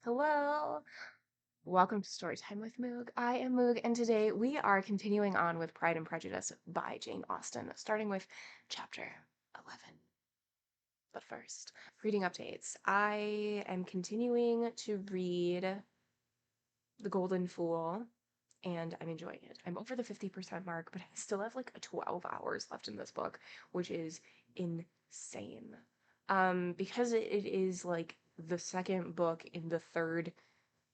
Hello, welcome to Storytime with Moog. I am Moog, and today we are continuing on with Pride and Prejudice by Jane Austen, starting with chapter 11. But first, reading updates. I am continuing to read The Golden Fool, and I'm enjoying it. I'm over the 50% mark, but I still have like 12 hours left in this book, which is insane. Because it is like the second book in the third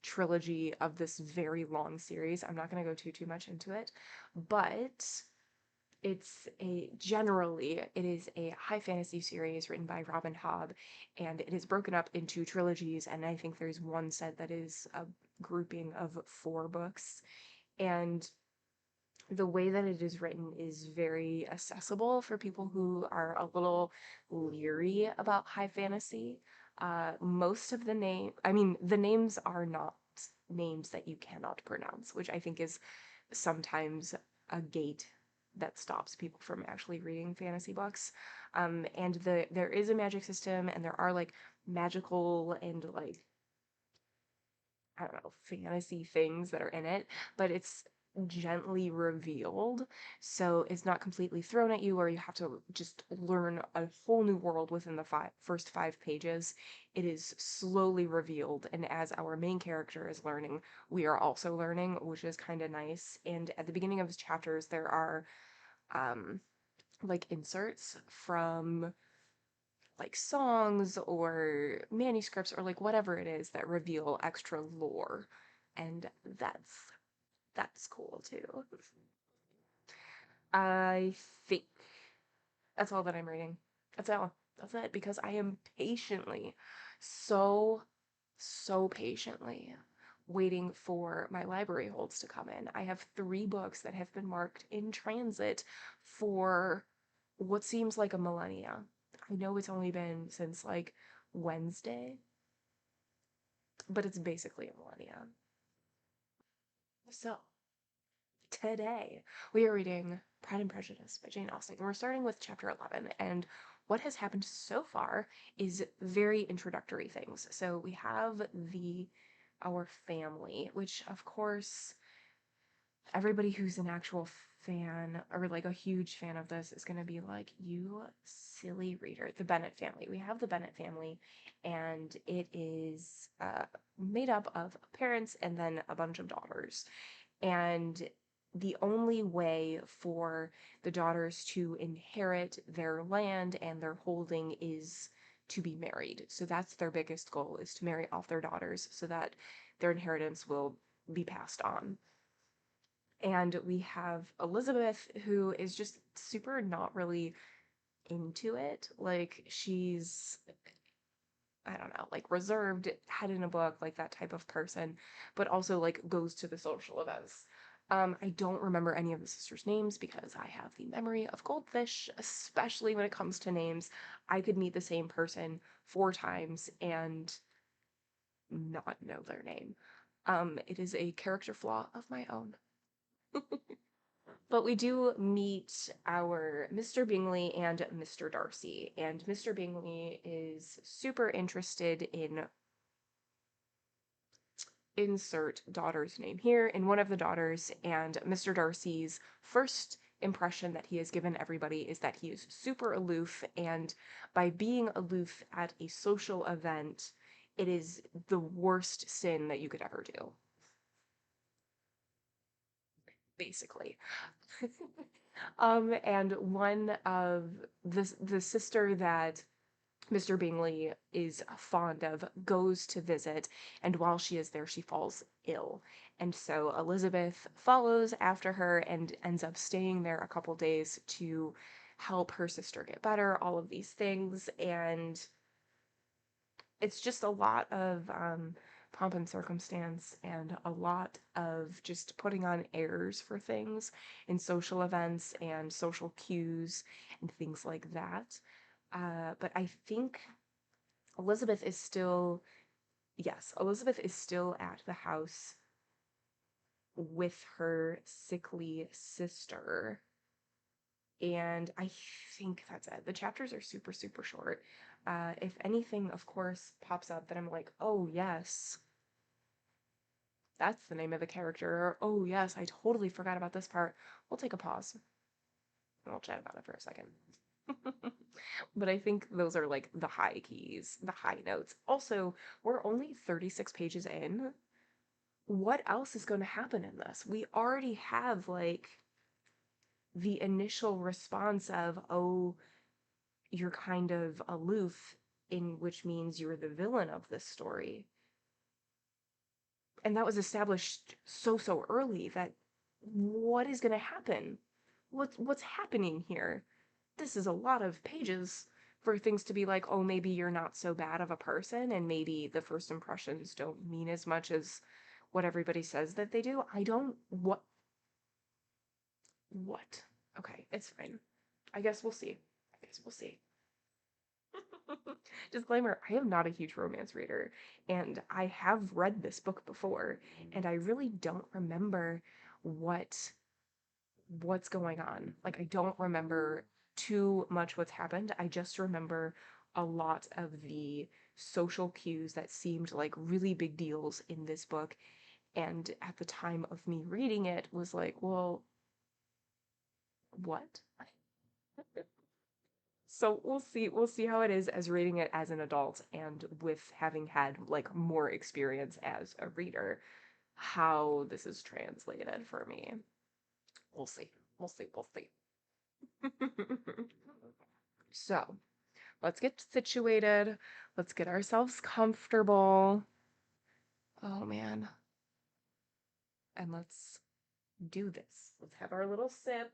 trilogy of this very long series. I'm not going to go too much into it, but it is a high fantasy series written by Robin Hobb, and it is broken up into trilogies, and I think there's one set that is a grouping of 4 books. And the way that it is written is very accessible for people who are a little leery about high fantasy. Most of the names are not names that you cannot pronounce, which I think is sometimes a gate that stops people from actually reading fantasy books. And there is a magic system, and there are like magical and like, I don't know, fantasy things that are in it, but it's gently revealed. So it's not completely thrown at you, or you have to just learn a whole new world within the first 5 pages. It is slowly revealed, and as our main character is learning, we are also learning, which is kind of nice. And at the beginning of his chapters, there are um, like inserts from like songs or manuscripts or like whatever it is that reveal extra lore, and that's cool too. I think that's all that I'm reading. That's it, because I am patiently, so so patiently waiting for my library holds to come in. I have 3 books that have been marked in transit for what seems like a millennia. I know it's only been since like Wednesday, but it's basically a millennia. So, today we are reading Pride and Prejudice by Jane Austen. And we're starting with chapter 11. And what has happened so far is very introductory things. So we have our family, which of course everybody who's an actual fan or like a huge fan of this is going to be like, you silly reader. The Bennet family. We have the Bennet family, and it is made up of parents and then a bunch of daughters. And the only way for the daughters to inherit their land and their holding is to be married. So that's their biggest goal, is to marry off their daughters so that their inheritance will be passed on. And we have Elizabeth, who is just super not really into it. Like, she's, I don't know, like reserved, head in a book, like that type of person, but also like goes to the social events. I don't remember any of the sisters' names because I have the memory of goldfish, especially when it comes to names. I could meet the same person 4 times and not know their name. It is a character flaw of my own. But we do meet our Mr. Bingley and Mr. Darcy, and Mr. Bingley is super interested in, insert daughter's name here, in one of the daughters, and Mr. Darcy's first impression that he has given everybody is that he is super aloof, and by being aloof at a social event, it is the worst sin that you could ever do, basically. And one of the sister that Mr. Bingley is fond of goes to visit, and while she is there, she falls ill. And so Elizabeth follows after her and ends up staying there a couple days to help her sister get better, all of these things. And it's just a lot of pomp and circumstance and a lot of just putting on airs for things in social events and social cues and things like that. But I think Elizabeth is still, yes, Elizabeth is still at the house with her sickly sister. And I think that's it. The chapters are super short. If anything, of course, pops up that I'm like, oh, yes, That's the name of the character. Or, oh, yes, I totally forgot about this part. We'll take a pause and we'll chat about it for a second. But I think those are like the high keys, the high notes. Also, we're only 36 pages in. What else is going to happen in this? We already have like the initial response of, oh, you're kind of aloof, in which means you're the villain of this story. And that was established so early that what is going to happen? What's happening here? This is a lot of pages for things to be like, oh, maybe you're not so bad of a person, and maybe the first impressions don't mean as much as what everybody says that they do. I don't. What? Okay, it's fine. I guess we'll see. I guess we'll see. Disclaimer, I am not a huge romance reader, and I have read this book before, and I really don't remember what what's going on. Like, I don't remember too much what's happened. I just remember a lot of the social cues that seemed like really big deals in this book, and at the time of me reading it was like, well, what? So we'll see how it is as reading it as an adult and with having had like more experience as a reader, how this is translated for me. We'll see. We'll see. We'll see. So, let's get situated. Let's get ourselves comfortable. Oh man. And let's do this. Let's have our little sip.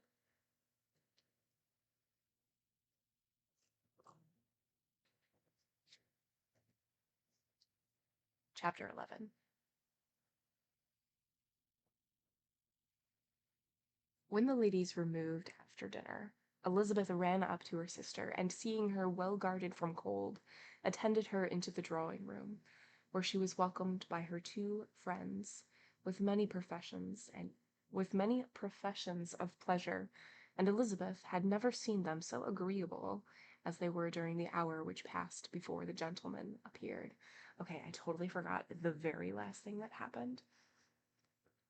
Chapter 11. When the ladies removed after dinner, Elizabeth ran up to her sister, and seeing her well guarded from cold, attended her into the drawing room, where she was welcomed by her two friends with many professions of pleasure, and Elizabeth had never seen them so agreeable as they were during the hour which passed before the gentleman appeared. Okay, I totally forgot the very last thing that happened.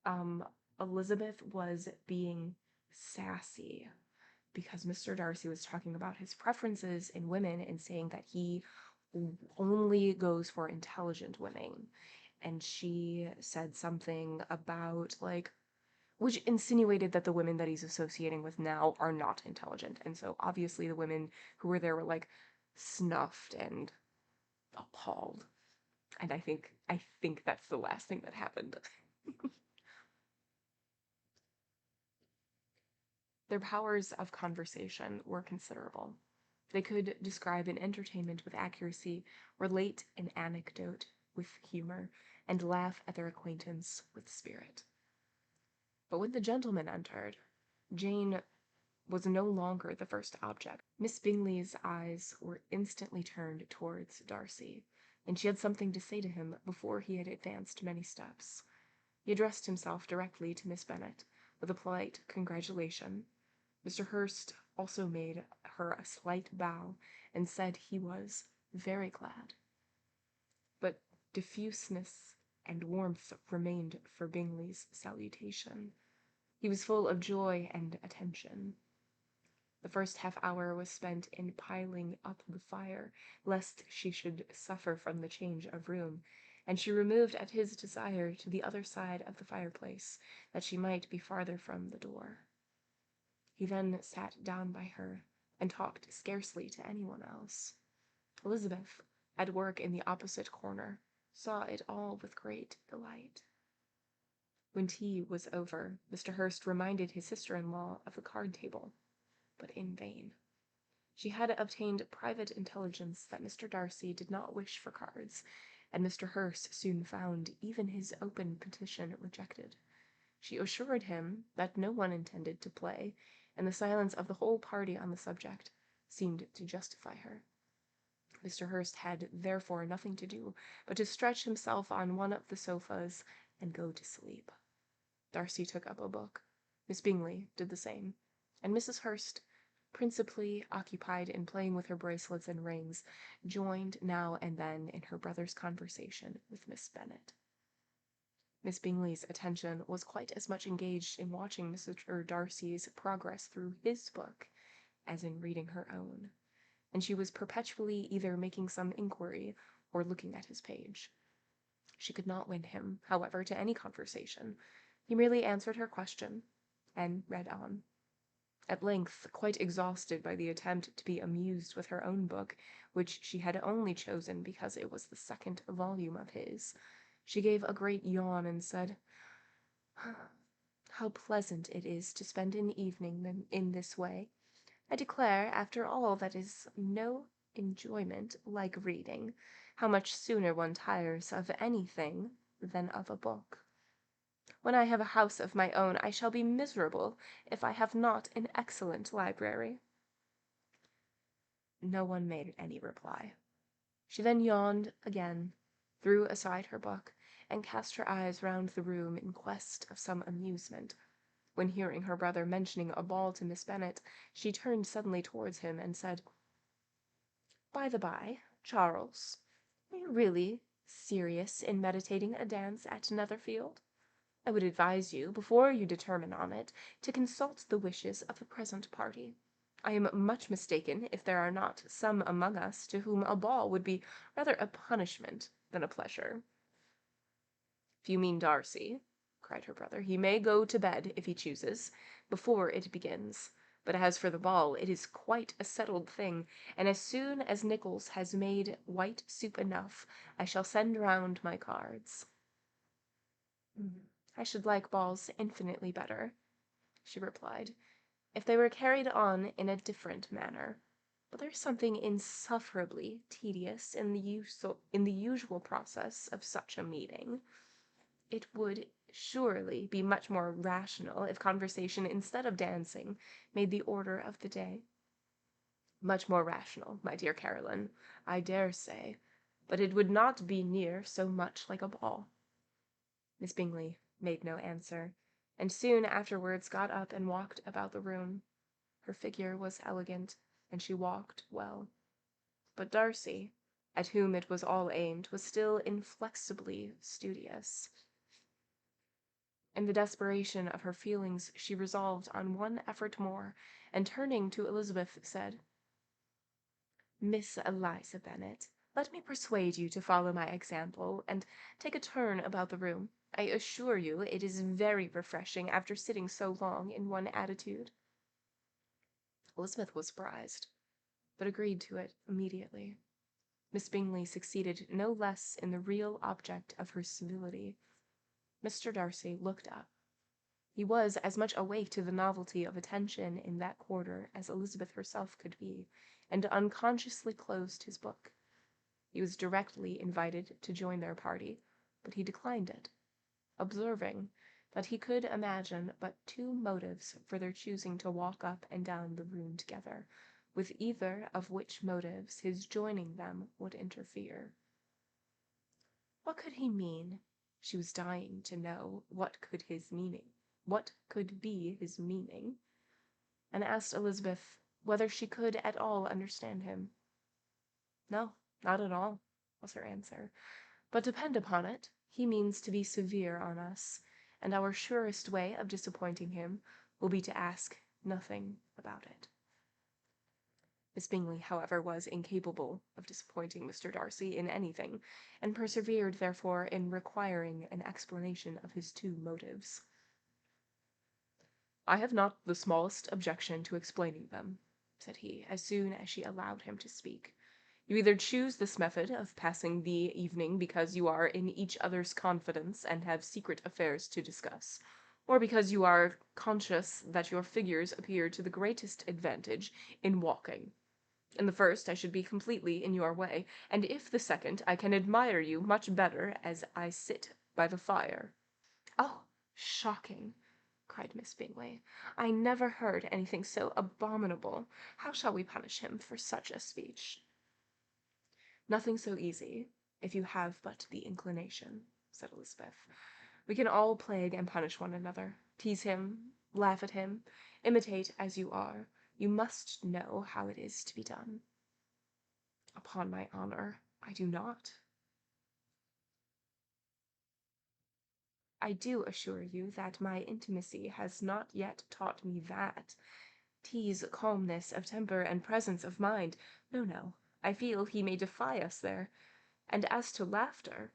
um, Elizabeth was being sassy because Mr. Darcy was talking about his preferences in women and saying that he only goes for intelligent women. And she said something about, like, which insinuated that the women that he's associating with now are not intelligent. And so obviously the women who were there were like snuffed and appalled. And I think that's the last thing that happened. Their powers of conversation were considerable. They could describe an entertainment with accuracy, relate an anecdote with humor, and laugh at their acquaintance with spirit. But when the gentleman entered, Jane was no longer the first object. Miss Bingley's eyes were instantly turned towards Darcy, and she had something to say to him before he had advanced many steps. He addressed himself directly to Miss Bennet, with a polite congratulation. Mr. Hurst also made her a slight bow, and said he was very glad. But diffuseness and warmth remained for Bingley's salutation. He was full of joy and attention. The first half-hour was spent in piling up the fire, lest she should suffer from the change of room, and she removed at his desire to the other side of the fireplace, that she might be farther from the door. He then sat down by her, and talked scarcely to anyone else. Elizabeth, at work in the opposite corner, saw it all with great delight. When tea was over, Mr. Hurst reminded his sister-in-law of the card-table, but in vain. She had obtained private intelligence that Mr. Darcy did not wish for cards, and Mr. Hurst soon found even his open petition rejected. She assured him that no one intended to play, and the silence of the whole party on the subject seemed to justify her. Mr. Hurst had therefore nothing to do but to stretch himself on one of the sofas and go to sleep. Darcy took up a book. Miss Bingley did the same, and Mrs. Hurst, principally occupied in playing with her bracelets and rings, joined now and then in her brother's conversation with Miss Bennet. Miss Bingley's attention was quite as much engaged in watching Mr. Darcy's progress through his book as in reading her own, and she was perpetually either making some inquiry or looking at his page. She could not win him, however, to any conversation. He merely answered her question, and read on. At length, quite exhausted by the attempt to be amused with her own book, which she had only chosen because it was the second volume of his, she gave a great yawn and said, "How pleasant it is to spend an evening in this way. I declare, after all, that is no enjoyment like reading. How much sooner one tires of anything than of a book. When I have a house of my own, I shall be miserable if I have not an excellent library." No one made any reply. She then yawned again, threw aside her book, and cast her eyes round the room in quest of some amusement, when hearing her brother mentioning a ball to Miss Bennet, she turned suddenly towards him and said, "By the by, Charles, are you really serious in meditating a dance at Netherfield? I would advise you, before you determine on it, to consult the wishes of the present party. I am much mistaken if there are not some among us to whom a ball would be rather a punishment than a pleasure." "If you mean Darcy," cried her brother, "he may go to bed, if he chooses, before it begins. But as for the ball, it is quite a settled thing, and as soon as Nicholls has made white soup enough, I shall send round my cards." "I should like balls infinitely better," she replied, "if they were carried on in a different manner. But there is something insufferably tedious in the usual process of such a meeting. It would surely be much more rational if conversation, instead of dancing, made the order of the day." "Much more rational, my dear Caroline, I dare say, but it would not be near so much like a ball." Miss Bingley made no answer, and soon afterwards got up and walked about the room. Her figure was elegant, and she walked well. But Darcy, at whom it was all aimed, was still inflexibly studious. In the desperation of her feelings, she resolved on one effort more, and turning to Elizabeth, said, "Miss Eliza Bennet, let me persuade you to follow my example, and take a turn about the room. I assure you it is very refreshing after sitting so long in one attitude." Elizabeth was surprised, but agreed to it immediately. Miss Bingley succeeded no less in the real object of her civility. Mr. Darcy looked up. He was as much awake to the novelty of attention in that quarter as Elizabeth herself could be, and unconsciously closed his book. He was directly invited to join their party, but he declined it, observing that he could imagine but two motives for their choosing to walk up and down the room together, with either of which motives his joining them would interfere. What could he mean? She was dying to know what could be his meaning, and asked Elizabeth whether she could at all understand him. "No, not at all," was her answer. "But depend upon it, he means to be severe on us, and our surest way of disappointing him will be to ask nothing about it." Miss Bingley, however, was incapable of disappointing Mr. Darcy in anything, and persevered, therefore, in requiring an explanation of his two motives. "I have not the smallest objection to explaining them," said he, as soon as she allowed him to speak. "You either choose this method of passing the evening because you are in each other's confidence and have secret affairs to discuss, or because you are conscious that your figures appear to the greatest advantage in walking. In the first, I should be completely in your way, and if the second, I can admire you much better as I sit by the fire." "Oh, shocking!" cried Miss Bingley. "I never heard anything so abominable. How shall we punish him for such a speech?" "Nothing so easy, if you have but the inclination," said Elizabeth. "We can all plague and punish one another, tease him, laugh at him, imitate as you are. You must know how it is to be done." "Upon my honour, I do not." I do assure you that my intimacy has not yet taught me that. T.'s calmness of temper and presence of mind, no, I feel he may defy us there. And as to laughter,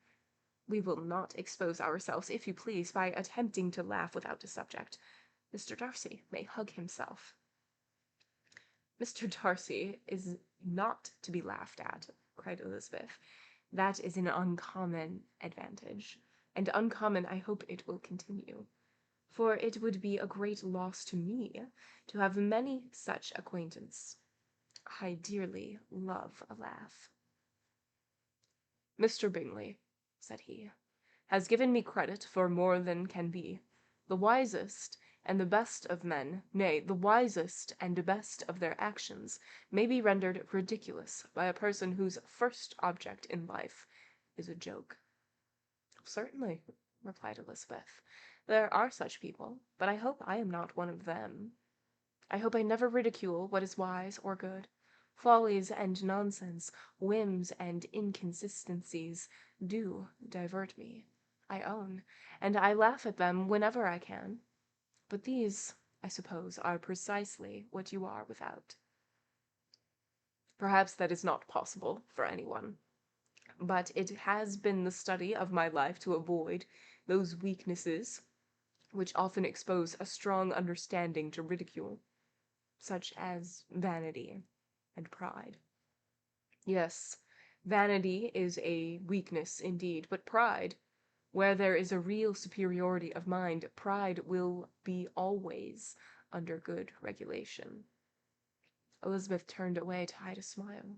we will not expose ourselves, if you please, by attempting to laugh without a subject. Mr. Darcy may hug himself. Mr. Darcy is not to be laughed at, cried Elizabeth. That is an uncommon advantage, and uncommon I hope it will continue, for it would be a great loss to me to have many such acquaintance. I dearly love a laugh. Mr. Bingley, said he, has given me credit for more than can be. The wisest and the best of men, nay, the wisest and best of their actions, may be rendered ridiculous by a person whose first object in life is a joke. Certainly, replied Elizabeth. There are such people, but I hope I am not one of them. I hope I never ridicule what is wise or good. Follies and nonsense, whims and inconsistencies do divert me, I own, and I laugh at them whenever I can. But these, I suppose, are precisely what you are without. Perhaps that is not possible for anyone, but it has been the study of my life to avoid those weaknesses which often expose a strong understanding to ridicule, such as vanity and pride. Yes, vanity is a weakness indeed, but pride, where there is a real superiority of mind, pride will be always under good regulation. Elizabeth turned away to hide a smile.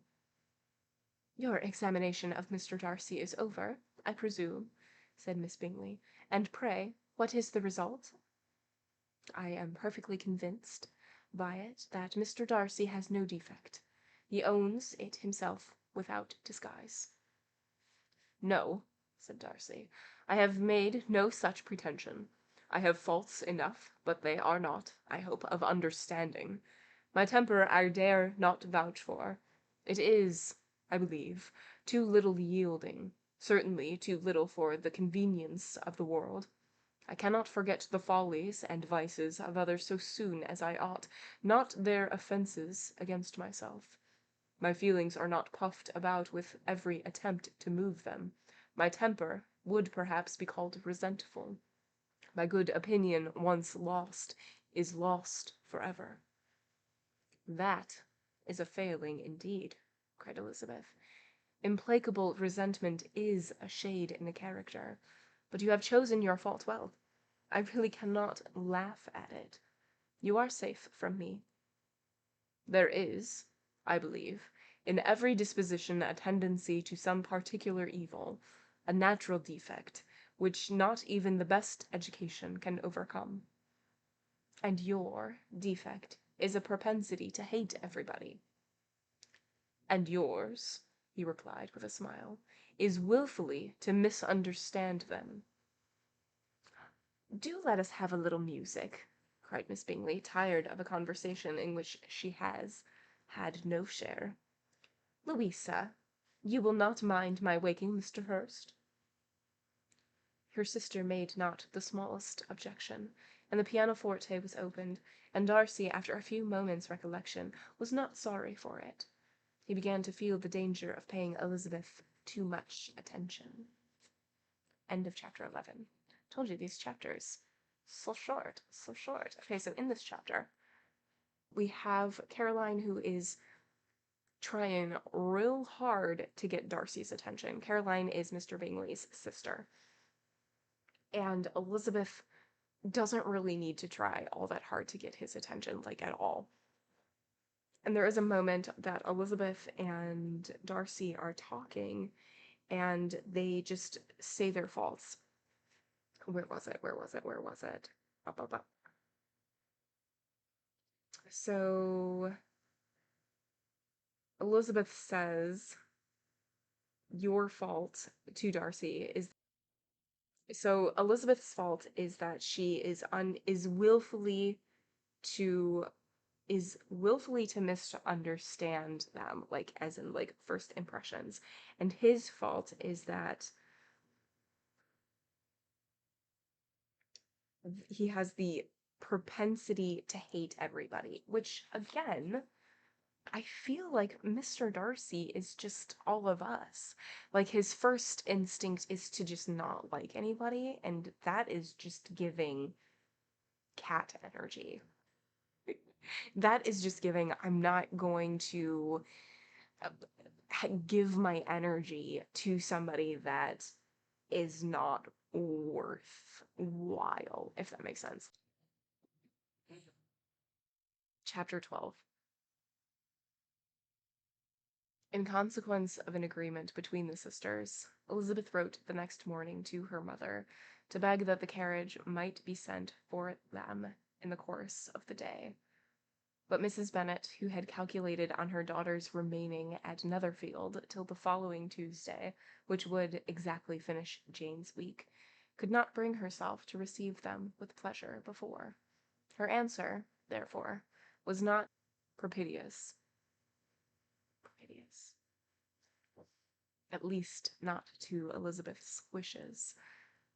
Your examination of Mr. Darcy is over, I presume, said Miss Bingley, and pray, what is the result? I am perfectly convinced by it that Mr. Darcy has no defect. He owns it himself without disguise. No, said Darcy, I have made no such pretension. I have faults enough, but they are not, I hope, of understanding. My temper I dare not vouch for. It is, I believe, too little yielding, certainly too little for the convenience of the world. I cannot forget the follies and vices of others so soon as I ought, not their offences against myself. My feelings are not puffed about with every attempt to move them. My temper would perhaps be called resentful. My good opinion, once lost, is lost forever. That is a failing indeed, cried Elizabeth. Implacable resentment is a shade in the character, but you have chosen your fault well. I really cannot laugh at it. You are safe from me. There is, I believe, in every disposition a tendency to some particular evil, a natural defect, which not even the best education can overcome. And your defect is a propensity to hate everybody. And yours, he replied with a smile, is wilfully to misunderstand them. Do let us have a little music, cried Miss Bingley, tired of a conversation in which she has had no share. Louisa, you will not mind my waking Mr. Hurst? Her sister made not the smallest objection, and the pianoforte was opened, and Darcy, after a few moments' recollection, was not sorry for it. He began to feel the danger of paying Elizabeth too much attention. End of chapter 11. Told you these chapters. So short, so short. Okay, so in this chapter, we have Caroline who is trying real hard to get Darcy's attention. Caroline is Mr. Bingley's sister. And Elizabeth doesn't really need to try all that hard to get his attention, like at all. And there is a moment that Elizabeth and Darcy are talking, and they just say their faults. Where was it? Up. So Elizabeth says, your fault to Darcy is Elizabeth's fault is that she is willfully to misunderstand them, like as in like first impressions, and his fault is that he has the propensity to hate everybody, which again, I feel like Mr. Darcy is just all of us. Like his first instinct is to just not like anybody, and that is just giving cat energy. That is just giving, I'm not going to uh, give my energy to somebody that is not worthwhile, if that makes sense. Chapter 12. In consequence of an agreement between the sisters, Elizabeth wrote the next morning to her mother to beg that the carriage might be sent for them in the course of the day. But Mrs. Bennet, who had calculated on her daughters remaining at Netherfield till the following Tuesday, which would exactly finish Jane's week, could not bring herself to receive them with pleasure before. Her answer, therefore, was not propitious, propitious, at least not to Elizabeth's wishes,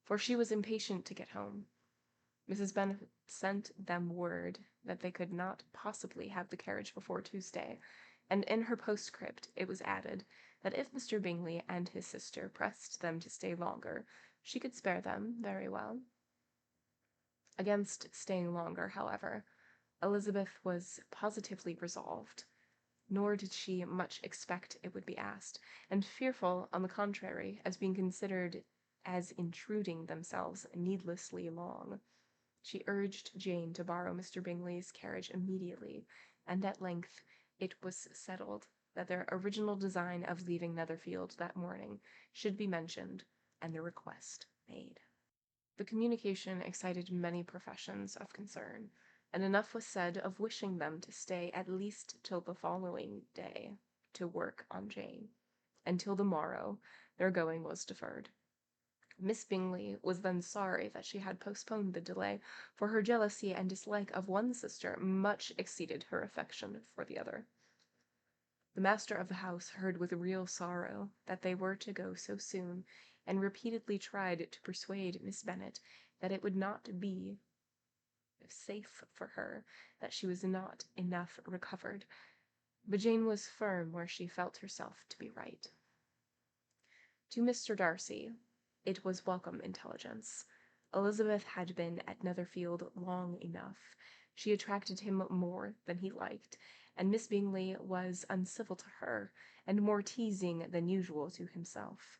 for she was impatient to get home. Mrs. Bennet sent them word that they could not possibly have the carriage before Tuesday, and in her postscript it was added that if Mr. Bingley and his sister pressed them to stay longer, she could spare them very well. Against staying longer, however, Elizabeth was positively resolved, nor did she much expect it would be asked, and fearful, on the contrary, as being considered as intruding themselves needlessly long. She urged Jane to borrow Mr. Bingley's carriage immediately, and at length it was settled that their original design of leaving Netherfield that morning should be mentioned, and the request made. The communication excited many professions of concern, and enough was said of wishing them to stay at least till the following day to work on Jane, and till the morrow their going was deferred. Miss Bingley was then sorry that she had postponed the delay, for her jealousy and dislike of one sister much exceeded her affection for the other. The master of the house heard with real sorrow that they were to go so soon, and repeatedly tried to persuade Miss Bennet that it would not be safe for her, that she was not enough recovered, but Jane was firm where she felt herself to be right. To Mr. Darcy it was welcome intelligence. Elizabeth had been at Netherfield long enough. She attracted him more than he liked, and Miss Bingley was uncivil to her, and more teasing than usual to himself.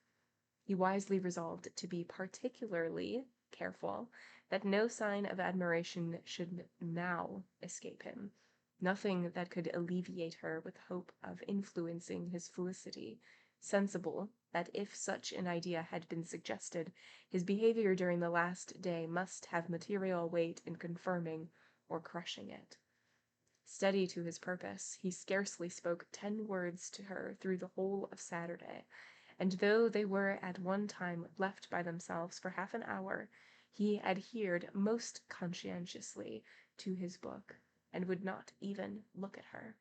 He wisely resolved to be particularly careful that no sign of admiration should now escape him, nothing that could alleviate her with hope of influencing his felicity, sensible that if such an idea had been suggested, his behaviour during the last day must have material weight in confirming or crushing it. Steady to his purpose, he scarcely spoke 10 words to her through the whole of Saturday, and though they were at one time left by themselves for half an hour, he adhered most conscientiously to his book, and would not even look at her.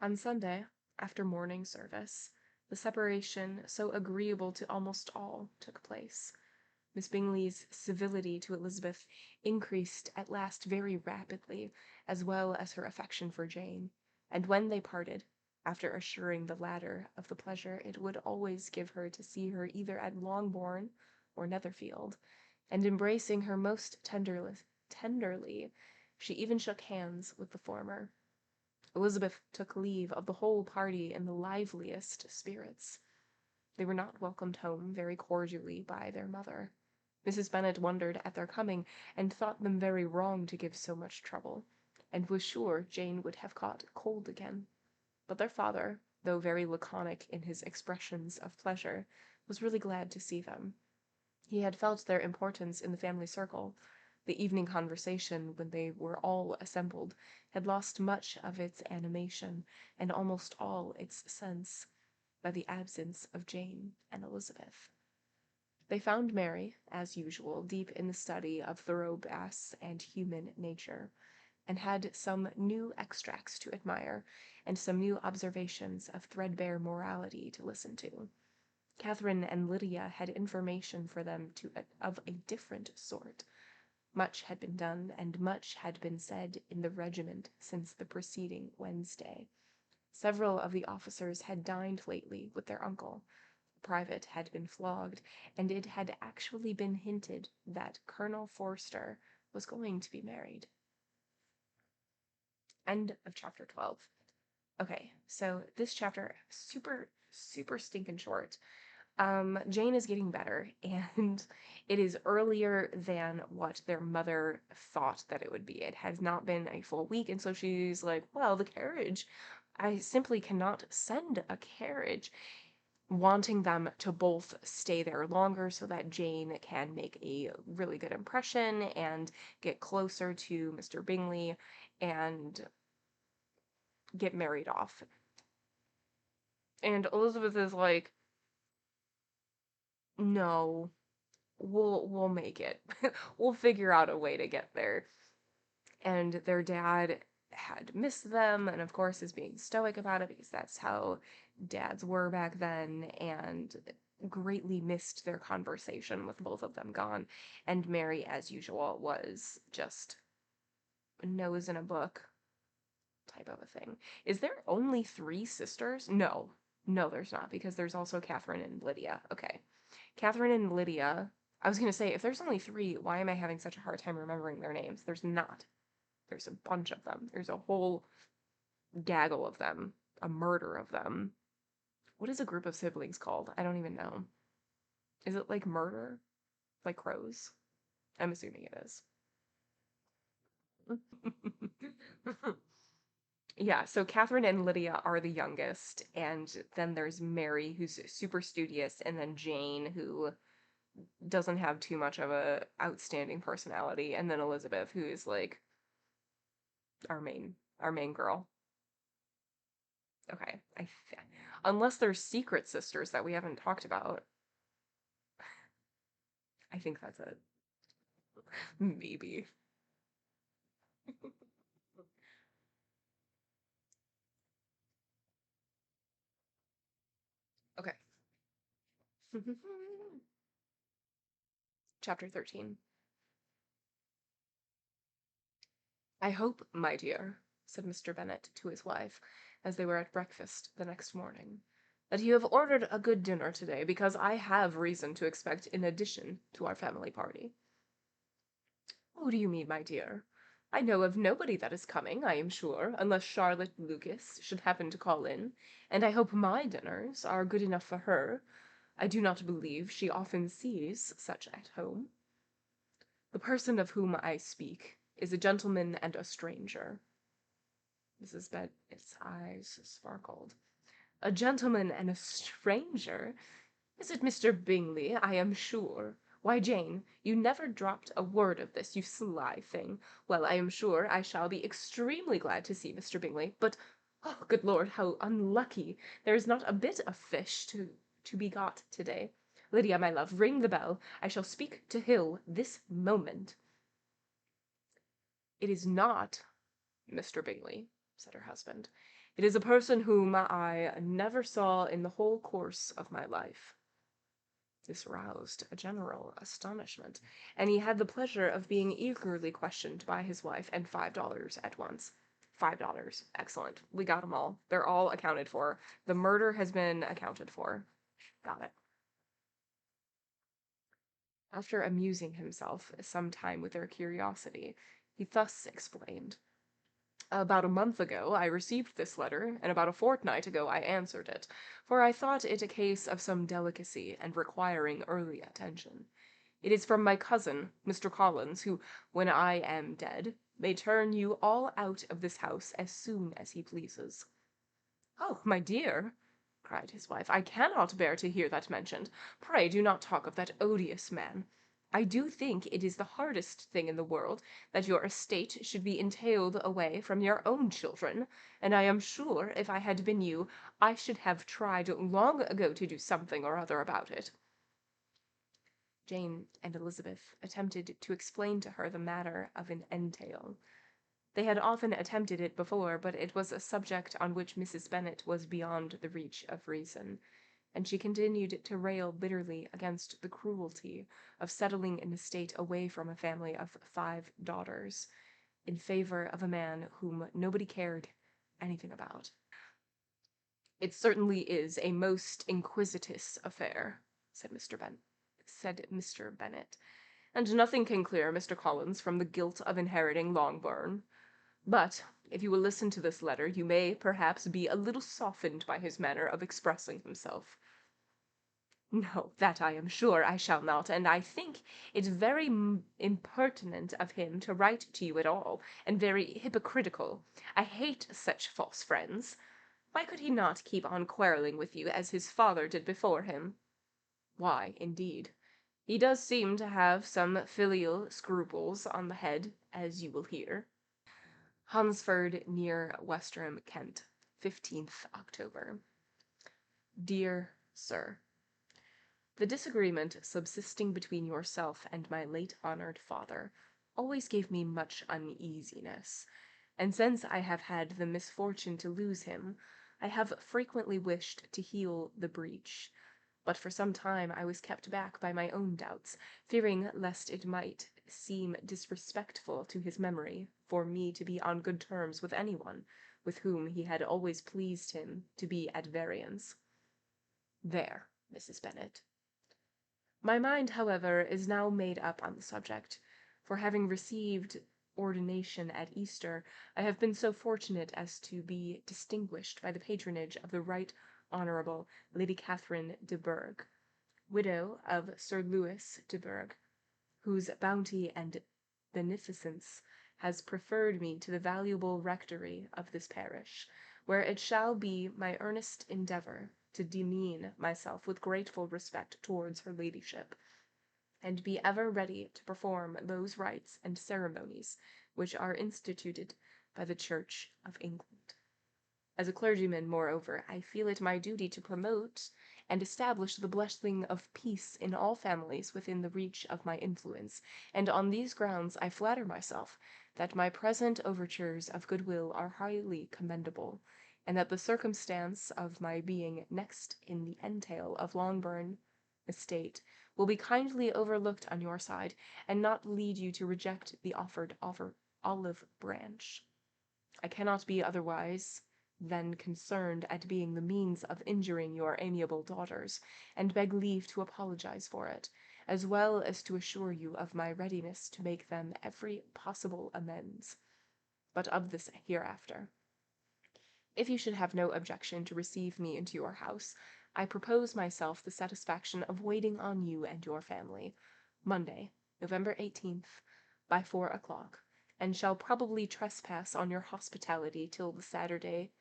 On Sunday, after morning service, the separation, so agreeable to almost all, took place. Miss Bingley's civility to Elizabeth increased at last very rapidly, as well as her affection for Jane, and when they parted, after assuring the latter of the pleasure it would always give her to see her either at Longbourn or Netherfield, and embracing her most tenderly, she even shook hands with the former. Elizabeth took leave of the whole party in the liveliest spirits. They were not welcomed home very cordially by their mother. Mrs. Bennet wondered at their coming, and thought them very wrong to give so much trouble, and was sure Jane would have caught cold again. But their father, though very laconic in his expressions of pleasure, was really glad to see them. He had felt their importance in the family circle. The evening conversation, when they were all assembled, had lost much of its animation, and almost all its sense, by the absence of Jane and Elizabeth. They found Mary, as usual, deep in the study of thoroughbass and human nature, and had some new extracts to admire, and some new observations of threadbare morality to listen to. Catherine and Lydia had information for them of a different sort. Much had been done, and much had been said in the regiment since the preceding Wednesday. Several of the officers had dined lately with their uncle. A private had been flogged, and it had actually been hinted that Colonel Forster was going to be married. End of chapter 12. Okay, so this chapter, super stinking short. Jane is getting better, and it is earlier than what their mother thought that it would be. It has not been a full week, and so she's like, well, the carriage, I simply cannot send a carriage, wanting them to both stay there longer so that Jane can make a really good impression and get closer to Mr. Bingley and get married off. And Elizabeth is like, no, we'll make it. We'll figure out a way to get there. And their dad had missed them, and of course is being stoic about it because that's how dads were back then, and greatly missed their conversation with both of them gone. And Mary, as usual, was just a nose in a book type of a thing. Is there only three sisters? No. No, there's not, because there's also Catherine and Lydia. Okay. Catherine and Lydia. I was going to say, if there's only three, why am I having such a hard time remembering their names? There's not. There's a bunch of them. There's a whole gaggle of them. A murder of them. What is a group of siblings called? I don't even know. Is it like murder? Like crows? I'm assuming it is. Yeah, so Catherine and Lydia are the youngest, and then there's Mary, who's super studious, and then Jane, who doesn't have too much of a outstanding personality, and then Elizabeth, who is like our main girl. Okay, unless there's secret sisters that we haven't talked about, I think that's it. Maybe. Okay. Chapter 13. I hope, my dear, said Mr. Bennet to his wife, as they were at breakfast the next morning, that you have ordered a good dinner today, because I have reason to expect an addition to our family party. Who do you mean, my dear? I know of nobody that is coming, I am sure, unless Charlotte Lucas should happen to call in, and I hope my dinners are good enough for her. I do not believe she often sees such at home. The person of whom I speak is a gentleman and a stranger. Mrs. Bennet's eyes sparkled. A gentleman and a stranger? Is it Mr. Bingley, I am sure? Why, Jane, you never dropped a word of this, you sly thing. Well, I am sure I shall be extremely glad to see Mr. Bingley, but, oh, good Lord, how unlucky! There is not a bit of fish to be got to-day. Lydia, my love, ring the bell. I shall speak to Hill this moment. It is not Mr. Bingley, said her husband. It is a person whom I never saw in the whole course of my life. This roused a general astonishment, and he had the pleasure of being eagerly questioned by his wife, and $5 at once. $5. Excellent. We got them all. They're all accounted for. The murder has been accounted for. Got it. After amusing himself some time with their curiosity, he thus explained. About a month ago I received this letter, and about a fortnight ago I answered it, for I thought it a case of some delicacy and requiring early attention. It is from my cousin, Mr. Collins, who, when I am dead, may turn you all out of this house as soon as he pleases. Oh, my dear, cried his wife, I cannot bear to hear that mentioned. Pray do not talk of that odious man. I do think it is the hardest thing in the world that your estate should be entailed away from your own children, and I am sure, if I had been you, I should have tried long ago to do something or other about it. Jane and Elizabeth attempted to explain to her the matter of an entail. They had often attempted it before, but it was a subject on which Mrs. Bennet was beyond the reach of reason. and she continued to rail bitterly against the cruelty of settling an estate away from a family of 5 daughters, in favor of a man whom nobody cared anything about. "It certainly is a most inquisitous affair," said Mr. Bennet, "and nothing can clear Mr. Collins from the guilt of inheriting Longbourn. But, if you will listen to this letter, you may, perhaps, be a little softened by his manner of expressing himself." "No, that I am sure I shall not, and I think it very impertinent of him to write to you at all, and very hypocritical. I hate such false friends. Why could he not keep on quarrelling with you as his father did before him?" "Why, indeed, he does seem to have some filial scruples on the head, as you will hear." Hunsford, near Westerham, Kent, 15th October. Dear Sir, the disagreement subsisting between yourself and my late honored father always gave me much uneasiness, and since I have had the misfortune to lose him, I have frequently wished to heal the breach, but for some time I was kept back by my own doubts, fearing lest it might seem disrespectful to his memory for me to be on good terms with anyone with whom he had always pleased him to be at variance. There, Mrs. Bennet. My mind, however, is now made up on the subject, for having received ordination at Easter, I have been so fortunate as to be distinguished by the patronage of the Right Honourable Lady Catherine de Bourgh, widow of Sir Louis de Bourgh, whose bounty and beneficence has preferred me to the valuable rectory of this parish, where it shall be my earnest endeavour to demean myself with grateful respect towards her ladyship, and be ever ready to perform those rites and ceremonies which are instituted by the Church of England. As a clergyman, moreover, I feel it my duty to promote and establish the blessing of peace in all families within the reach of my influence, and on these grounds I flatter myself that my present overtures of goodwill are highly commendable, and that the circumstance of my being next in the entail of Longbourn estate will be kindly overlooked on your side, and not lead you to reject the offered olive branch. I cannot be otherwise than concerned at being the means of injuring your amiable daughters, and beg leave to apologize for it, as well as to assure you of my readiness to make them every possible amends. But of this hereafter. If you should have no objection to receive me into your house, I propose myself the satisfaction of waiting on you and your family, Monday, November 18th, by 4 o'clock, and shall probably trespass on your hospitality till the Saturday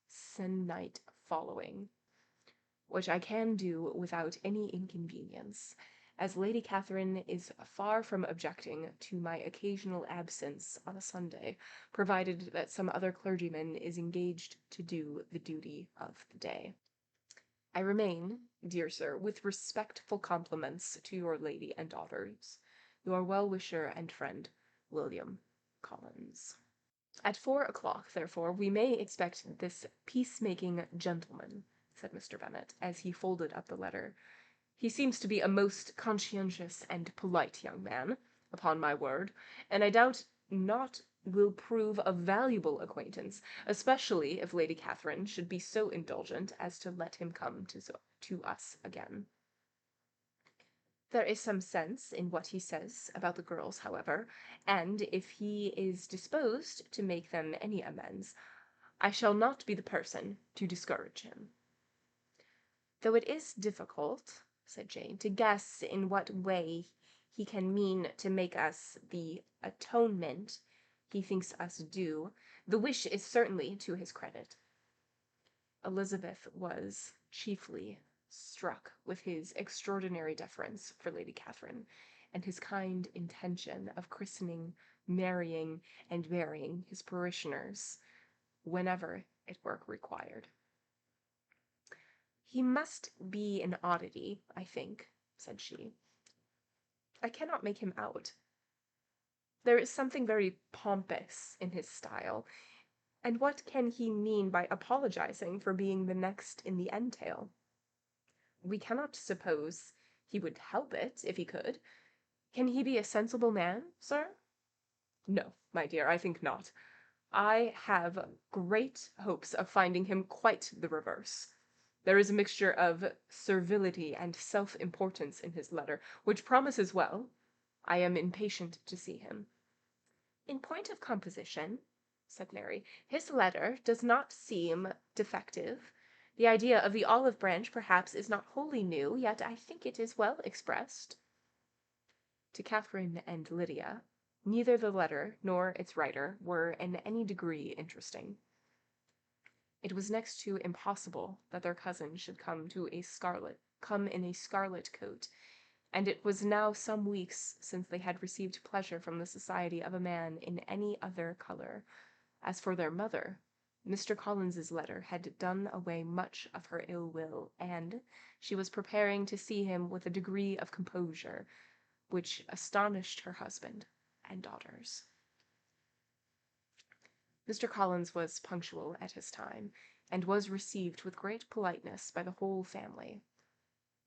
se'nnight following, which I can do without any inconvenience, as Lady Catherine is far from objecting to my occasional absence on a Sunday, provided that some other clergyman is engaged to do the duty of the day. I remain, dear sir, with respectful compliments to your lady and daughters, your well-wisher and friend, William Collins. At 4 o'clock, therefore, we may expect this peacemaking gentleman, said Mr. Bennet, as he folded up the letter. He seems to be a most conscientious and polite young man, upon my word, and I doubt not will prove a valuable acquaintance, especially if Lady Catherine should be so indulgent as to let him come to us again. There is some sense in what he says about the girls, however, and if he is disposed to make them any amends, I shall not be the person to discourage him. Though it is difficult, said Jane, to guess in what way he can mean to make us the atonement he thinks us due, the wish is certainly to his credit. Elizabeth was chiefly struck with his extraordinary deference for Lady Catherine, and his kind intention of christening, marrying, and burying his parishioners whenever it were required. He must be an oddity, I think, said she. I cannot make him out. There is something very pompous in his style, and what can he mean by apologizing for being the next in the entail? we cannot suppose he would help it if he could. Can he be a sensible man, sir? No, my dear, I think not. I have great hopes of finding him quite the reverse. There is a mixture of servility and self-importance in his letter, which promises well. I am impatient to see him. In point of composition, said Mary, his letter does not seem defective. The idea of the olive branch, perhaps, is not wholly new, yet I think it is well expressed. To Catherine and Lydia, neither the letter nor its writer were in any degree interesting. It was next to impossible that their cousin should come in a scarlet coat, and it was now some weeks since they had received pleasure from the society of a man in any other color. As for their mother, Mr. Collins's letter had done away much of her ill will, and she was preparing to see him with a degree of composure which astonished her husband and daughters. Mr. Collins was punctual at his time, and was received with great politeness by the whole family.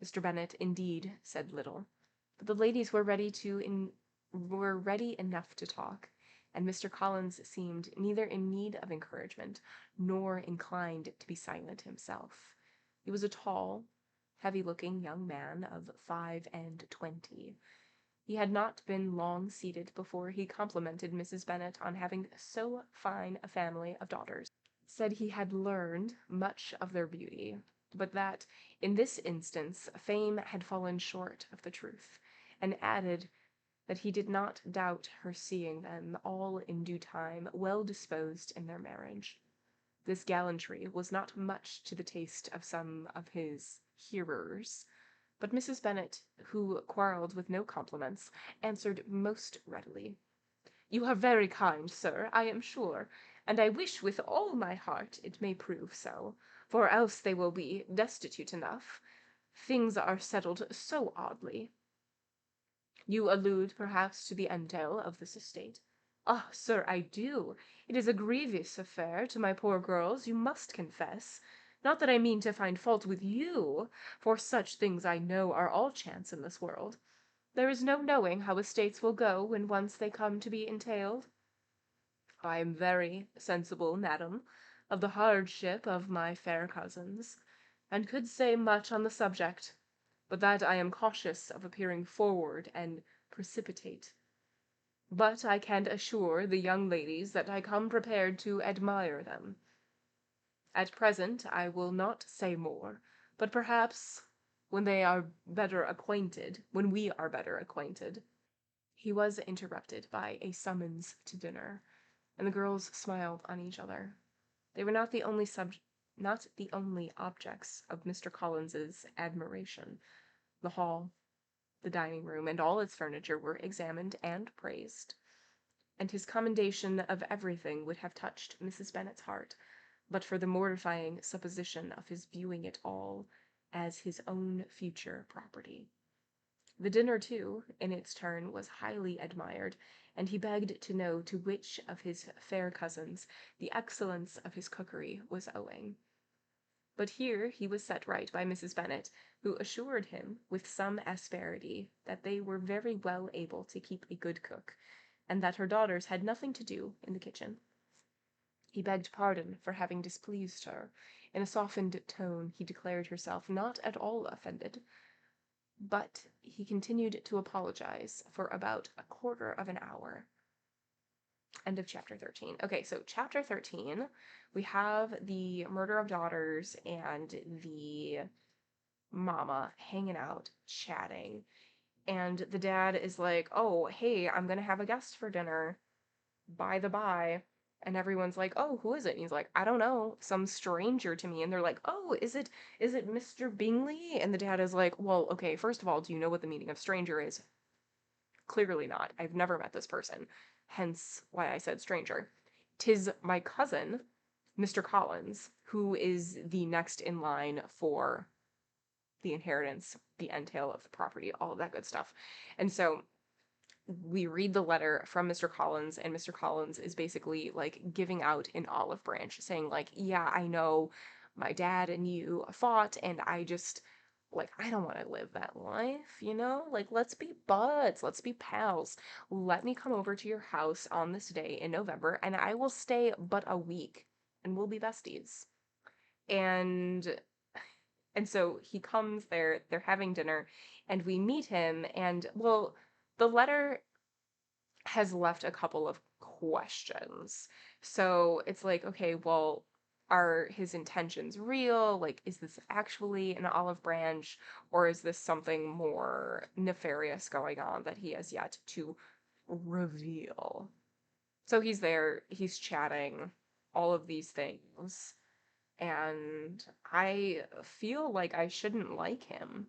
Mr. Bennet, indeed, said little, but the ladies were ready enough to talk, and Mr. Collins seemed neither in need of encouragement nor inclined to be silent himself. He was a tall, heavy-looking young man of 25. He had not been long seated before he complimented Mrs. Bennet on having so fine a family of daughters, said he had learned much of their beauty, but that, in this instance, fame had fallen short of the truth, and added that he did not doubt her seeing them all in due time well disposed in their marriage. This gallantry was not much to the taste of some of his hearers, but Mrs. Bennet, who quarrelled with no compliments, answered most readily. You are very kind, sir, I am sure, and I wish with all my heart it may prove so, for else they will be destitute enough. Things are settled so oddly. You allude, perhaps, to the entail of this estate. Ah, sir, I do. It is a grievous affair to my poor girls, you must confess. Not that I mean to find fault with you, for such things I know are all chance in this world. There is no knowing how estates will go when once they come to be entailed. I am very sensible, madam, of the hardship of my fair cousins, and could say much on the subject, but that I am cautious of appearing forward and precipitate. But I can assure the young ladies that I come prepared to admire them. At present I will not say more, but perhaps when we are better acquainted. He was interrupted by a summons to dinner, and the girls smiled on each other. They were not the only objects of Mr. Collins's admiration. The hall, the dining room, and all its furniture were examined and praised, and his commendation of everything would have touched Mrs. Bennet's heart, but for the mortifying supposition of his viewing it all as his own future property. The dinner, too, in its turn, was highly admired, and he begged to know to which of his fair cousins the excellence of his cookery was owing. But here he was set right by Mrs. Bennet, who assured him, with some asperity, that they were very well able to keep a good cook, and that her daughters had nothing to do in the kitchen. He begged pardon for having displeased her. In a softened tone he declared himself not at all offended, but he continued to apologize for about a quarter of an hour. End of chapter 13. Okay, so chapter 13, we have the murder of daughters and the mama hanging out, chatting. And the dad is like, oh, hey, I'm gonna have a guest for dinner. By the by. And everyone's like, oh, who is it? And he's like, I don't know, some stranger to me. And they're like, oh, is it Mr. Bingley? And the dad is like, well, okay, first of all, do you know what the meaning of stranger is? Clearly not. I've never met this person. Hence why I said stranger. 'Tis my cousin, Mr. Collins, who is the next in line for the inheritance, the entail of the property, all of that good stuff. And so we read the letter from Mr. Collins, and Mr. Collins is basically like giving out an olive branch, saying like, yeah, I know my dad and you fought, and I just Like, I don't want to live that life, you know? Like, let's be buds, let's be pals. Let me come over to your house on this day in November, and I will stay but a week, and we'll be besties. And so he comes there, they're having dinner, and we meet him, and well, the letter has left a couple of questions. So it's like, okay, well, are his intentions real? Like, is this actually an olive branch, or is this something more nefarious going on that he has yet to reveal? So he's there, he's chatting, all of these things, and I feel like I shouldn't like him.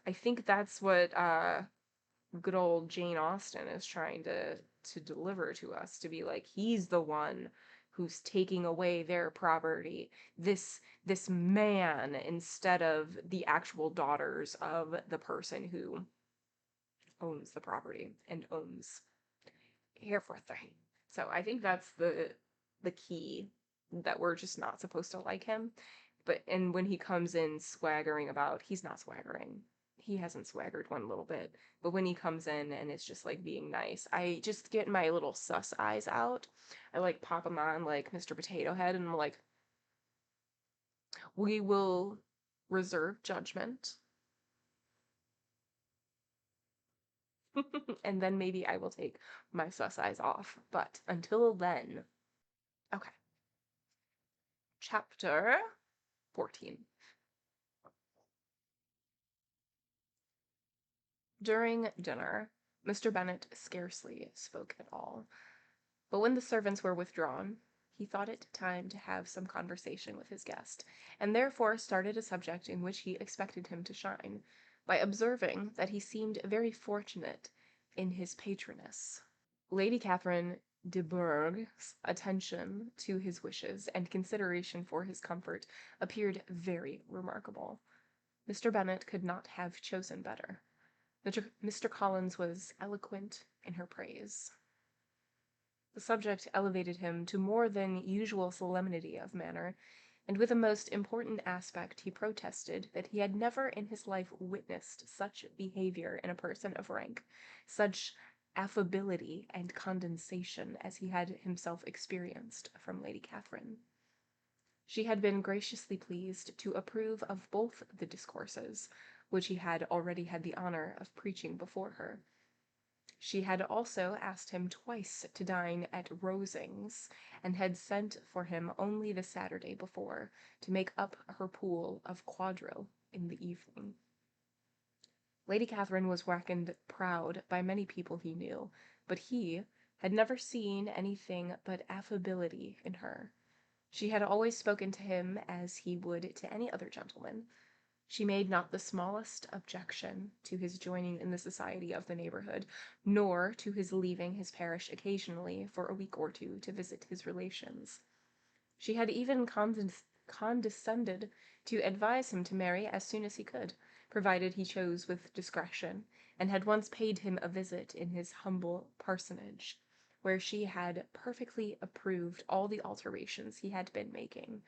I think that's what good old Jane Austen is trying to deliver to us, to be like, he's the one who's taking away their property, this man, instead of the actual daughters of the person who owns the property and owns everything. So I think that's the key, that we're just not supposed to like him. But and when he comes in swaggering about, he's not swaggering. He hasn't swaggered one little bit. But when he comes in and it's just like being nice, I just get my little sus eyes out. I like pop them on like Mr. Potato Head, and I'm like, we will reserve judgment. And then maybe I will take my sus eyes off. But until then, okay. Chapter 14. During dinner, Mr. Bennet scarcely spoke at all, but when the servants were withdrawn, he thought it time to have some conversation with his guest, and therefore started a subject in which he expected him to shine, by observing that he seemed very fortunate in his patroness. Lady Catherine de Bourgh's attention to his wishes and consideration for his comfort appeared very remarkable. Mr. Bennet could not have chosen better. Mr. Collins was eloquent in her praise. The subject elevated him to more than usual solemnity of manner, and with a most important aspect he protested that he had never in his life witnessed such behaviour in a person of rank, such affability and condescension as he had himself experienced from Lady Catherine. She had been graciously pleased to approve of both the discourses, which he had already had the honour of preaching before her. She had also asked him twice to dine at Rosings, and had sent for him only the Saturday before, to make up her pool of quadrille in the evening. Lady Catherine was reckoned proud by many people he knew, but he had never seen anything but affability in her. She had always spoken to him as he would to any other gentleman. She made not the smallest objection to his joining in the society of the neighbourhood, nor to his leaving his parish occasionally for a week or two to visit his relations. She had even condescended to advise him to marry as soon as he could, provided he chose with discretion, and had once paid him a visit in his humble parsonage, where she had perfectly approved all the alterations he had been making,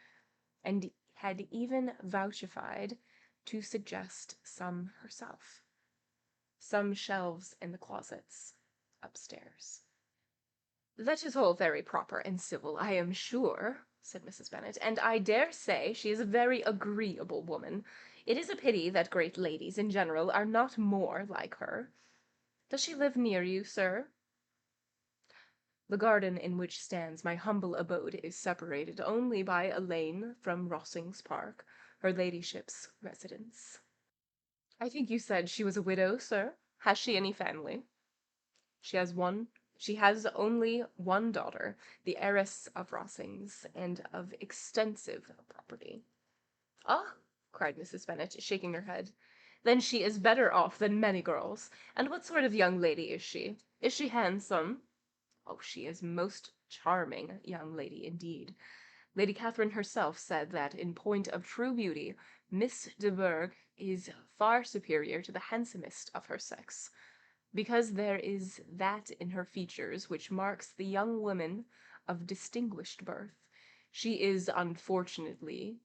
and had even vouchsafied to suggest some herself. Some shelves in the closets upstairs. "That is all very proper and civil, I am sure," said Mrs. Bennet, "and I dare say she is a very agreeable woman. It is a pity that great ladies in general are not more like her. Does she live near you, sir?" "The garden in which stands my humble abode is separated only by a lane from Rosings Park, her ladyship's residence." "I think you said she was a widow, sir. Has she any family?" She has only one daughter, the heiress of Rosings, and of extensive property." "Ah!" cried Mrs. Bennet, shaking her head. "Then she is better off than many girls. And what sort of young lady is she? Is she handsome?" "Oh, she is most charming young lady indeed. Lady Catherine herself said that, in point of true beauty, Miss de Bourgh is far superior to the handsomest of her sex, because there is that in her features which marks the young woman of distinguished birth. She is unfortunately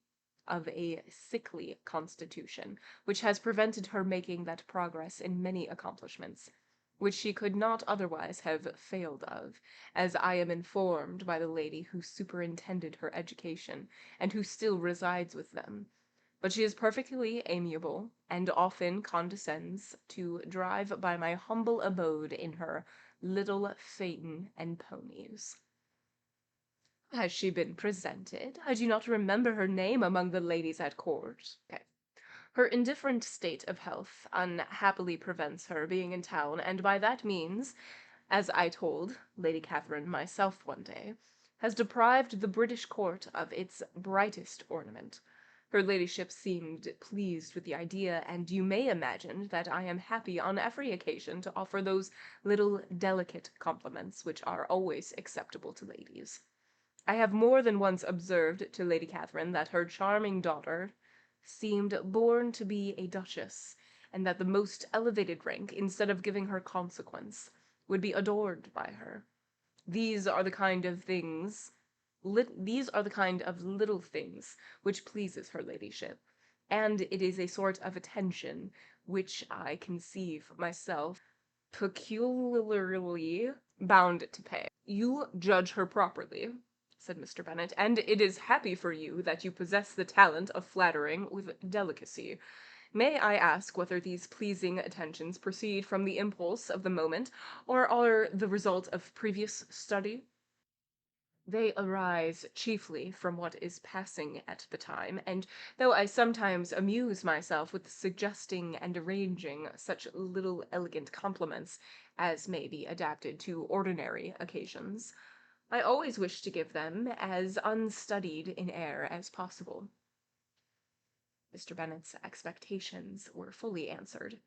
of a sickly constitution, which has prevented her making that progress in many accomplishments, which she could not otherwise have failed of, as I am informed by the lady who superintended her education, and who still resides with them. But she is perfectly amiable, and often condescends to drive by my humble abode in her little phaeton and ponies. Has she been presented? I do not remember her name among the ladies at court. Okay. Her indifferent state of health unhappily prevents her being in town, and by that means, as I told Lady Catherine myself one day, has deprived the British court of its brightest ornament. Her ladyship seemed pleased with the idea, and you may imagine that I am happy on every occasion to offer those little delicate compliments which are always acceptable to ladies. I have more than once observed to Lady Catherine that her charming daughter seemed born to be a duchess, and that the most elevated rank, instead of giving her consequence, would be adored by her. These are the kind of things, these are the kind of little things which pleases her ladyship, and it is a sort of attention which I conceive myself peculiarly bound to pay. You judge her properly, said Mr. Bennet, and it is happy for you that you possess the talent of flattering with delicacy. May I ask whether these pleasing attentions proceed from the impulse of the moment, or are the result of previous study? They arise chiefly from what is passing at the time, and though I sometimes amuse myself with suggesting and arranging such little elegant compliments as may be adapted to ordinary occasions, I always wish to give them as unstudied in air as possible. Mr. Bennet's expectations were fully answered.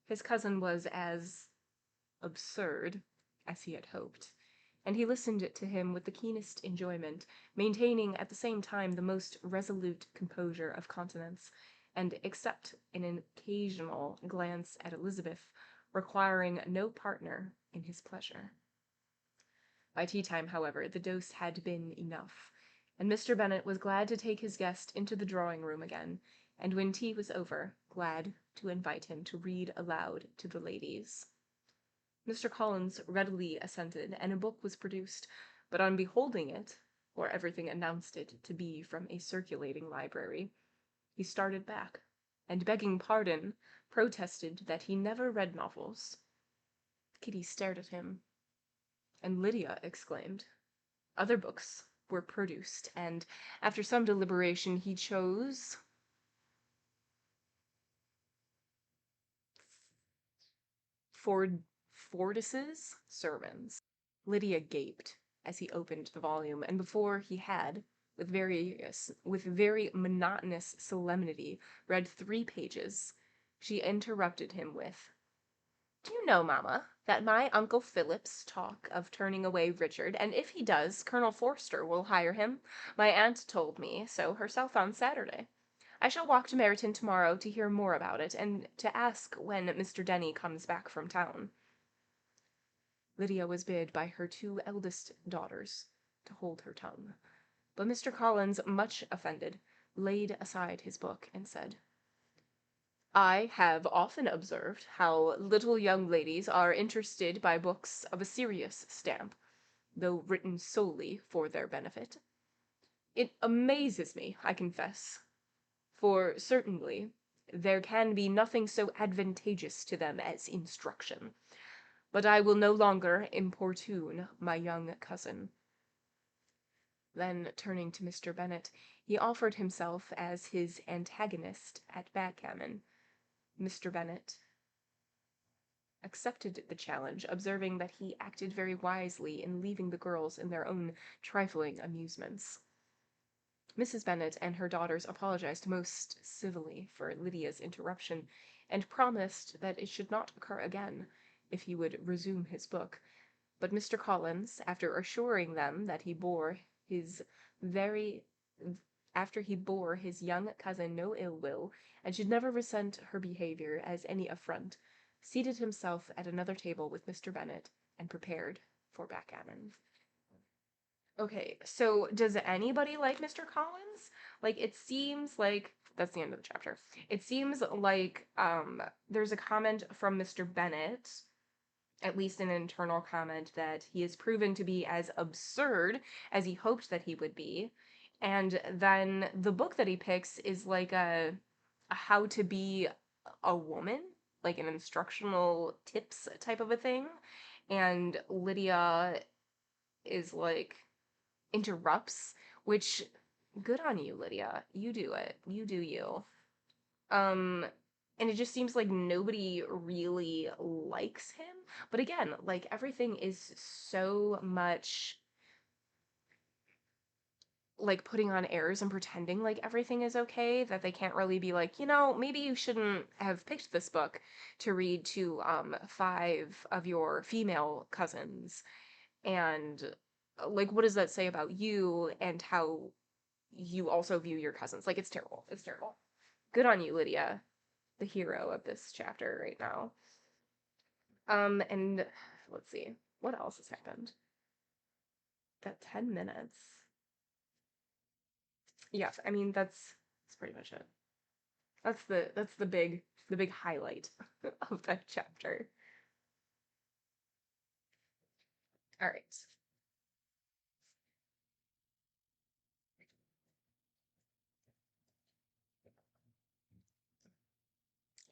His cousin was as absurd as he had hoped, and he listened to him with the keenest enjoyment, maintaining at the same time the most resolute composure of countenance, and, except in an occasional glance at Elizabeth, requiring no partner in his pleasure. By tea-time, however, the dose had been enough, and Mr. Bennet was glad to take his guest into the drawing-room again, and when tea was over, glad to invite him to read aloud to the ladies. Mr. Collins readily assented, and a book was produced, but on beholding it, for everything announced it to be from a circulating library, he started back, and begging pardon, protested that he never read novels. Kitty stared at him, and Lydia exclaimed. Other books were produced, and after some deliberation he chose Fordyce's Sermons. Lydia gaped as he opened the volume, and before he had, with very monotonous solemnity, read 3 pages, she interrupted him with, "Do you know, mamma, that my Uncle Phillips talk of turning away Richard, and if he does, Colonel Forster will hire him? My aunt told me so herself on Saturday. I shall walk to Meryton tomorrow to hear more about it, and to ask when Mr. Denny comes back from town." Lydia was bid by her 2 eldest daughters to hold her tongue, but Mr. Collins, much offended, laid aside his book, and said, "I have often observed how little young ladies are interested by books of a serious stamp, though written solely for their benefit. It amazes me, I confess, for certainly there can be nothing so advantageous to them as instruction. But I will no longer importune my young cousin." Then, turning to Mr. Bennet, he offered himself as his antagonist at backgammon. Mr. Bennet accepted the challenge, observing that he acted very wisely in leaving the girls in their own trifling amusements. Mrs. Bennet and her daughters apologized most civilly for Lydia's interruption, and promised that it should not occur again, if he would resume his book, but Mr. Collins, after assuring them that he bore his young cousin no ill will, and should never resent her behavior as any affront, seated himself at another table with Mr. Bennet, and prepared for backgammon. Okay, so does anybody like Mr. Collins? Like, it seems like that's the end of the chapter. It seems like there's a comment from Mr. Bennet, at least an internal comment, that he is proven to be as absurd as he hoped that he would be. And then the book that he picks is like a how to be a woman, like an instructional tips type of a thing. And Lydia is like interrupts, which good on you, Lydia. You do it. You do you. Um, and it just seems like nobody really likes him. But again, like everything is so much like putting on airs and pretending like everything is okay that they can't really be like, maybe you shouldn't have picked this book to read to five of your female cousins. And like, what does that say about you and how you also view your cousins? Like, it's terrible. It's terrible. Good on you, Lydia, the hero of this chapter right now. And let's see, what else has happened? That 10 minutes. Yes, I mean that's pretty much it. That's the big highlight of that chapter. All right.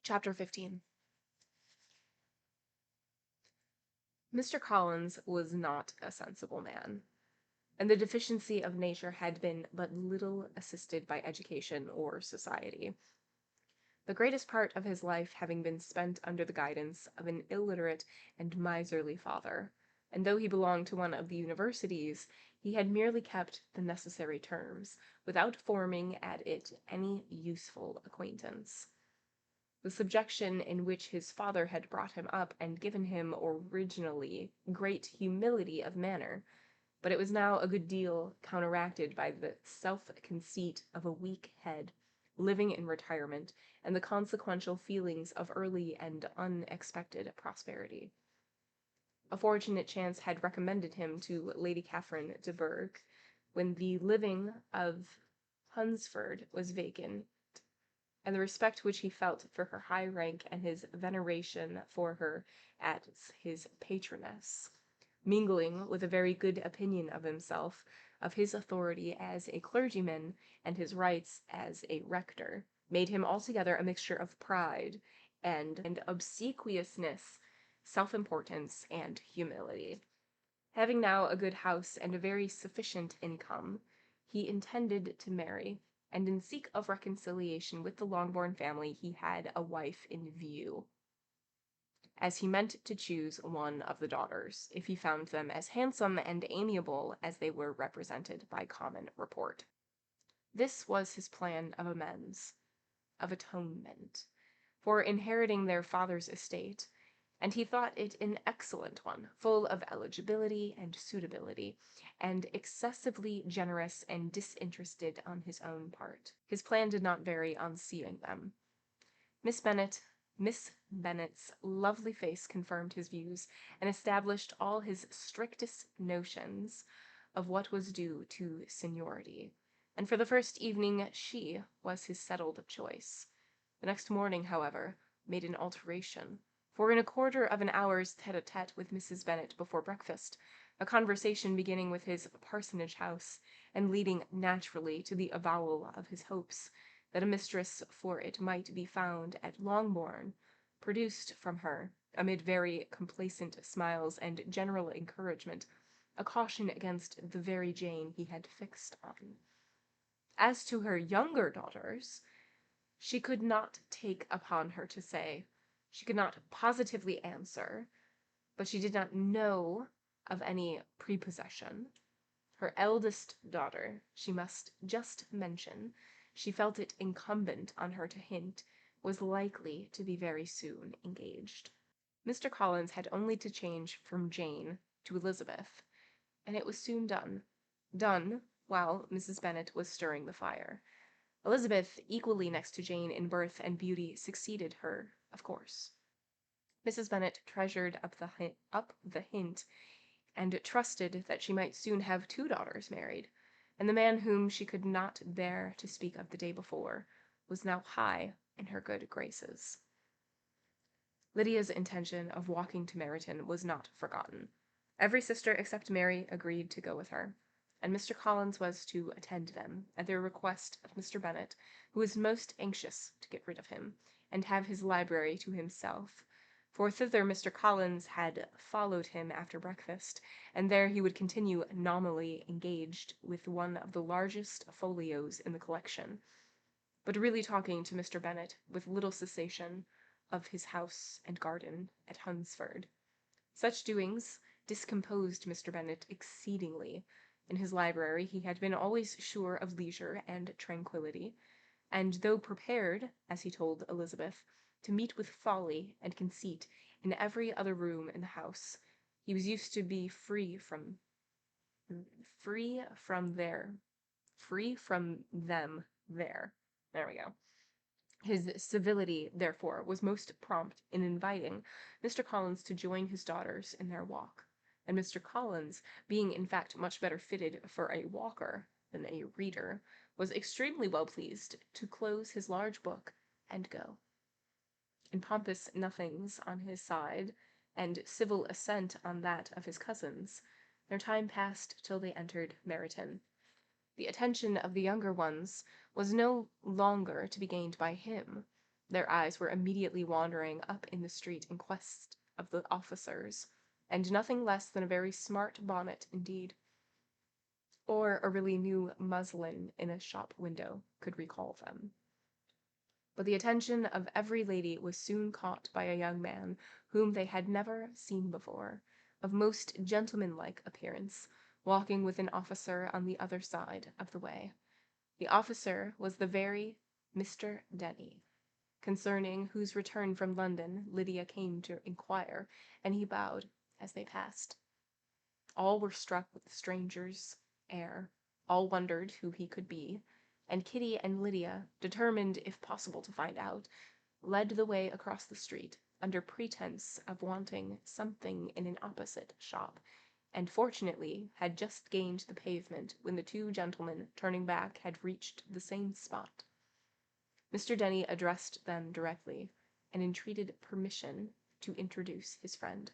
Chapter 15. Mr. Collins was not a sensible man, and the deficiency of nature had been but little assisted by education or society. The greatest part of his life having been spent under the guidance of an illiterate and miserly father, and though he belonged to one of the universities, he had merely kept the necessary terms, without forming at it any useful acquaintance. The subjection in which his father had brought him up and given him originally great humility of manner, but it was now a good deal counteracted by the self-conceit of a weak head, living in retirement, and the consequential feelings of early and unexpected prosperity. A fortunate chance had recommended him to Lady Catherine de Bourgh, when the living of Hunsford was vacant, and the respect which he felt for her high rank and his veneration for her as his patroness, mingling with a very good opinion of himself, of his authority as a clergyman, and his rights as a rector, made him altogether a mixture of pride and obsequiousness, self-importance, and humility. Having now a good house and a very sufficient income, he intended to marry, and in seek of reconciliation with the Longbourn family he had a wife in view, as he meant to choose one of the daughters, if he found them as handsome and amiable as they were represented by common report. This was his plan of amends, of atonement, for inheriting their father's estate, and he thought it an excellent one, full of eligibility and suitability, and excessively generous and disinterested on his own part. His plan did not vary on seeing them. Miss Bennet's lovely face confirmed his views, and established all his strictest notions of what was due to seniority, and for the first evening she was his settled choice. The next morning, however, made an alteration, for in a quarter of an hour's tete-a-tete with Mrs. Bennet before breakfast, a conversation beginning with his parsonage house, and leading naturally to the avowal of his hopes that a mistress for it might be found at Longbourn, produced from her, amid very complacent smiles and general encouragement, a caution against the very Jane he had fixed on. As to her younger daughters, she could not take upon her to say, she could not positively answer, but she did not know of any prepossession. Her eldest daughter, she must just mention, she felt it incumbent on her to hint, was likely to be very soon engaged. Mr. Collins had only to change from Jane to Elizabeth, and it was soon done. Done while Mrs. Bennet was stirring the fire. Elizabeth, equally next to Jane in birth and beauty, succeeded her, of course. Mrs. Bennet treasured up the hint, and trusted that she might soon have two daughters married, and the man whom she could not bear to speak of the day before was now high in her good graces. Lydia's intention of walking to Meryton was not forgotten. Every sister except Mary agreed to go with her, and Mr. Collins was to attend them, at the request of Mr. Bennet, who was most anxious to get rid of him, and have his library to himself, for thither Mr. Collins had followed him after breakfast, and there he would continue nominally engaged with one of the largest folios in the collection, but really talking to Mr. Bennet with little cessation of his house and garden at Hunsford. Such doings discomposed Mr. Bennet exceedingly. In his library he had been always sure of leisure and tranquillity, and though prepared, as he told Elizabeth, to meet with folly and conceit in every other room in the house, he was used to be free from them there. There we go. His civility, therefore, was most prompt in inviting Mr. Collins to join his daughters in their walk, and Mr. Collins, being in fact much better fitted for a walker than a reader, was extremely well pleased to close his large book and go. In pompous nothings on his side, and civil assent on that of his cousins, their time passed till they entered Meryton. The attention of the younger ones was no longer to be gained by him. Their eyes were immediately wandering up in the street in quest of the officers, and nothing less than a very smart bonnet indeed, or a really new muslin in a shop window, could recall them. But the attention of every lady was soon caught by a young man whom they had never seen before, of most gentlemanlike appearance, walking with an officer on the other side of the way. The officer was the very Mr. Denny, concerning whose return from London Lydia came to inquire, and he bowed as they passed. All were struck with the stranger's air, all wondered who he could be, and Kitty and Lydia, determined if possible to find out, led the way across the street, under pretence of wanting something in an opposite shop, and fortunately had just gained the pavement when the two gentlemen, turning back, had reached the same spot. Mr. Denny addressed them directly, and entreated permission to introduce his friend,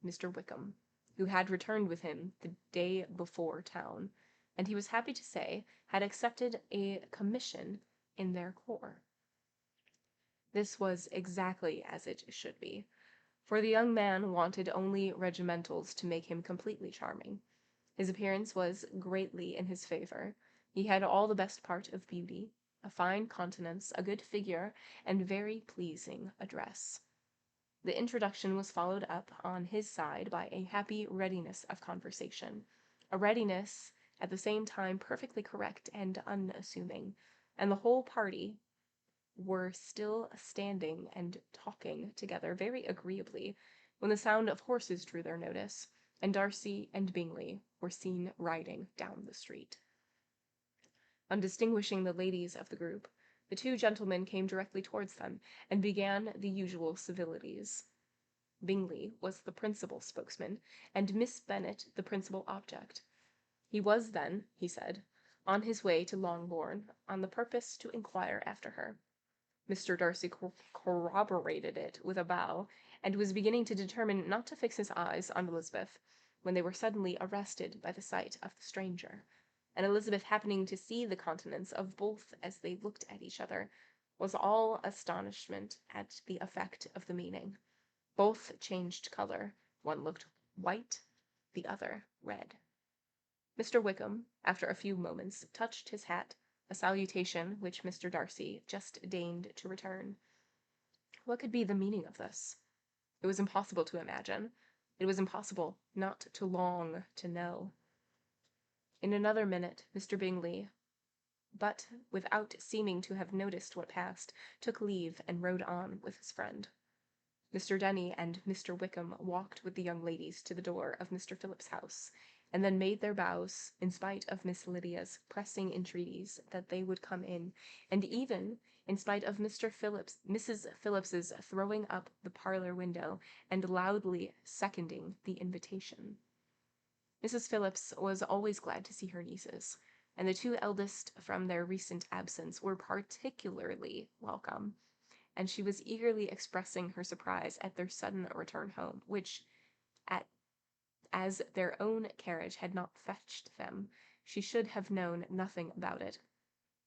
Mr. Wickham, who had returned with him the day before town, and he was happy to say had accepted a commission in their corps. This was exactly as it should be, for the young man wanted only regimentals to make him completely charming. His appearance was greatly in his favour. He had all the best part of beauty, a fine countenance, a good figure, and very pleasing address. The introduction was followed up on his side by a happy readiness of conversation, a readiness at the same time perfectly correct and unassuming, and the whole party were still standing and talking together very agreeably when the sound of horses drew their notice, and Darcy and Bingley were seen riding down the street. On distinguishing the ladies of the group, the two gentlemen came directly towards them, and began the usual civilities. Bingley was the principal spokesman, and Miss Bennet the principal object. He was then, he said, on his way to Longbourn, on the purpose to inquire after her. Mr. Darcy corroborated it with a bow, and was beginning to determine not to fix his eyes on Elizabeth, when they were suddenly arrested by the sight of the stranger, and Elizabeth, happening to see the countenance of both as they looked at each other, was all astonishment at the effect of the meeting. Both changed colour. One looked white, the other red. Mr. Wickham, after a few moments, touched his hat, a salutation which Mr. Darcy just deigned to return. What could be the meaning of this? It was impossible to imagine. It was impossible not to long to know. In another minute, Mr. Bingley, but without seeming to have noticed what passed, took leave and rode on with his friend. Mr. Denny and Mr. Wickham walked with the young ladies to the door of Mr. Phillips's house, and then made their bows, in spite of Miss Lydia's pressing entreaties that they would come in, and even in spite of Mrs. Phillips's throwing up the parlour window and loudly seconding the invitation. Mrs. Phillips was always glad to see her nieces. and the two eldest from their recent absence were particularly welcome, and she was eagerly expressing her surprise at their sudden return home, which, at as their own carriage had not fetched them, she should have known nothing about it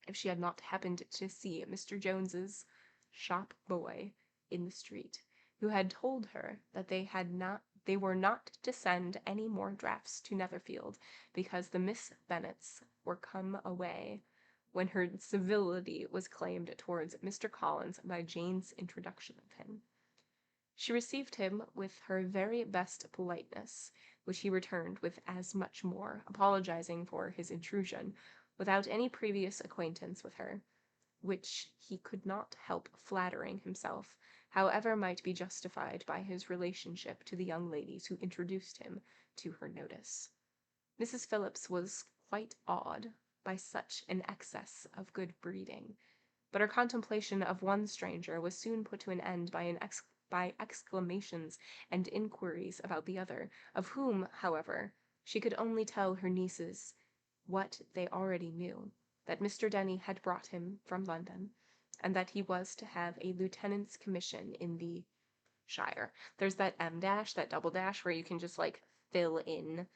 if she had not happened to see Mr. Jones's shop boy in the street, who had told her that they were not to send any more drafts to Netherfield, because the Miss Bennets were come away, when her civility was claimed towards Mr. Collins by Jane's introduction of him. She received him with her very best politeness, which he returned with as much more, apologizing for his intrusion, without any previous acquaintance with her, which he could not help flattering himself, however might be justified by his relationship to the young ladies who introduced him to her notice. Mrs. Phillips was quite awed by such an excess of good breeding, but her contemplation of one stranger was soon put to an end by exclamations and inquiries about the other, of whom, however, she could only tell her nieces what they already knew, that Mr. Denny had brought him from London, and that he was to have a lieutenant's commission in the shire. There's that M dash, that double dash, where you can just like fill in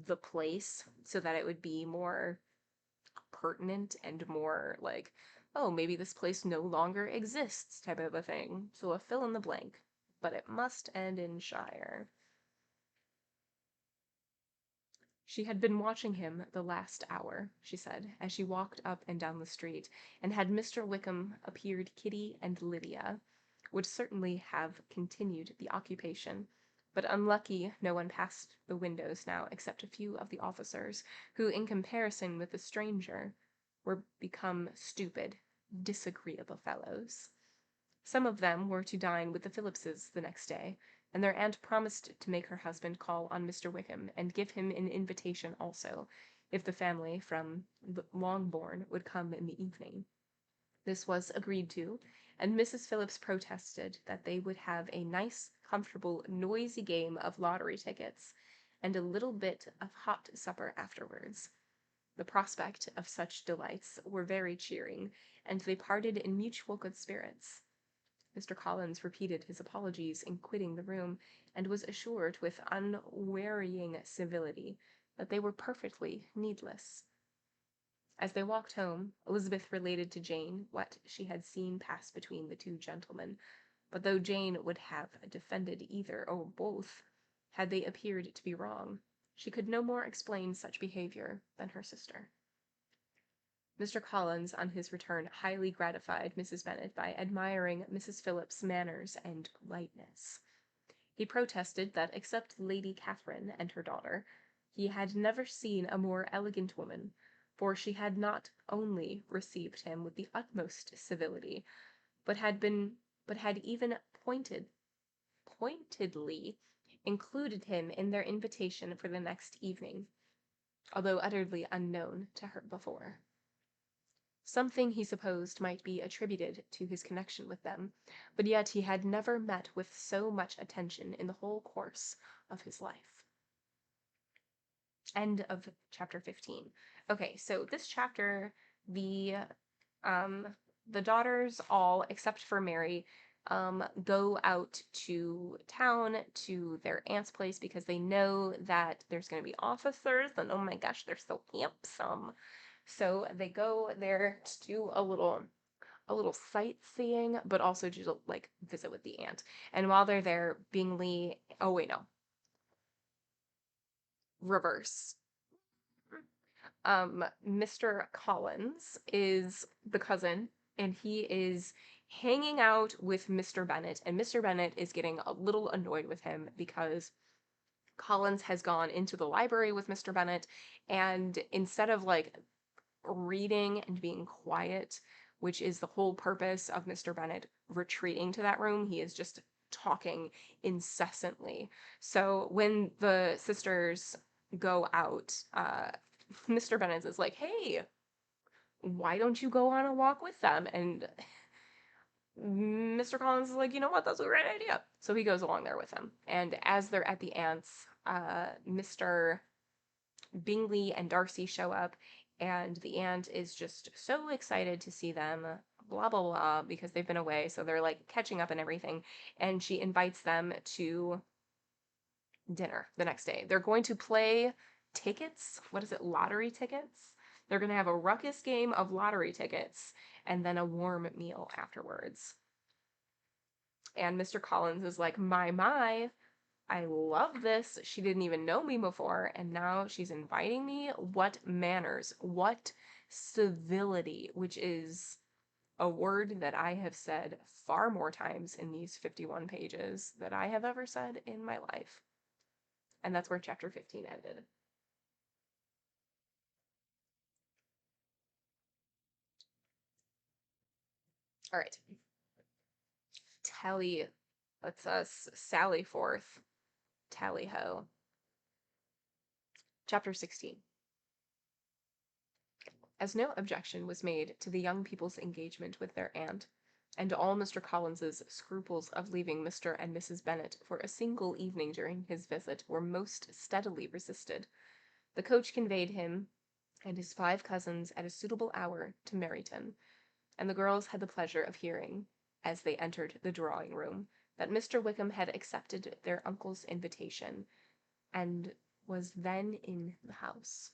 the place so that it would be more pertinent and more like, oh, maybe this place no longer exists type of a thing. So a fill in the blank, but it must end in shire. She had been watching him the last hour, she said, as she walked up and down the street, and had Mr. Wickham appeared Kitty and Lydia, would certainly have continued the occupation, but unlucky no one passed the windows now except a few of the officers, who, in comparison with the stranger, were become stupid, disagreeable fellows. Some of them were to dine with the Phillipses the next day, and their aunt promised to make her husband call on Mr. Wickham and give him an invitation also, if the family from Longbourn would come in the evening. This was agreed to, and Mrs. Phillips protested that they would have a nice, comfortable, noisy game of lottery tickets, and a little bit of hot supper afterwards. The prospect of such delights were very cheering, and they parted in mutual good spirits. Mr. Collins repeated his apologies in quitting the room, and was assured with unwearying civility that they were perfectly needless. As they walked home, Elizabeth related to Jane what she had seen pass between the two gentlemen, but though Jane would have defended either or both, had they appeared to be wrong, she could no more explain such behaviour than her sister. Mr. Collins, on his return, highly gratified Mrs. Bennet by admiring Mrs. Phillips's manners and politeness. He protested that, except Lady Catherine and her daughter, he had never seen a more elegant woman, for she had not only received him with the utmost civility, but had even pointedly included him in their invitation for the next evening, although utterly unknown to her before. Something he supposed might be attributed to his connection with them, but yet he had never met with so much attention in the whole course of his life. End of chapter 15. Okay, so this chapter, the daughters all, except for Mary, go out to town to their aunt's place because they know that there's going to be officers, and oh my gosh, they're so handsome. So they go there to do a little sightseeing, but also to like visit with the aunt. And while they're there, Bingley, oh wait, no, reverse. Mr. Collins is the cousin, and he is hanging out with Mr. Bennet, and Mr. Bennet is getting a little annoyed with him because Collins has gone into the library with Mr. Bennet, and instead of like reading and being quiet, which is the whole purpose of Mr. Bennet retreating to that room, he is just talking incessantly. So when the sisters go out, Mr. Bennet is like, hey, why don't you go on a walk with them? And Mr. Collins is like, you know what, that's a great idea. So he goes along there with them. And as they're at the aunt's, Mr. Bingley and Darcy show up, and the aunt is just so excited to see them, blah, blah, blah, because they've been away, so they're like catching up and everything, and she invites them to dinner the next day. They're going to play tickets. What is it? Lottery tickets? They're going to have a ruckus game of lottery tickets and then a warm meal afterwards. And Mr. Collins is like, my, I love this. She didn't even know me before, and now she's inviting me. What manners? What civility? Which is a word that I have said far more times in these 51 pages that I have ever said in my life. And that's where chapter 15 ended. All right. Tally, let's us sally forth. Tally ho. Chapter 16. As no objection was made to the young people's engagement with their aunt, and all Mr. Collins's scruples of leaving Mr. and Mrs. Bennet for a single evening during his visit were most steadily resisted, the coach conveyed him and his 5 cousins at a suitable hour to Meryton, and the girls had the pleasure of hearing, as they entered the drawing-room, that Mr. Wickham had accepted their uncle's invitation, and was then in the house.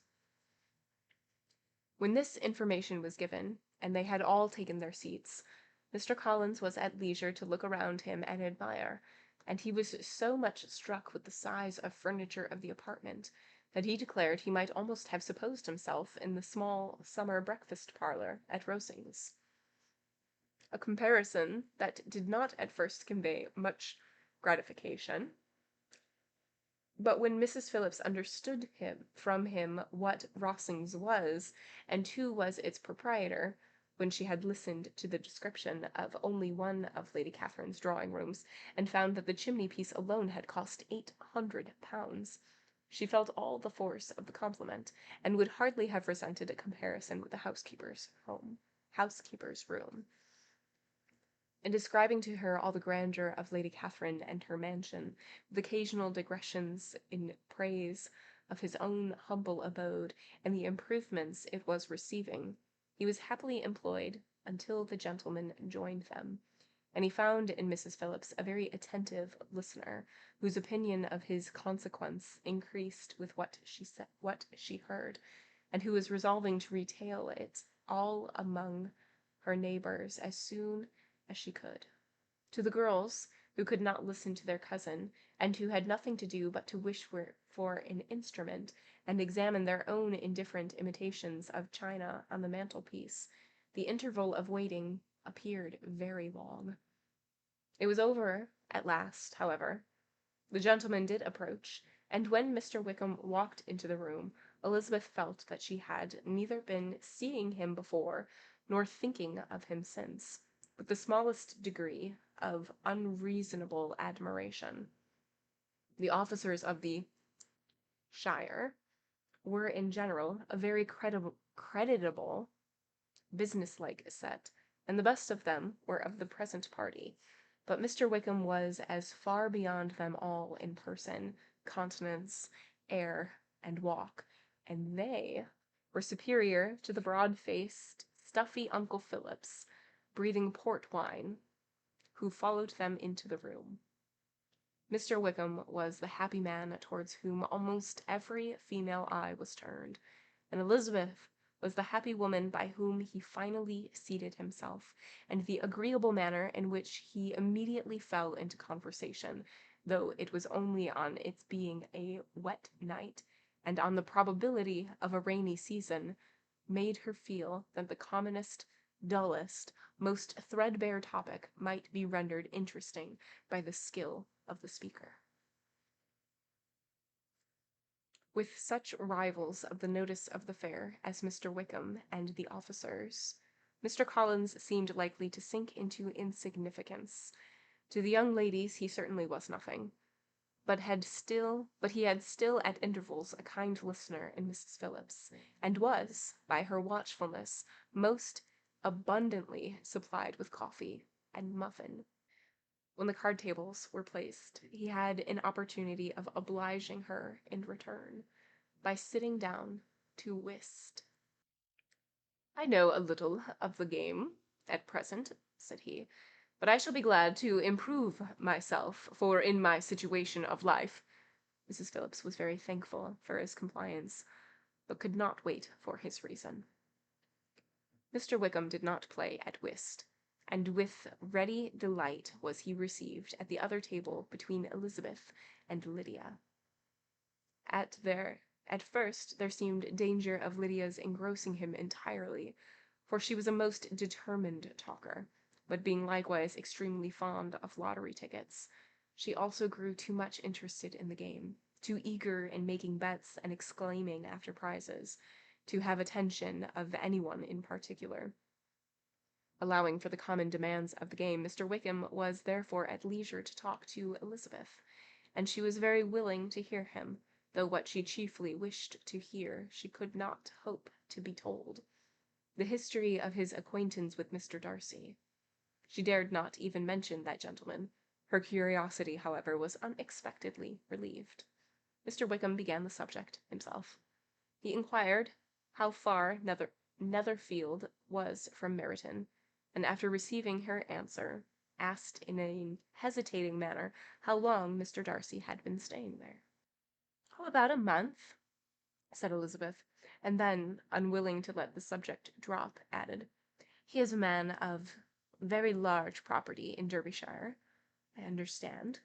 When this information was given, and they had all taken their seats, Mr. Collins was at leisure to look around him and admire, and he was so much struck with the size of furniture of the apartment, that he declared he might almost have supposed himself in the small summer breakfast parlour at Rosings. A comparison that did not at first convey much gratification, but when Mrs. Phillips understood from him what Rosings was, and who was its proprietor, when she had listened to the description of only one of Lady Catherine's drawing-rooms, and found that the chimney-piece alone had cost £800, she felt all the force of the compliment, and would hardly have resented a comparison with the housekeeper's room. In describing to her all the grandeur of Lady Catherine and her mansion, with occasional digressions in praise of his own humble abode and the improvements it was receiving, he was happily employed until the gentlemen joined them, and he found in Mrs. Phillips a very attentive listener, whose opinion of his consequence increased with what she heard, and who was resolving to retail it all among her neighbours as soon as she could. To the girls, who could not listen to their cousin, and who had nothing to do but to wish for an instrument, and examine their own indifferent imitations of china on the mantelpiece, the interval of waiting appeared very long. It was over at last, however. The gentlemen did approach, and when Mr. Wickham walked into the room, Elizabeth felt that she had neither been seeing him before, nor thinking of him since, with the smallest degree of unreasonable admiration. The officers of the shire were in general a very creditable, businesslike set, and the best of them were of the present party, but Mr. Wickham was as far beyond them all in person, countenance, air, and walk, and they were superior to the broad-faced, stuffy Uncle Phillips, breathing port wine, who followed them into the room. Mr. Wickham was the happy man towards whom almost every female eye was turned, and Elizabeth was the happy woman by whom he finally seated himself, and the agreeable manner in which he immediately fell into conversation, though it was only on its being a wet night, and on the probability of a rainy season, made her feel that the commonest, dullest, most threadbare topic might be rendered interesting by the skill of the speaker. With such rivals of the notice of the fair as Mr. Wickham and the officers, Mr. Collins seemed likely to sink into insignificance. To the young ladies he certainly was nothing, but he had still at intervals a kind listener in Mrs. Phillips, and was, by her watchfulness, most abundantly supplied with coffee and muffin. When the card tables were placed, he had an opportunity of obliging her in return, by sitting down to whist. "I know a little of the game at present," said he, "but I shall be glad to improve myself, for in my situation of life—" Mrs. Phillips was very thankful for his compliance, but could not wait for his reason. Mr. Wickham did not play at whist, and with ready delight was he received at the other table between Elizabeth and Lydia. At first there seemed danger of Lydia's engrossing him entirely, for she was a most determined talker, but being likewise extremely fond of lottery tickets, she also grew too much interested in the game, too eager in making bets and exclaiming after prizes, to have attention of anyone in particular. Allowing for the common demands of the game, Mr. Wickham was therefore at leisure to talk to Elizabeth, and she was very willing to hear him, though what she chiefly wished to hear she could not hope to be told: the history of his acquaintance with Mr. Darcy. She dared not even mention that gentleman. Her curiosity, however, was unexpectedly relieved. Mr. Wickham began the subject himself. He inquired how far Netherfield was from Meryton, and after receiving her answer, asked in a hesitating manner how long Mr. Darcy had been staying there. "Oh, about a month," said Elizabeth, and then, unwilling to let the subject drop, added, "He is a man of very large property in Derbyshire, I understand."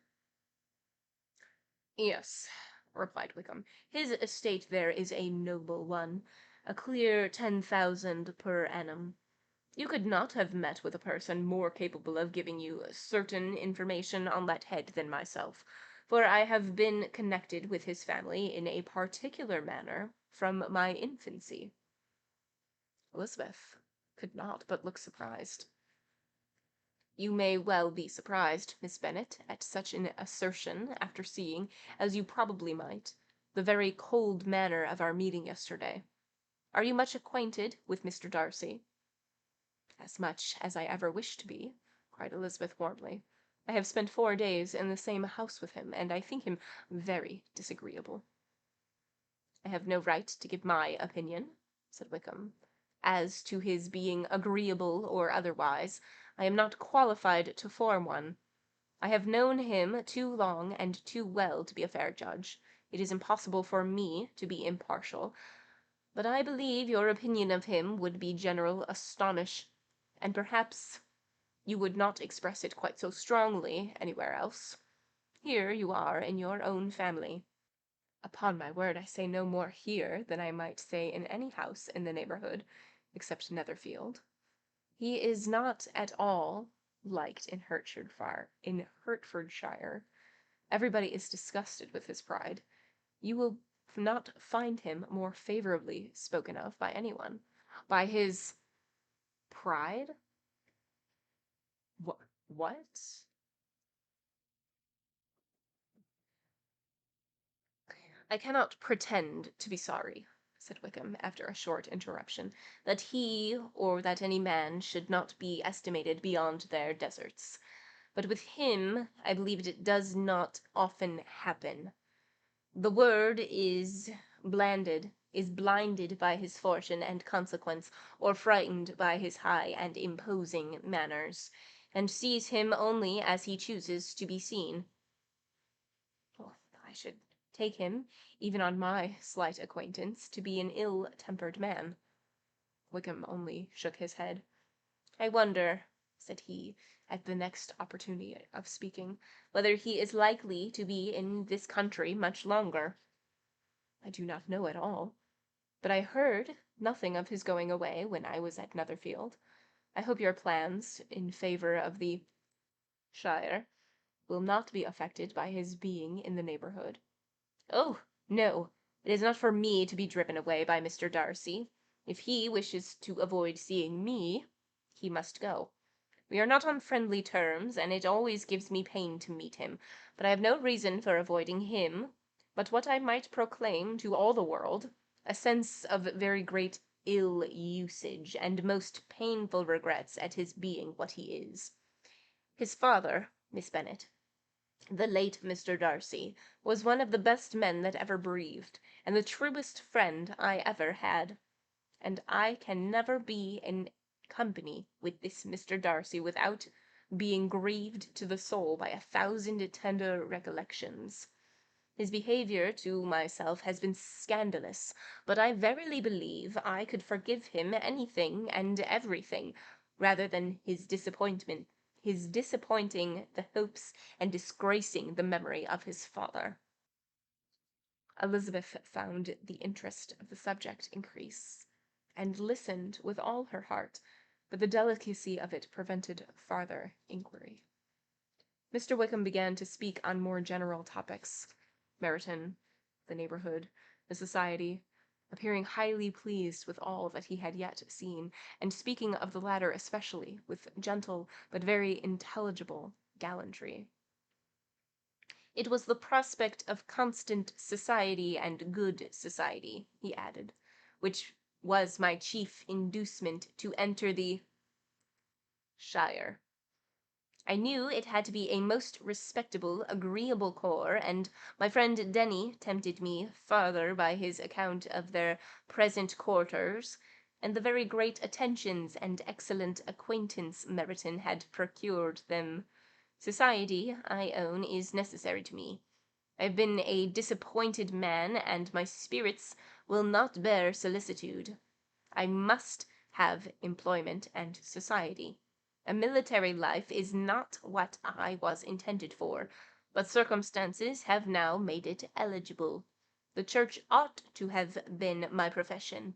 "Yes," replied Wickham, "his estate there is a noble one, a clear 10,000 per annum. You could not have met with a person more capable of giving you certain information on that head than myself, for I have been connected with his family in a particular manner from my infancy." Elizabeth could not but look surprised. "You may well be surprised, Miss Bennet, at such an assertion, after seeing, as you probably might, the very cold manner of our meeting yesterday. Are you much acquainted with Mr. Darcy?" "As much as I ever wish to be," cried Elizabeth warmly. "I have spent 4 days in the same house with him, and I think him very disagreeable." "I have no right to give my opinion," said Wickham, "as to his being agreeable or otherwise. I am not qualified to form one. I have known him too long and too well to be a fair judge. It is impossible for me to be impartial, but I believe your opinion of him would be general astonish, and perhaps you would not express it quite so strongly anywhere else. Here you are in your own family." "Upon my word, I say no more here than I might say in any house in the neighbourhood, except Netherfield. He is not at all liked in Hertfordshire. Everybody is disgusted with his pride. You will not find him more favourably spoken of by anyone. By his pride? What? "I cannot pretend to be sorry," said Wickham, after a short interruption, "that he or that any man should not be estimated beyond their deserts. But with him I believe it does not often happen. The word is blinded by his fortune and consequence, or frightened by his high and imposing manners, and sees him only as he chooses to be seen. Well, I should take him, even on my slight acquaintance, to be an ill-tempered man." Wickham only shook his head. "I wonder," said he, at the next opportunity of speaking, "whether he is likely to be in this country much longer." "I do not know at all, but I heard nothing of his going away when I was at Netherfield. I hope your plans in favour of the shire will not be affected by his being in the neighbourhood." "Oh, no! It is not for me to be driven away by Mr. Darcy. If he wishes to avoid seeing me, he must go. We are not on friendly terms, and it always gives me pain to meet him, but I have no reason for avoiding him but what I might proclaim to all the world, a sense of very great ill-usage, and most painful regrets at his being what he is. His father, Miss Bennet, the late Mr. Darcy, was one of the best men that ever breathed, and the truest friend I ever had. and I can never be in company with this Mr. Darcy without being grieved to the soul by 1,000 tender recollections. His behaviour to myself has been scandalous, but I verily believe I could forgive him anything and everything, rather than his disappointing the hopes and disgracing the memory of his father. Elizabeth found the interest of the subject increase, and listened with all her heart, but the delicacy of it prevented farther inquiry. Mr. Wickham began to speak on more general topics, Meryton, the neighbourhood, the society, appearing highly pleased with all that he had yet seen, and speaking of the latter especially with gentle but very intelligible gallantry. It was the prospect of constant society and good society, he added, which was my chief inducement to enter the shire. I knew it had to be a most respectable, agreeable corps, and my friend Denny tempted me farther by his account of their present quarters, and the very great attentions and excellent acquaintance Meryton had procured them. Society, I own, is necessary to me. I have been a disappointed man, and my spirits will not bear solicitude. I must have employment and society. A military life is not what I was intended for, but circumstances have now made it eligible. The church ought to have been my profession.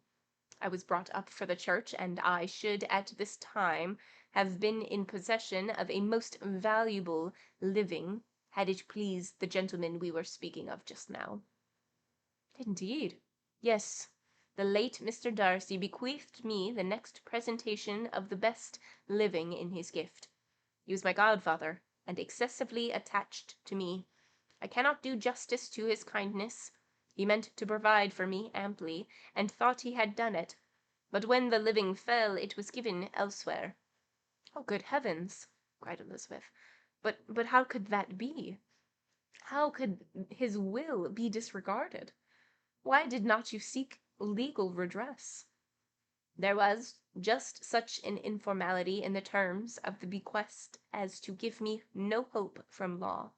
I was brought up for the church, and I should at this time have been in possession of a most valuable living, had it pleased the gentleman we were speaking of just now. Indeed. Yes. The late Mr. Darcy bequeathed me the next presentation of the best living in his gift. He was my godfather, and excessively attached to me. I cannot do justice to his kindness. He meant to provide for me amply, and thought he had done it. But when the living fell, it was given elsewhere. Oh, good heavens! Cried Elizabeth. But how could that be? How could his will be disregarded? Why did not you seek legal redress? There was just such an informality in the terms of the bequest as to give me no hope from law.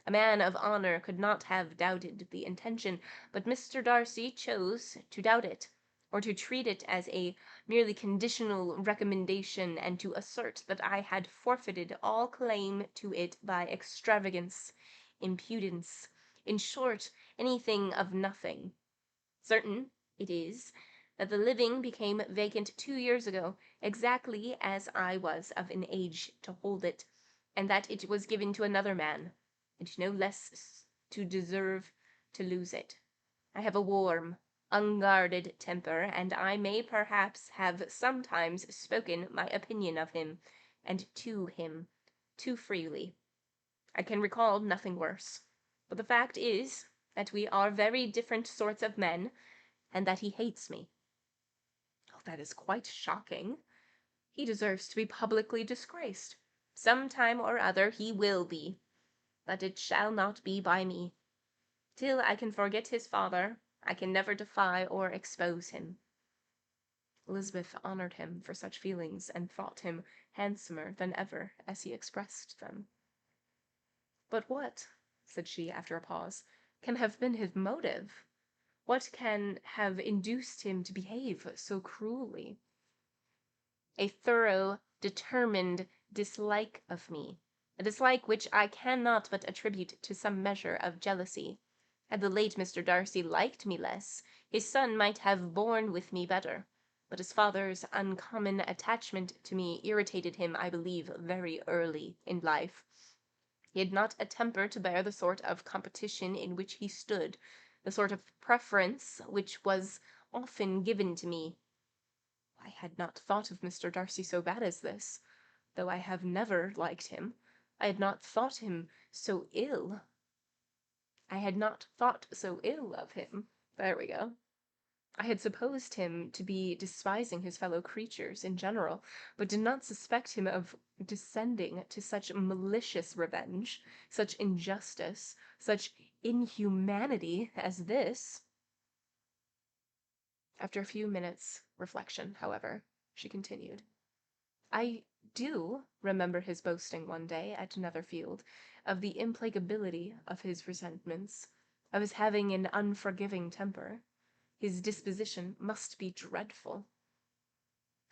A man of honour could not have doubted the intention, but Mr. Darcy chose to doubt it, or to treat it as a merely conditional recommendation, and to assert that I had forfeited all claim to it by extravagance, impudence, in short, anything of nothing. Certain it is that the living became vacant 2 years ago, exactly as I was of an age to hold it, and that it was given to another man, and no less to deserve to lose it. I have a warm, unguarded temper, and I may perhaps have sometimes spoken my opinion of him, and to him, too freely. I can recall nothing worse. But the fact is that we are very different sorts of men, and that he hates me. Oh, that is quite shocking. He deserves to be publicly disgraced. Some time or other he will be, but it shall not be by me. Till I can forget his father, I can never defy or expose him. Elizabeth honoured him for such feelings, and thought him handsomer than ever as he expressed them. But what, said she after a pause, can have been his motive? What can have induced him to behave so cruelly? A thorough, determined dislike of me, a dislike which I cannot but attribute to some measure of jealousy. Had the late Mr. Darcy liked me less, his son might have borne with me better, but his father's uncommon attachment to me irritated him, I believe, very early in life. He had not a temper to bear the sort of competition in which he stood, the sort of preference which was often given to me. I had not thought of Mr. Darcy so bad as this. Though I have never liked him, I had not thought him so ill. I had not thought so ill of him. There we go. I had supposed him to be despising his fellow creatures in general, but did not suspect him of descending to such malicious revenge, such injustice, such inhumanity as this. After a few minutes' reflection, however, she continued, I do remember his boasting one day at Netherfield of the implacability of his resentments, of his having an unforgiving temper. His disposition must be dreadful.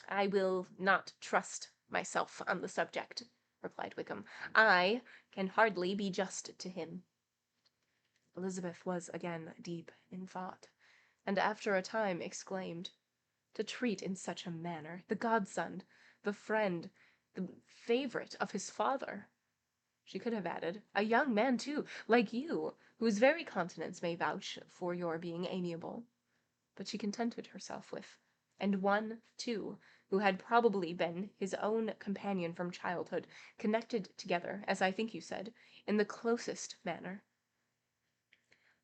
I will not trust myself on the subject, replied Wickham. I can hardly be just to him. Elizabeth was again deep in thought, and after a time exclaimed, to treat in such a manner the godson, the friend, the favourite of his father. She could have added, a young man too, like you, whose very countenance may vouch for your being amiable. But she contented herself with, and one, too, who had probably been his own companion from childhood, connected together, as I think you said, in the closest manner.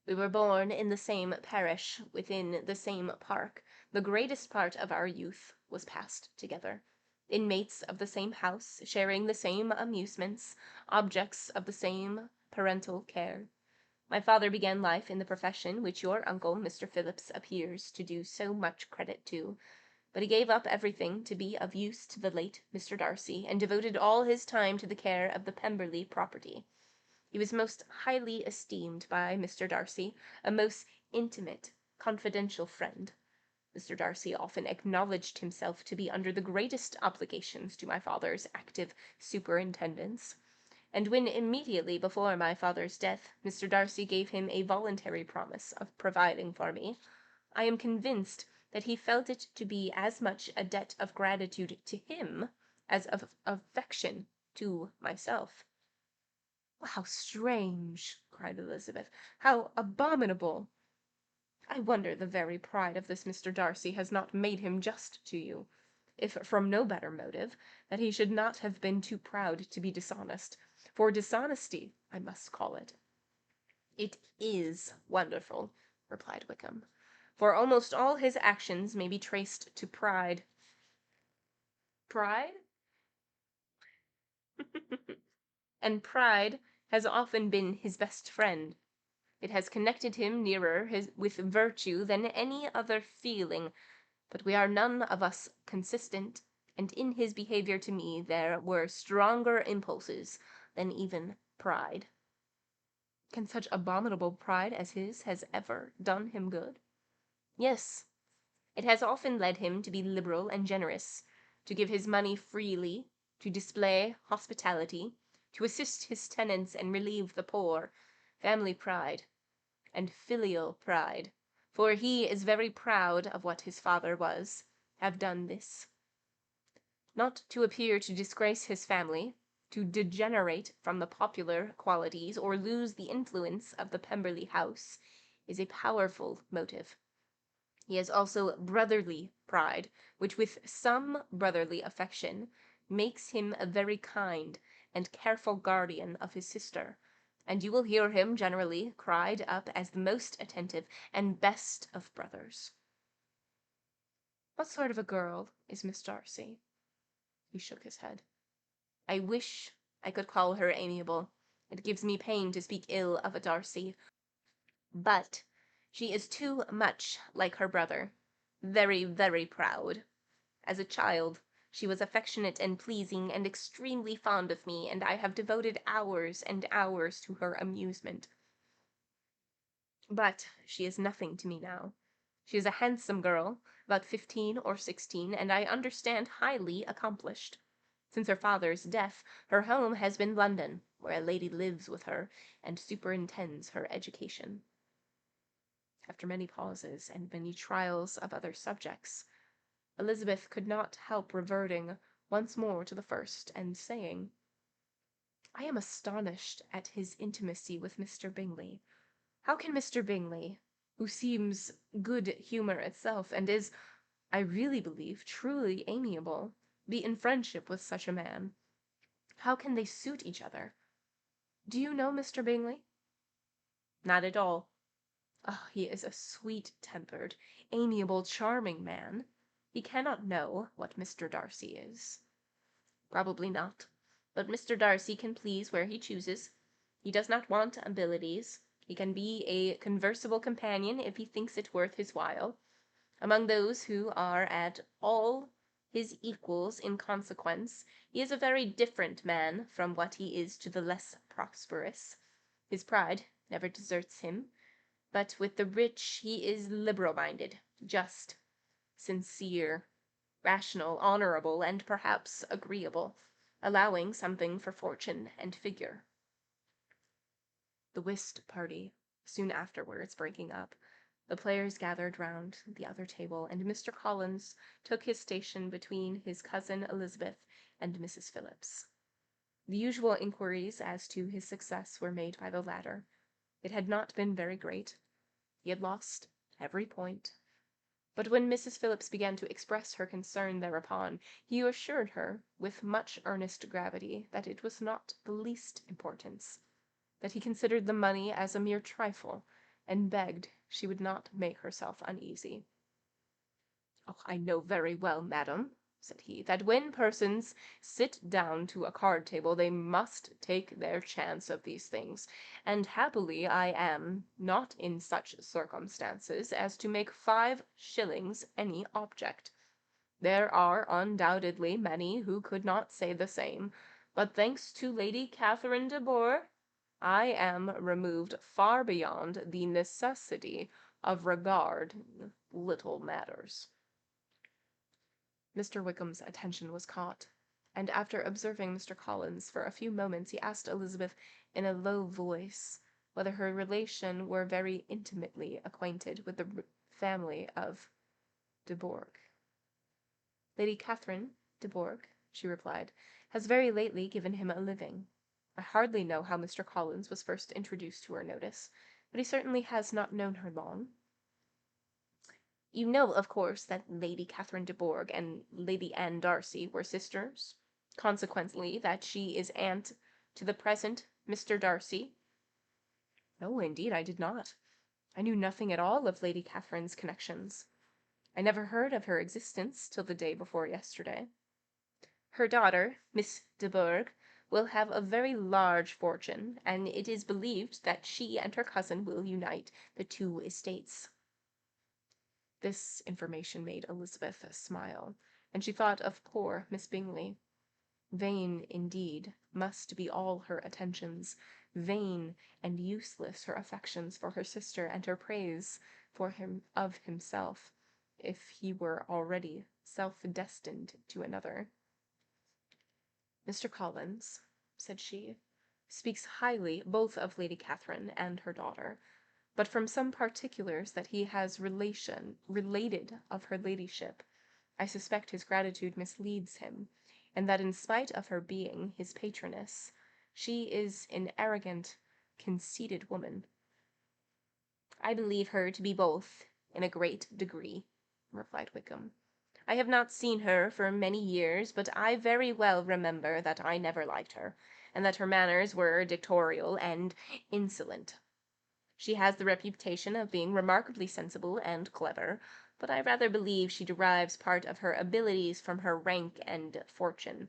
We were born in the same parish, within the same park. The greatest part of our youth was passed together. Inmates of the same house, sharing the same amusements, objects of the same parental care. My father began life in the profession which your uncle, Mr. Phillips, appears to do so much credit to, but he gave up everything to be of use to the late Mr. Darcy, and devoted all his time to the care of the Pemberley property. He was most highly esteemed by Mr. Darcy, a most intimate, confidential friend. Mr. Darcy often acknowledged himself to be under the greatest obligations to my father's active superintendence, and when immediately before my father's death Mr. Darcy gave him a voluntary promise of providing for me, I am convinced that he felt it to be as much a debt of gratitude to him as of affection to myself. How strange! cried Elizabeth. How abominable! I wonder the very pride of this Mr. Darcy has not made him just to you, if from no better motive, that he should not have been too proud to be dishonest, for dishonesty I must call it. It is wonderful, replied Wickham, for almost all his actions may be traced to pride. Pride? And pride has often been his best friend. It has connected him nearer with virtue than any other feeling, but we are none of us consistent, and in his behaviour to me there were stronger impulses than even pride. Can such abominable pride as his has ever done him good? Yes, it has often led him to be liberal and generous, to give his money freely, to display hospitality, to assist his tenants and relieve the poor. Family pride, and filial pride, for he is very proud of what his father was, have done this. Not to appear to disgrace his family, to degenerate from the popular qualities, or lose the influence of the Pemberley house, is a powerful motive. He has also brotherly pride, which with some brotherly affection makes him a very kind and careful guardian of his sister, and you will hear him generally cried up as the most attentive and best of brothers. What sort of a girl is Miss Darcy? He shook his head. I wish I could call her amiable. It gives me pain to speak ill of a Darcy, but she is too much like her brother, very, very proud. As a child, she was affectionate and pleasing and extremely fond of me, and I have devoted hours and hours to her amusement. But she is nothing to me now. She is a handsome girl, about 15 or 16, and I understand highly accomplished. Since her father's death, her home has been London, where a lady lives with her and superintends her education. After many pauses and many trials of other subjects, Elizabeth could not help reverting once more to the first, and saying, I am astonished at his intimacy with Mr. Bingley. How can Mr. Bingley, who seems good humour itself, and is, I really believe, truly amiable, be in friendship with such a man? How can they suit each other? Do you know Mr. Bingley? Not at all. Oh, he is a sweet-tempered, amiable, charming man. He cannot know what Mr. Darcy is. Probably not. But Mr. Darcy can please where he chooses. He does not want abilities. He can be a conversable companion if he thinks it worth his while. Among those who are at all his equals in consequence, he is a very different man from what he is to the less prosperous. His pride never deserts him, but with the rich he is liberal-minded, just, sincere, rational, honorable, and perhaps agreeable, allowing something for fortune and figure. The whist party soon afterwards breaking up, the players gathered round the other table, and Mr. Collins took his station between his cousin Elizabeth and Mrs. Phillips. The usual inquiries as to his success were made by the latter. It had not been very great. He had lost every point. But when Mrs. Phillips began to express her concern thereupon, he assured her, with much earnest gravity, that it was not the least importance, that he considered the money as a mere trifle, and begged she would not make herself uneasy. "Oh, I know very well, madam," said he, "that when persons sit down to a card-table they must take their chance of these things, and happily I am not in such circumstances as to make 5 shillings any object. There are undoubtedly many who could not say the same, but thanks to Lady Catherine de Bourgh, I am removed far beyond the necessity of regarding little matters." Mr. Wickham's attention was caught, and after observing Mr. Collins for a few moments, he asked Elizabeth in a low voice whether her relation were very intimately acquainted with the family of de Bourgh. "Lady Catherine de Bourgh," she replied, "has very lately given him a living. I hardly know how Mr. Collins was first introduced to her notice, but he certainly has not known her long." "You know, of course, that Lady Catherine de Bourgh and Lady Anne Darcy were sisters, consequently that she is aunt to the present Mr. Darcy?" "No, indeed, I did not. I knew nothing at all of Lady Catherine's connections. I never heard of her existence till the day before yesterday." "Her daughter, Miss de Bourgh, will have a very large fortune, and it is believed that she and her cousin will unite the 2 estates." This information made Elizabeth smile, and she thought of poor Miss Bingley. Vain, indeed, must be all her attentions, vain and useless her affections for her sister, and her praise for him of himself, if he were already self-destined to another. "Mr. Collins," said she, "speaks highly both of Lady Catherine and her daughter, but from some particulars that he has related of her ladyship, I suspect his gratitude misleads him, and that in spite of her being his patroness, she is an arrogant, conceited woman." "I believe her to be both, in a great degree," replied Wickham. "I have not seen her for many years, but I very well remember that I never liked her, and that her manners were dictatorial and insolent. She has the reputation of being remarkably sensible and clever, but I rather believe she derives part of her abilities from her rank and fortune,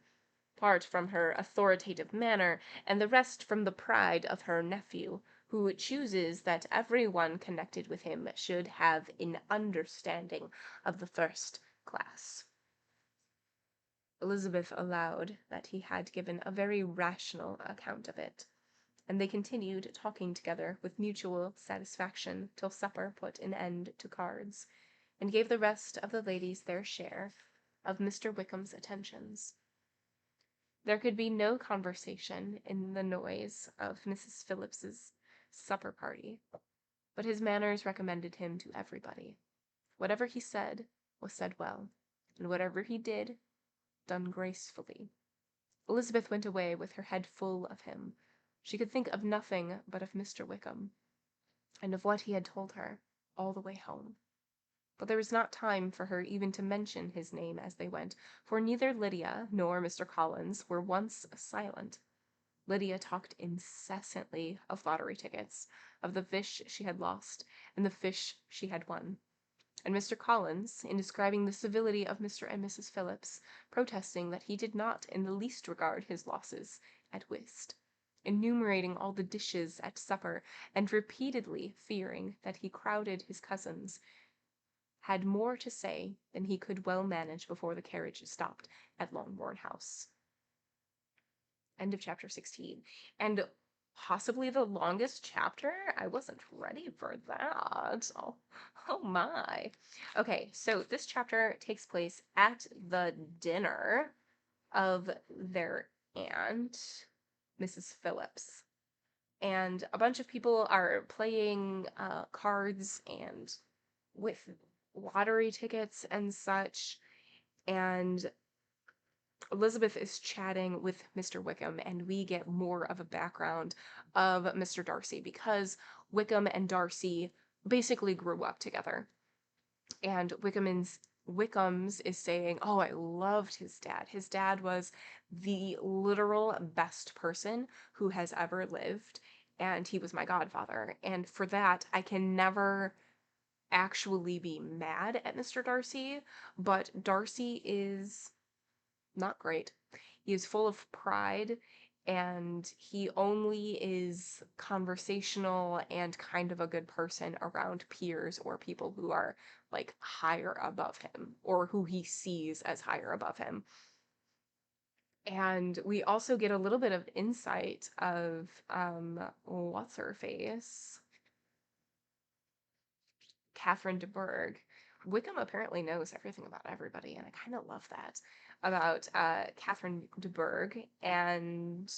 part from her authoritative manner, and the rest from the pride of her nephew, who chooses that every one connected with him should have an understanding of the first class." Elizabeth allowed that he had given a very rational account of it, and they continued talking together with mutual satisfaction till supper put an end to cards, and gave the rest of the ladies their share of Mr. Wickham's attentions. There could be no conversation in the noise of Mrs. Phillips's supper party, but his manners recommended him to everybody. Whatever he said was said well, and whatever he did, done gracefully. Elizabeth went away with her head full of him. She could think of nothing but of Mr. Wickham, and of what he had told her, all the way home. But there was not time for her even to mention his name as they went, for neither Lydia nor Mr. Collins were once silent. Lydia talked incessantly of lottery tickets, of the fish she had lost, and the fish she had won. And Mr. Collins, in describing the civility of Mr. and Mrs. Phillips, protesting that he did not in the least regard his losses at whist, enumerating all the dishes at supper, and repeatedly fearing that he crowded his cousins, had more to say than he could well manage before the carriage stopped at Longbourn House. End of chapter 16. And possibly the longest chapter? I wasn't ready for that. Oh my. Okay, so this chapter takes place at the dinner of their aunt, Mrs. Phillips. And a bunch of people are playing cards and with lottery tickets and such. And Elizabeth is chatting with Mr. Wickham, and we get more of a background of Mr. Darcy because Wickham and Darcy basically grew up together. And Wickham's is saying, "Oh, I loved his dad. His dad was the literal best person who has ever lived, and he was my godfather. And for that, I can never actually be mad at Mr. Darcy, but Darcy is not great. He is full of pride, and he only is conversational and kind of a good person around peers or people who are like higher above him or who he sees as higher above him." And we also get a little bit of insight of what's her face? Catherine de Bourgh. Wickham apparently knows everything about everybody, and I kind of love that about Catherine de Bourgh. And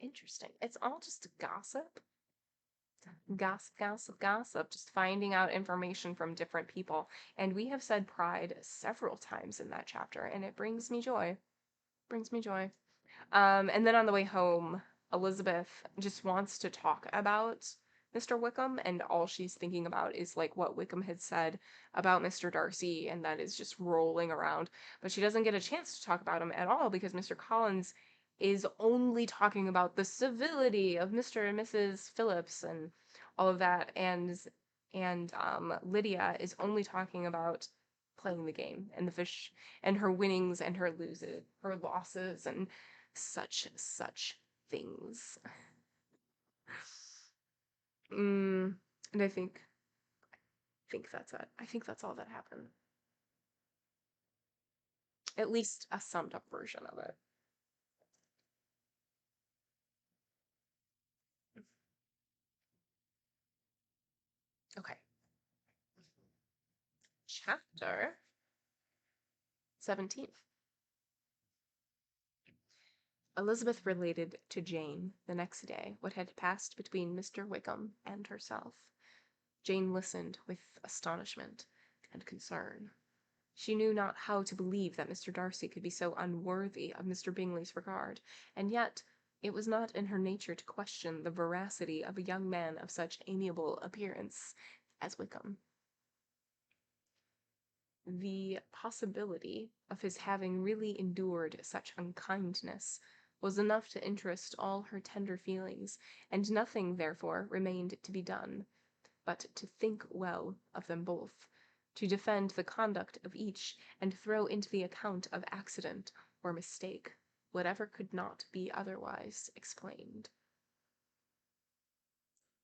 interesting. It's all just gossip. Gossip, gossip, gossip. Just finding out information from different people. And we have said pride several times in that chapter, and it brings me joy. Brings me joy. And then on the way home, Elizabeth just wants to talk about Mr. Wickham, and all she's thinking about is like what Wickham had said about Mr. Darcy, and that is just rolling around. But she doesn't get a chance to talk about him at all because Mr. Collins is only talking about the civility of Mr. and Mrs. Phillips and all of that, and Lydia is only talking about playing the game and the fish and her winnings and her losses and such things. And I think that's it. I think that's all that happened. At least a summed up version of it. Okay. Chapter 17. Elizabeth related to Jane the next day what had passed between Mr. Wickham and herself. Jane listened with astonishment and concern. She knew not how to believe that Mr. Darcy could be so unworthy of Mr. Bingley's regard, and yet it was not in her nature to question the veracity of a young man of such amiable appearance as Wickham. The possibility of his having really endured such unkindness was enough to interest all her tender feelings, and nothing, therefore, remained to be done but to think well of them both, to defend the conduct of each, and throw into the account of accident or mistake whatever could not be otherwise explained.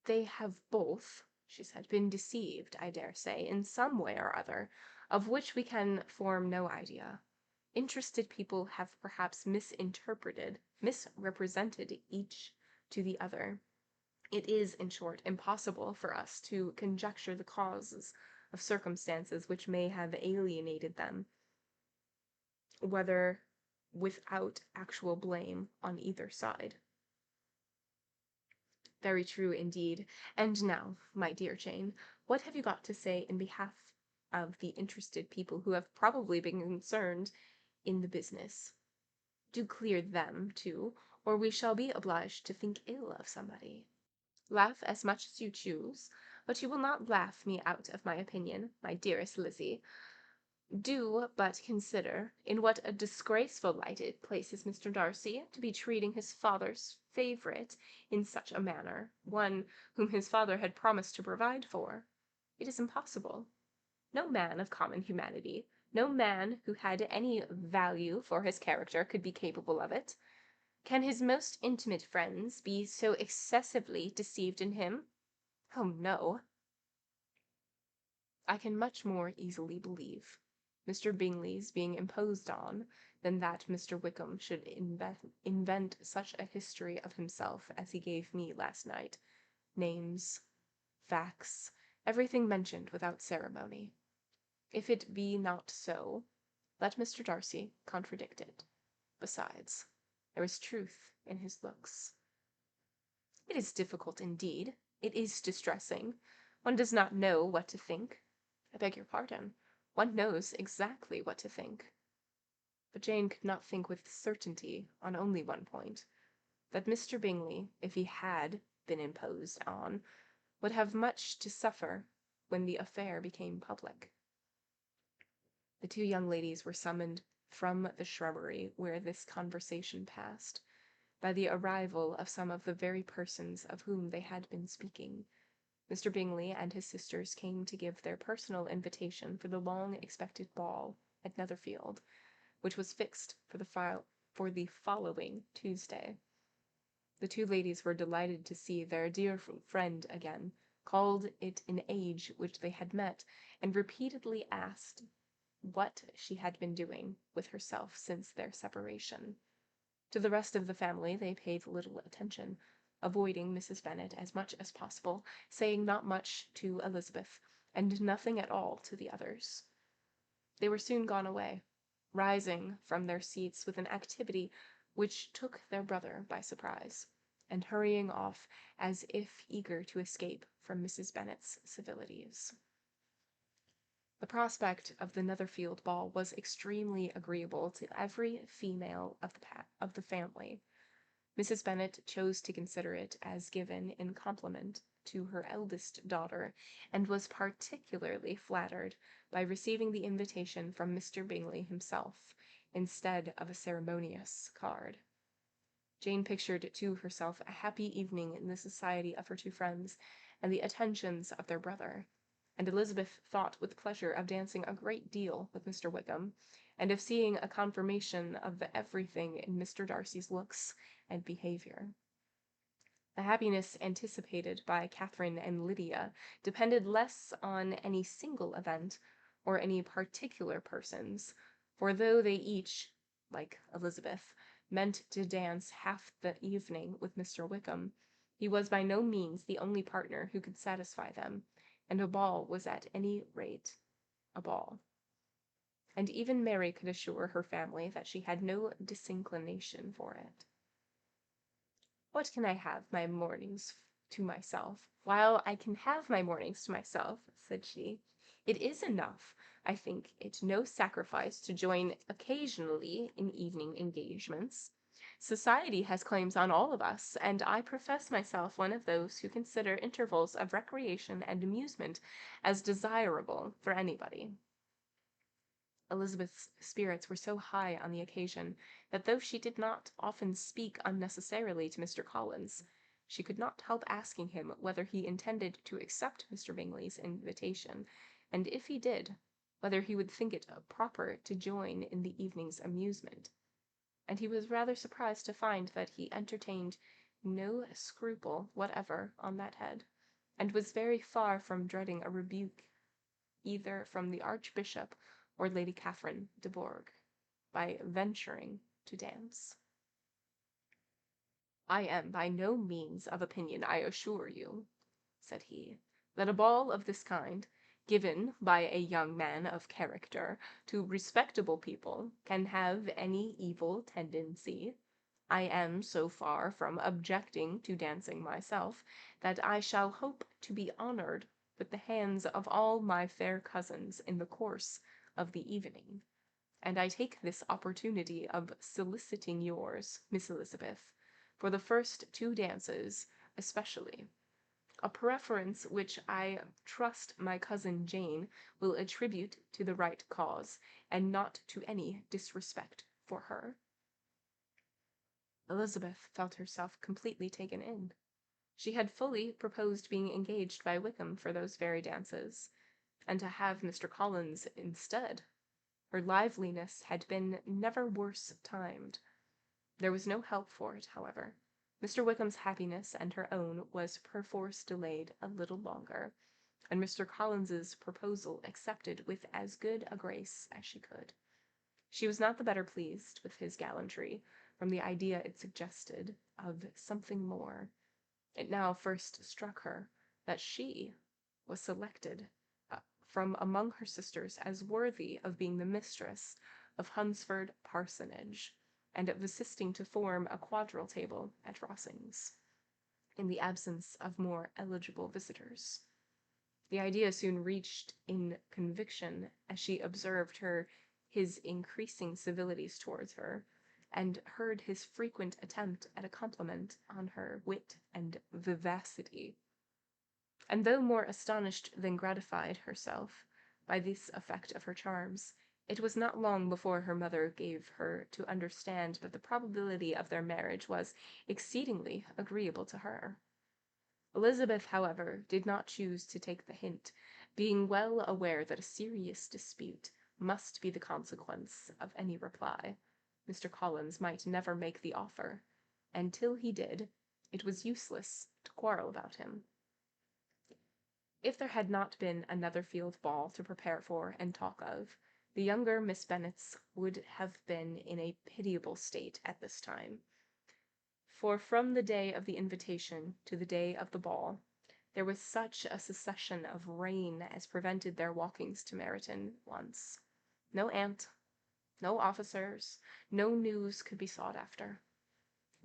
"They have both," she said, "been deceived, I dare say, in some way or other, of which we can form no idea. Interested people have perhaps misrepresented each to the other. It is, in short, impossible for us to conjecture the causes of circumstances which may have alienated them, whether without actual blame on either side." Very true indeed. And now, my dear Jane, what have you got to say in behalf of the interested people who have probably been concerned in the business? Do clear them, too, or we shall be obliged to think ill of somebody. Laugh as much as you choose, but you will not laugh me out of my opinion, my dearest Lizzie. Do but consider in what a disgraceful light it places Mr. Darcy to be treating his father's favourite in such a manner, one whom his father had promised to provide for. It is impossible. No man of common humanity, no man who had any value for his character could be capable of it. Can his most intimate friends be so excessively deceived in him? Oh, no. I can much more easily believe Mr. Bingley's being imposed on than that Mr. Wickham should invent such a history of himself as he gave me last night. Names, facts, everything mentioned without ceremony. If it be not so, let Mr. Darcy contradict it. Besides, there is truth in his looks. It is difficult indeed. It is distressing. One does not know what to think. I beg your pardon. One knows exactly what to think. But Jane could not think with certainty on only one point, that Mr. Bingley, if he had been imposed on, would have much to suffer when the affair became public. The two young ladies were summoned from the shrubbery where this conversation passed, by the arrival of some of the very persons of whom they had been speaking. Mr. Bingley and his sisters came to give their personal invitation for the long-expected ball at Netherfield, which was fixed for the following Tuesday. The two ladies were delighted to see their dear friend again, called it an age which they had met, and repeatedly asked what she had been doing with herself since their separation. To the rest of the family they paid little attention, avoiding Mrs. Bennet as much as possible, saying not much to Elizabeth, and nothing at all to the others. They were soon gone away, rising from their seats with an activity which took their brother by surprise, and hurrying off as if eager to escape from Mrs. Bennet's civilities. The prospect of the Netherfield ball was extremely agreeable to every female of the family. Mrs. Bennet chose to consider it as given in compliment to her eldest daughter, and was particularly flattered by receiving the invitation from Mr. Bingley himself, instead of a ceremonious card. Jane pictured to herself a happy evening in the society of her two friends, and the attentions of their brother, and Elizabeth thought with pleasure of dancing a great deal with Mr. Wickham, and of seeing a confirmation of everything in Mr. Darcy's looks and behaviour. The happiness anticipated by Catherine and Lydia depended less on any single event, or any particular persons, for though they each, like Elizabeth, meant to dance half the evening with Mr. Wickham, he was by no means the only partner who could satisfy them, and a ball was at any rate a ball. And even Mary could assure her family that she had no disinclination for it. What can I have my mornings to myself? While I can have my mornings to myself, said she, it is enough, I think it no sacrifice to join occasionally in evening engagements. Society has claims on all of us, and I profess myself one of those who consider intervals of recreation and amusement as desirable for anybody. Elizabeth's spirits were so high on the occasion, that though she did not often speak unnecessarily to Mr. Collins, she could not help asking him whether he intended to accept Mr. Bingley's invitation, and if he did, whether he would think it proper to join in the evening's amusement. And he was rather surprised to find that he entertained no scruple whatever on that head, and was very far from dreading a rebuke either from the Archbishop or Lady Catherine de Bourgh, by venturing to dance. I am by no means of opinion, I assure you, said he, that a ball of this kind, given by a young man of character to respectable people, can have any evil tendency. I am so far from objecting to dancing myself, that I shall hope to be honoured with the hands of all my fair cousins in the course of the evening, and I take this opportunity of soliciting yours, Miss Elizabeth, for the first two dances especially, a preference which I trust my cousin Jane will attribute to the right cause, and not to any disrespect for her. Elizabeth felt herself completely taken in. She had fully proposed being engaged by Wickham for those very dances, and to have Mr. Collins instead. Her liveliness had been never worse timed. There was no help for it, however. Mr. Wickham's happiness and her own was perforce delayed a little longer, and Mr. Collins's proposal accepted with as good a grace as she could. She was not the better pleased with his gallantry, from the idea it suggested of something more. It now first struck her that she was selected from among her sisters as worthy of being the mistress of Hunsford Parsonage, and of assisting to form a quadrille table at Rossings, in the absence of more eligible visitors. The idea soon reached in conviction as she observed his increasing civilities towards her, and heard his frequent attempt at a compliment on her wit and vivacity. And though more astonished than gratified herself by this effect of her charms, it was not long before her mother gave her to understand that the probability of their marriage was exceedingly agreeable to her. Elizabeth, however, did not choose to take the hint, being well aware that a serious dispute must be the consequence of any reply. Mr. Collins might never make the offer, and till he did, it was useless to quarrel about him. If there had not been a Netherfield ball to prepare for and talk of, the younger Miss Bennets would have been in a pitiable state at this time. For from the day of the invitation to the day of the ball, there was such a succession of rain as prevented their walkings to Meryton once. No aunt, no officers, no news could be sought after.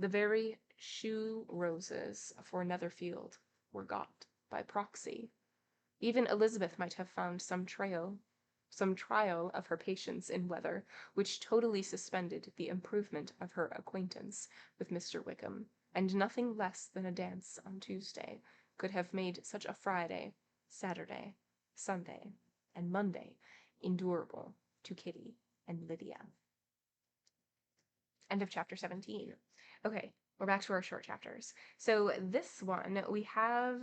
The very shoe roses for Netherfield were got by proxy. Even Elizabeth might have found some trial of her patience in weather which totally suspended the improvement of her acquaintance with Mr. Wickham, and nothing less than a dance on Tuesday could have made such a Friday, Saturday, Sunday, and Monday endurable to Kitty and Lydia. End of chapter 17. Okay, we're back to our short chapters. So this one, we have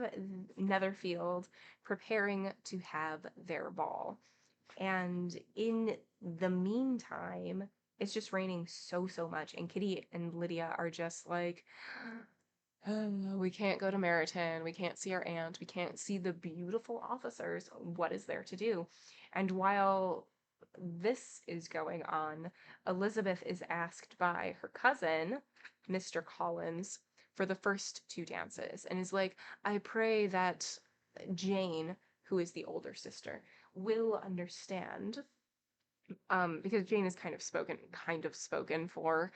Netherfield preparing to have their ball. And in the meantime, it's just raining so much. And Kitty and Lydia are just like, oh, we can't go to Meryton. We can't see our aunt. We can't see the beautiful officers. What is there to do? And while this is going on, Elizabeth is asked by her cousin, Mr. Collins, for the first two dances, and is like, I pray that Jane, who is the older sister, will understand, because Jane is kind of spoken for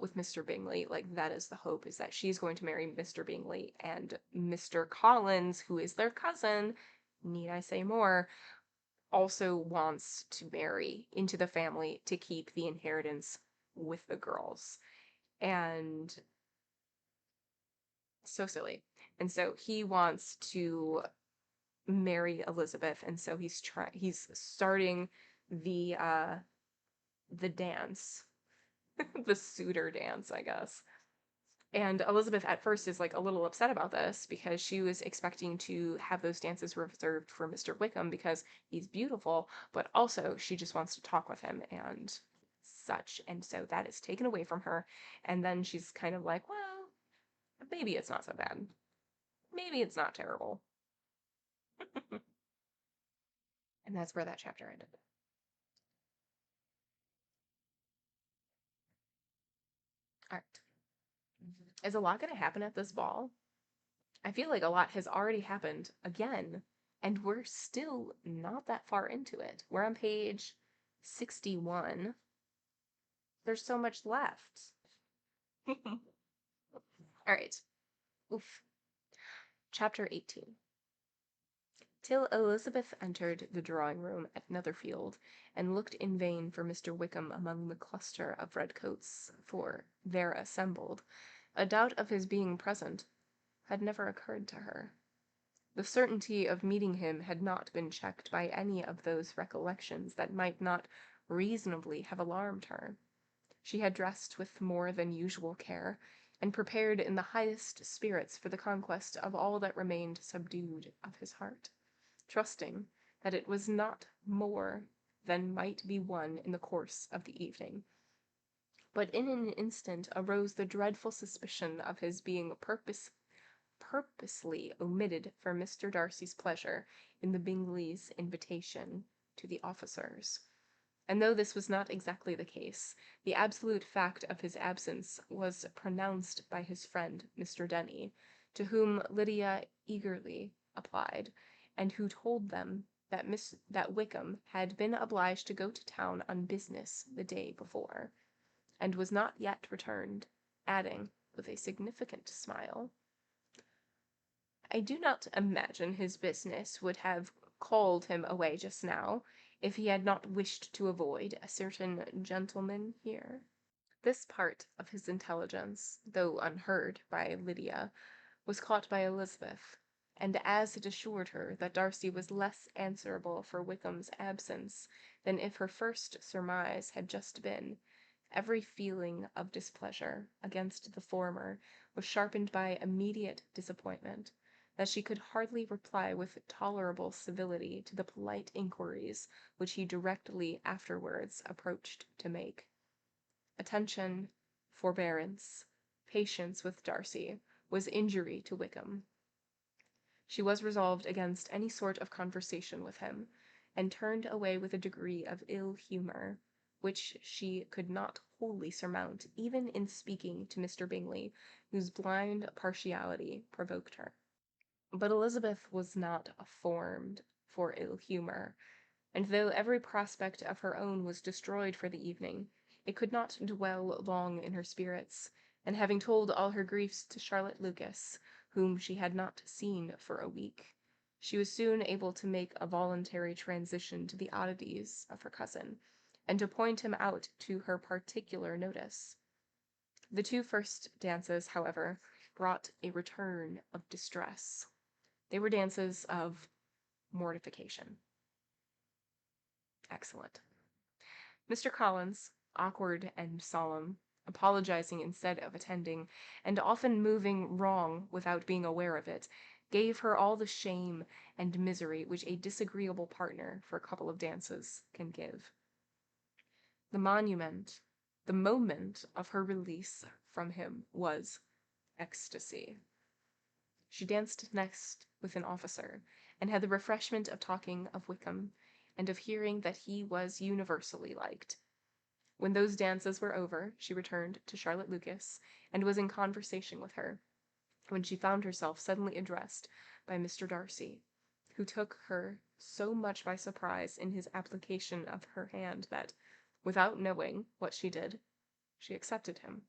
with Mr. Bingley. Like, that is the hope, is that she's going to marry Mr. Bingley, and Mr. Collins, who is their cousin, need I say more, also wants to marry into the family to keep the inheritance with the girls. And so silly. And so he wants to marry Elizabeth, and so he's starting the dance, the suitor dance, I guess. And Elizabeth at first is like a little upset about this because she was expecting to have those dances reserved for Mr. Wickham because he's beautiful, but also she just wants to talk with him and such. And so that is taken away from her. And then she's kind of like, well, maybe it's not so bad. Maybe it's not terrible. And that's where that chapter ended. All right. Is a lot going to happen at this ball? I feel like a lot has already happened again, and we're still not that far into it. We're on page 61. There's so much left. All right. Oof. Chapter 18. Till Elizabeth entered the drawing-room at Netherfield, and looked in vain for Mr. Wickham among the cluster of redcoats, for, there assembled, a doubt of his being present had never occurred to her. The certainty of meeting him had not been checked by any of those recollections that might not reasonably have alarmed her. She had dressed with more than usual care, and prepared in the highest spirits for the conquest of all that remained subdued of his heart, trusting that it was not more than might be won in the course of the evening. But in an instant arose the dreadful suspicion of his being purposely omitted for Mr. Darcy's pleasure in the Bingleys' invitation to the officers. And though this was not exactly the case, the absolute fact of his absence was pronounced by his friend Mr. Denny, to whom Lydia eagerly applied, and who told them that Wickham had been obliged to go to town on business the day before, and was not yet returned, adding, with a significant smile, "I do not imagine his business would have called him away just now, if he had not wished to avoid a certain gentleman here." This part of his intelligence, though unheard by Lydia, was caught by Elizabeth, and as it assured her that Darcy was less answerable for Wickham's absence than if her first surmise had just been, every feeling of displeasure against the former was sharpened by immediate disappointment, that she could hardly reply with tolerable civility to the polite inquiries which he directly afterwards approached to make. Attention, forbearance, patience with Darcy was injury to Wickham. She was resolved against any sort of conversation with him, and turned away with a degree of ill humour, which she could not wholly surmount even in speaking to Mr. Bingley, whose blind partiality provoked her. But Elizabeth was not formed for ill humour, and though every prospect of her own was destroyed for the evening, it could not dwell long in her spirits, and having told all her griefs to Charlotte Lucas, whom she had not seen for a week, she was soon able to make a voluntary transition to the oddities of her cousin, and to point him out to her particular notice. The 2 first dances, however, brought a return of distress. They were dances of mortification. Excellent. Mr. Collins, awkward and solemn, apologizing instead of attending, and often moving wrong without being aware of it, gave her all the shame and misery which a disagreeable partner for a couple of dances can give. The moment of her release from him was ecstasy. She danced next with an officer, and had the refreshment of talking of Wickham, and of hearing that he was universally liked. When those dances were over, she returned to Charlotte Lucas, and was in conversation with her, when she found herself suddenly addressed by Mr. Darcy, who took her so much by surprise in his application of her hand that, without knowing what she did, she accepted him.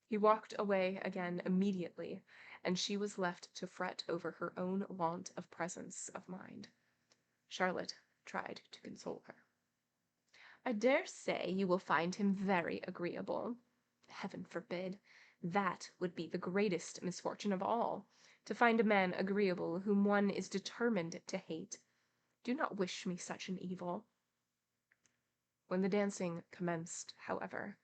He walked away again immediately, and she was left to fret over her own want of presence of mind. Charlotte tried to console her. "I dare say you will find him very agreeable." "Heaven forbid! That would be the greatest misfortune of all, to find a man agreeable whom one is determined to hate. Do not wish me such an evil." When the dancing commenced, however,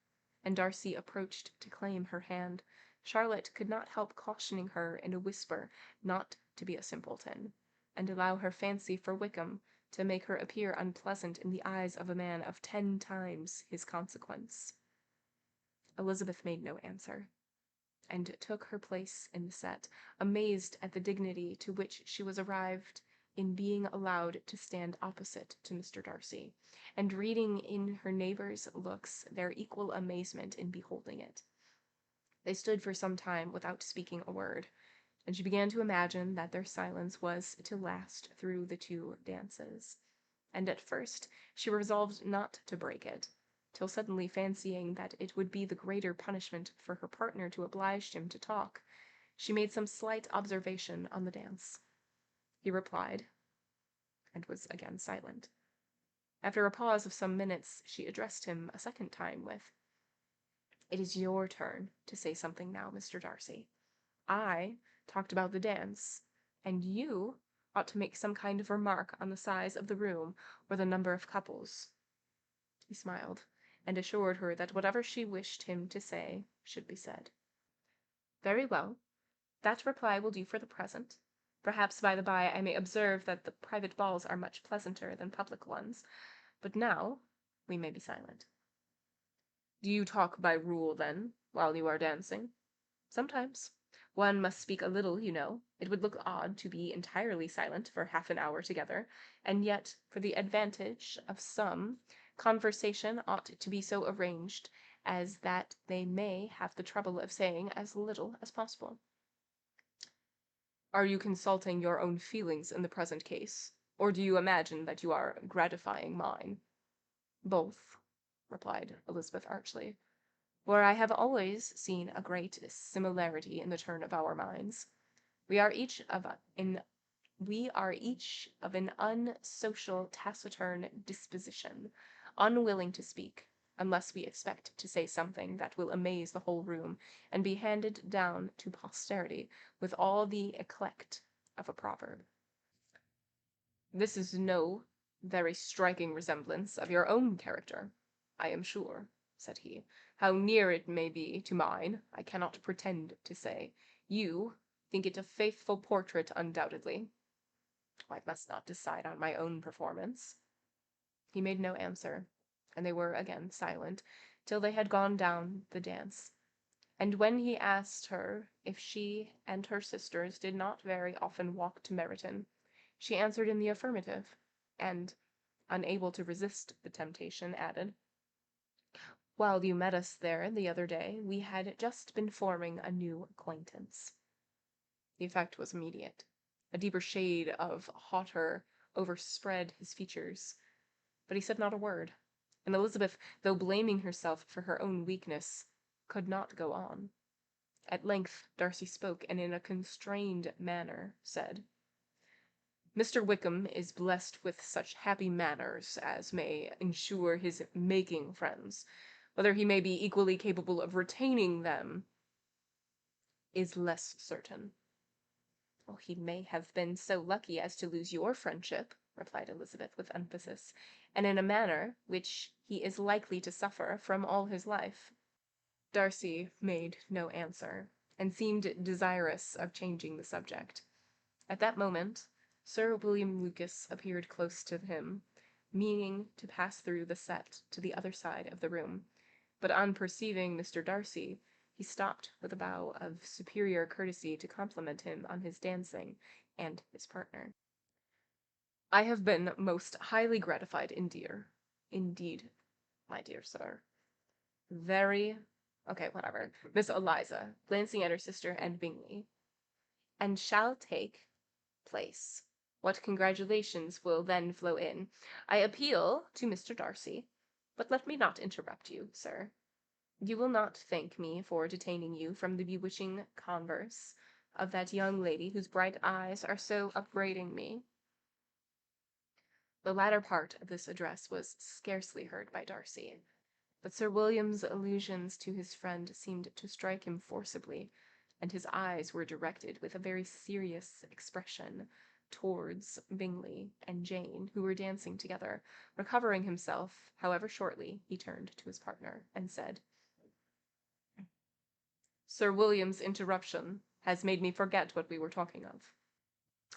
and Darcy approached to claim her hand, Charlotte could not help cautioning her in a whisper not to be a simpleton, and allow her fancy for Wickham to make her appear unpleasant in the eyes of a man of 10 times his consequence. Elizabeth made no answer, and took her place in the set, amazed at the dignity to which she was arrived in being allowed to stand opposite to Mr. Darcy, and reading in her neighbours' looks their equal amazement in beholding it. They stood for some time without speaking a word, and she began to imagine that their silence was to last through the 2 dances, and at first she resolved not to break it, till suddenly fancying that it would be the greater punishment for her partner to oblige him to talk, she made some slight observation on the dance. He replied, and was again silent. After a pause of some minutes, she addressed him a second time with, "It is your turn to say something now, Mr. Darcy. I talked about the dance, and you ought to make some kind of remark on the size of the room or the number of couples." He smiled, and assured her that whatever she wished him to say should be said. "Very well. That reply will do for the present. Perhaps, by the by, I may observe that the private balls are much pleasanter than public ones. But now we may be silent." "Do you talk by rule, then, while you are dancing?" "Sometimes. One must speak a little, you know. It would look odd to be entirely silent for half an hour together, and yet, for the advantage of some, conversation ought to be so arranged as that they may have the trouble of saying as little as possible." "Are you consulting your own feelings in the present case, or do you imagine that you are gratifying mine?" "Both," replied Elizabeth archly, "for I have always seen a great similarity in the turn of our minds. We are each of an unsocial, taciturn disposition, unwilling to speak, unless we expect to say something that will amaze the whole room, and be handed down to posterity with all the eclat of a proverb." "This is no very striking resemblance of your own character, I am sure," said he. "How near it may be to mine, I cannot pretend to say. You think it a faithful portrait, undoubtedly. I must not decide on my own performance." He made no answer, and they were again silent, till they had gone down the dance. And when he asked her if she and her sisters did not very often walk to Meryton, she answered in the affirmative, and, unable to resist the temptation, added, "While you met us there the other day, we had just been forming a new acquaintance." The effect was immediate. A deeper shade of hauteur overspread his features, but he said not a word, and Elizabeth, though blaming herself for her own weakness, could not go on. At length Darcy spoke, and in a constrained manner said, "Mr. Wickham is blessed with such happy manners as may ensure his making friends. Whether he may be equally capable of retaining them is less certain." "Well, he may have been so lucky as to lose your friendship," replied Elizabeth with emphasis, "and in a manner which he is likely to suffer from all his life." Darcy made no answer, and seemed desirous of changing the subject. At that moment, Sir William Lucas appeared close to him, meaning to pass through the set to the other side of the room, but on perceiving Mr. Darcy, he stopped with a bow of superior courtesy to compliment him on his dancing and his partner. "I have been most highly gratified indeed, my dear sir. Very, okay, whatever. Miss Eliza," glancing at her sister and Bingley, "and shall take place. What congratulations will then flow in. I appeal to Mr. Darcy, but let me not interrupt you, sir. You will not thank me for detaining you from the bewitching converse of that young lady whose bright eyes are so upbraiding me." The latter part of this address was scarcely heard by Darcy, but Sir William's allusions to his friend seemed to strike him forcibly, and his eyes were directed with a very serious expression towards Bingley and Jane, who were dancing together. Recovering himself, however shortly, he turned to his partner, and said, "Sir William's interruption has made me forget what we were talking of."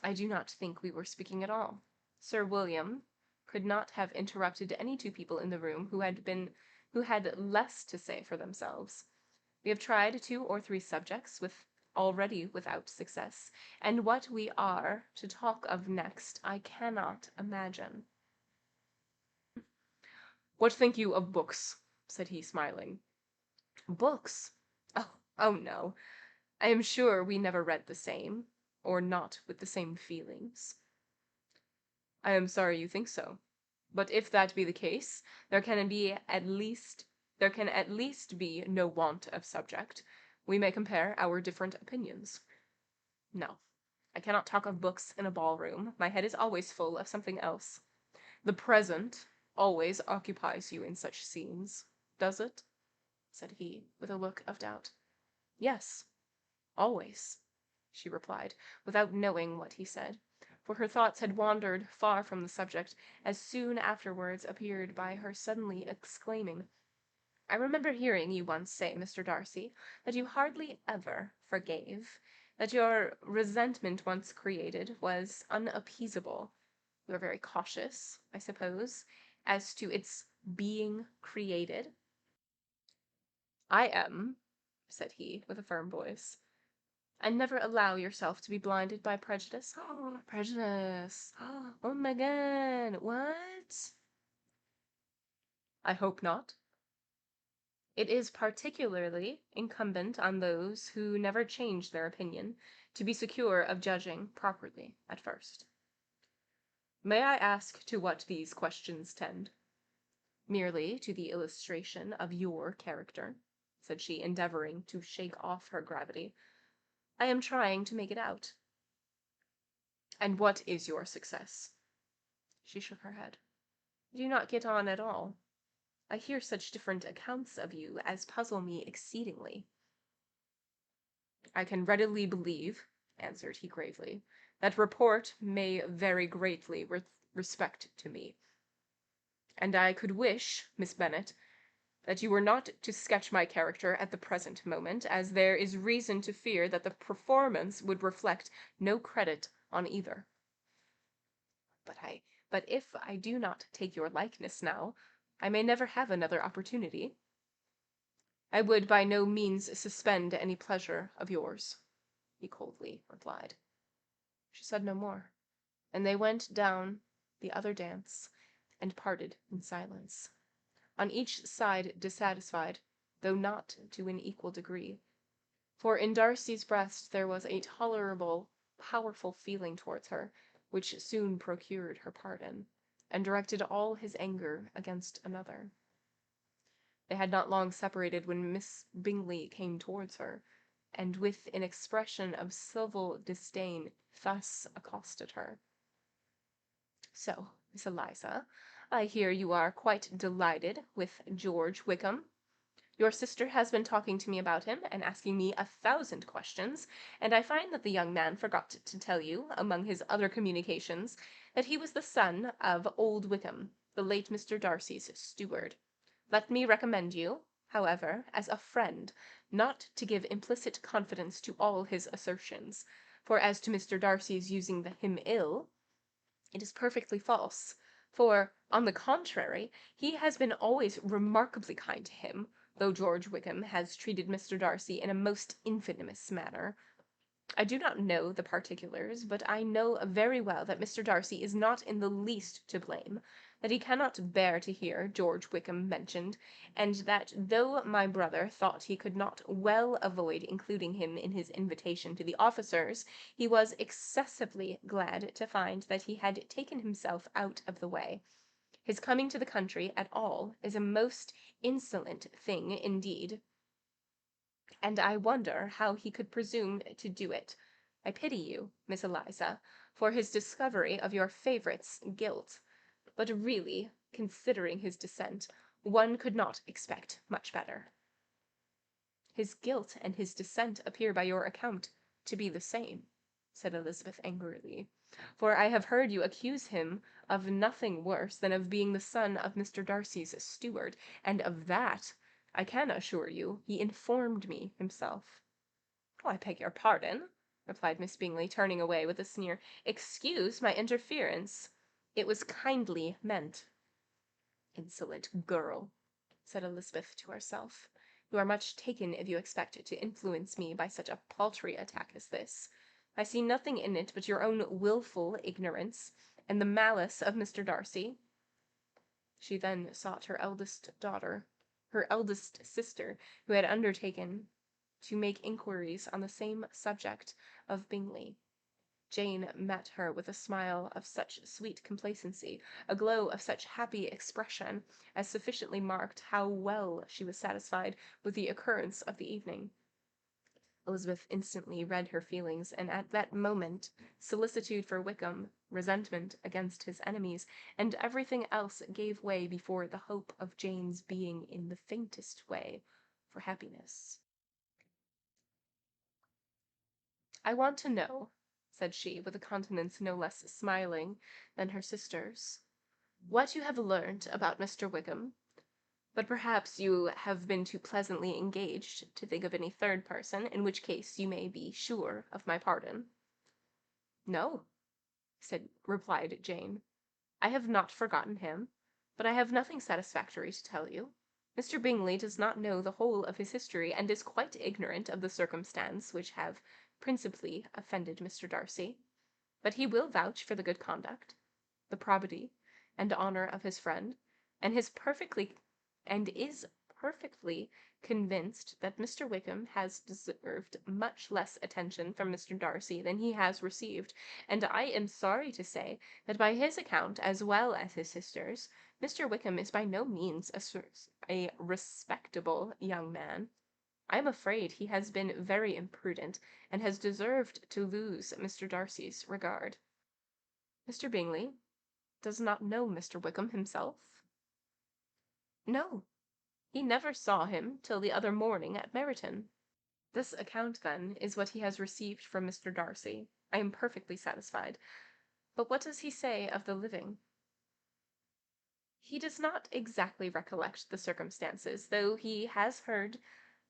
"I do not think we were speaking at all. Sir William could not have interrupted any two people in the room who had less to say for themselves. We have tried 2 or 3 subjects already without success, and what we are to talk of next I cannot imagine." "What think you of books?" said he, smiling. "Books? Oh no. I am sure we never read the same, or not with the same feelings." "I am sorry you think so. But if that be the case, there can at least be no want of subject. We may compare our different opinions." "No, I cannot talk of books in a ballroom. My head is always full of something else." "The present always occupies you in such scenes, does it?" said he, with a look of doubt. "Yes, always," she replied, without knowing what he said, for her thoughts had wandered far from the subject, as soon afterwards appeared by her suddenly exclaiming, "I remember hearing you once say, Mr. Darcy, that you hardly ever forgave, that your resentment once created was unappeasable. You are very cautious, I suppose, as to its being created?" "I am," said he, with a firm voice. And never allow yourself to be blinded by prejudice. Oh, prejudice. Oh my god, what? I hope not. It is particularly incumbent on those who never change their opinion to be secure of judging properly at first. May I ask to what these questions tend? Merely to the illustration of your character, said she, endeavoring to shake off her gravity. I am trying to make it out. And what is your success? She shook her head. You do not get on at all. I hear such different accounts of you as puzzle me exceedingly. I can readily believe, answered he gravely, that report may very greatly with respect to me. And I could wish, Miss Bennet, that you were not to sketch my character at the present moment, as there is reason to fear that the performance would reflect no credit on either. But if I do not take your likeness now, I may never have another opportunity. I would by no means suspend any pleasure of yours, he coldly replied. She said no more, and they went down the other dance, and parted in silence, on each side dissatisfied, though not to an equal degree. For in Darcy's breast there was a tolerable, powerful feeling towards her, which soon procured her pardon, and directed all his anger against another. They had not long separated when Miss Bingley came towards her, and with an expression of civil disdain thus accosted her. So, Miss Eliza, I hear you are quite delighted with George Wickham. Your sister has been talking to me about him, and asking me 1,000 questions, and I find that the young man forgot to tell you, among his other communications, that he was the son of old Wickham, the late Mr. Darcy's steward. Let me recommend you, however, as a friend, not to give implicit confidence to all his assertions, for as to Mr. Darcy's using him ill, it is perfectly false, for, on the contrary, he has been always remarkably kind to him, though George Wickham has treated Mr. Darcy in a most infamous manner. I do not know the particulars, but I know very well that Mr. Darcy is not in the least to blame, that he cannot bear to hear George Wickham mentioned, and that though my brother thought he could not well avoid including him in his invitation to the officers, he was excessively glad to find that he had taken himself out of the way. His coming to the country at all is a most insolent thing indeed, and I wonder how he could presume to do it. I pity you, Miss Eliza, for his discovery of your favourite's guilt, but really, considering his descent, one could not expect much better. His guilt and his descent appear by your account to be the same, said Elizabeth angrily, for I have heard you accuse him of nothing worse than of being the son of Mr. Darcy's steward, and of that, I can assure you, he informed me himself. Oh, I beg your pardon, replied Miss Bingley, turning away with a sneer. Excuse my interference. It was kindly meant. Insolent girl, said Elizabeth to herself. You are much taken if you expect to influence me by such a paltry attack as this. I see nothing in it but your own wilful ignorance, and the malice of Mr. Darcy. She then sought her eldest sister, who had undertaken to make inquiries on the same subject of Bingley. Jane met her with a smile of such sweet complacency, a glow of such happy expression, as sufficiently marked how well she was satisfied with the occurrence of the evening. Elizabeth instantly read her feelings, and at that moment solicitude for Wickham, resentment against his enemies, and everything else gave way before the hope of Jane's being in the faintest way for happiness. I want to know, said she, with a countenance no less smiling than her sister's, what you have learnt about Mr. Wickham, but perhaps you have been too pleasantly engaged to think of any third person, in which case you may be sure of my pardon. No, replied Jane. I have not forgotten him, but I have nothing satisfactory to tell you. Mr. Bingley does not know the whole of his history, and is quite ignorant of the circumstance which have principally offended Mr. Darcy, but he will vouch for the good conduct, the probity, and honor of his friend, and is perfectly convinced that Mr. Wickham has deserved much less attention from Mr. Darcy than he has received, and I am sorry to say that by his account, as well as his sister's, Mr. Wickham is by no means a respectable young man. I am afraid he has been very imprudent, and has deserved to lose Mr. Darcy's regard. Mr. Bingley does not know Mr. Wickham himself? No, he never saw him till the other morning at Meryton. This account, then, is what he has received from Mr. Darcy. I am perfectly satisfied. But what does he say of the living? He does not exactly recollect the circumstances, though he has heard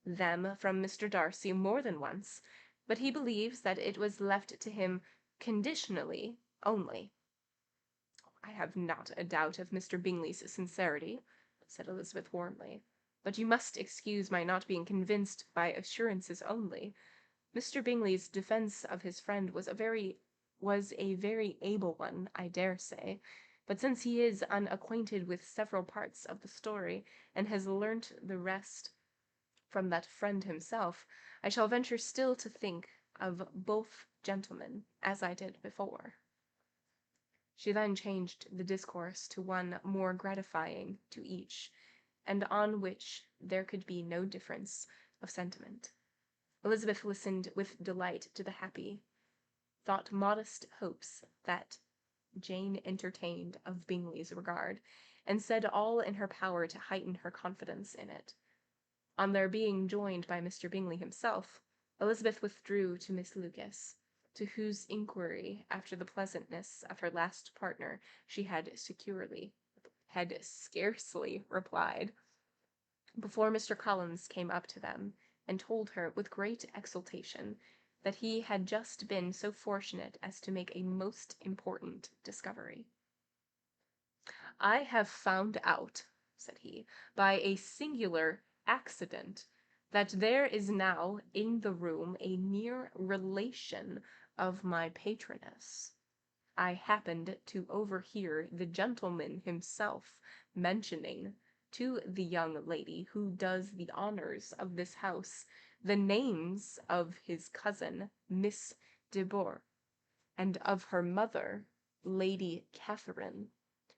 them from Mr. Darcy more than once, but he believes that it was left to him conditionally only. I have not a doubt of Mr. Bingley's sincerity, said Elizabeth warmly, but you must excuse my not being convinced by assurances only. Mr. Bingley's defence of his friend was a very able one, I dare say, but since he is unacquainted with several parts of the story, and has learnt the rest from that friend himself, I shall venture still to think of both gentlemen as I did before. She then changed the discourse to one more gratifying to each, and on which there could be no difference of sentiment. Elizabeth listened with delight to the happy, thought modest hopes that Jane entertained of Bingley's regard, and said all in her power to heighten her confidence in it. On their being joined by Mr. Bingley himself, Elizabeth withdrew to Miss Lucas, to whose inquiry after the pleasantness of her last partner she had scarcely replied, before Mr. Collins came up to them, and told her with great exultation that he had just been so fortunate as to make a most important discovery. I have found out, said he, by a singular accident, that there is now in the room a near relation of my patroness. I happened to overhear the gentleman himself mentioning to the young lady who does the honours of this house the names of his cousin, Miss de Bourgh, and of her mother, Lady Catherine.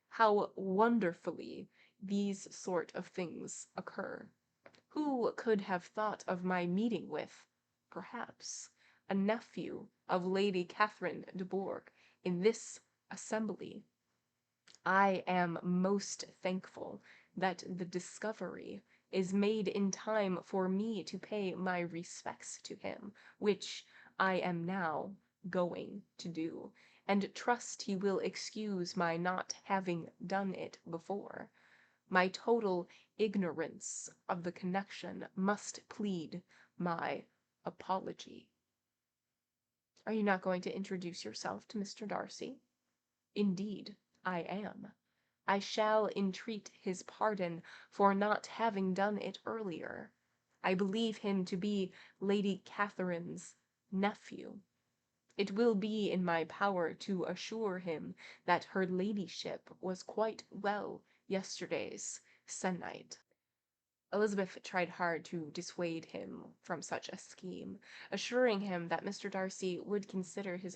How wonderfully these sort of things occur! Who could have thought of my meeting with, perhaps, a nephew of Lady Catherine de Bourgh in this assembly? I am most thankful that the discovery is made in time for me to pay my respects to him, which I am now going to do, and trust he will excuse my not having done it before. My total ignorance of the connection must plead my apology. Are you not going to introduce yourself to Mr. Darcy? Indeed, I am. I shall entreat his pardon for not having done it earlier. I believe him to be Lady Catherine's nephew. It will be in my power to assure him that her ladyship was quite well yesterday's se'nnight. Elizabeth tried hard to dissuade him from such a scheme, assuring him that Mr. Darcy would consider his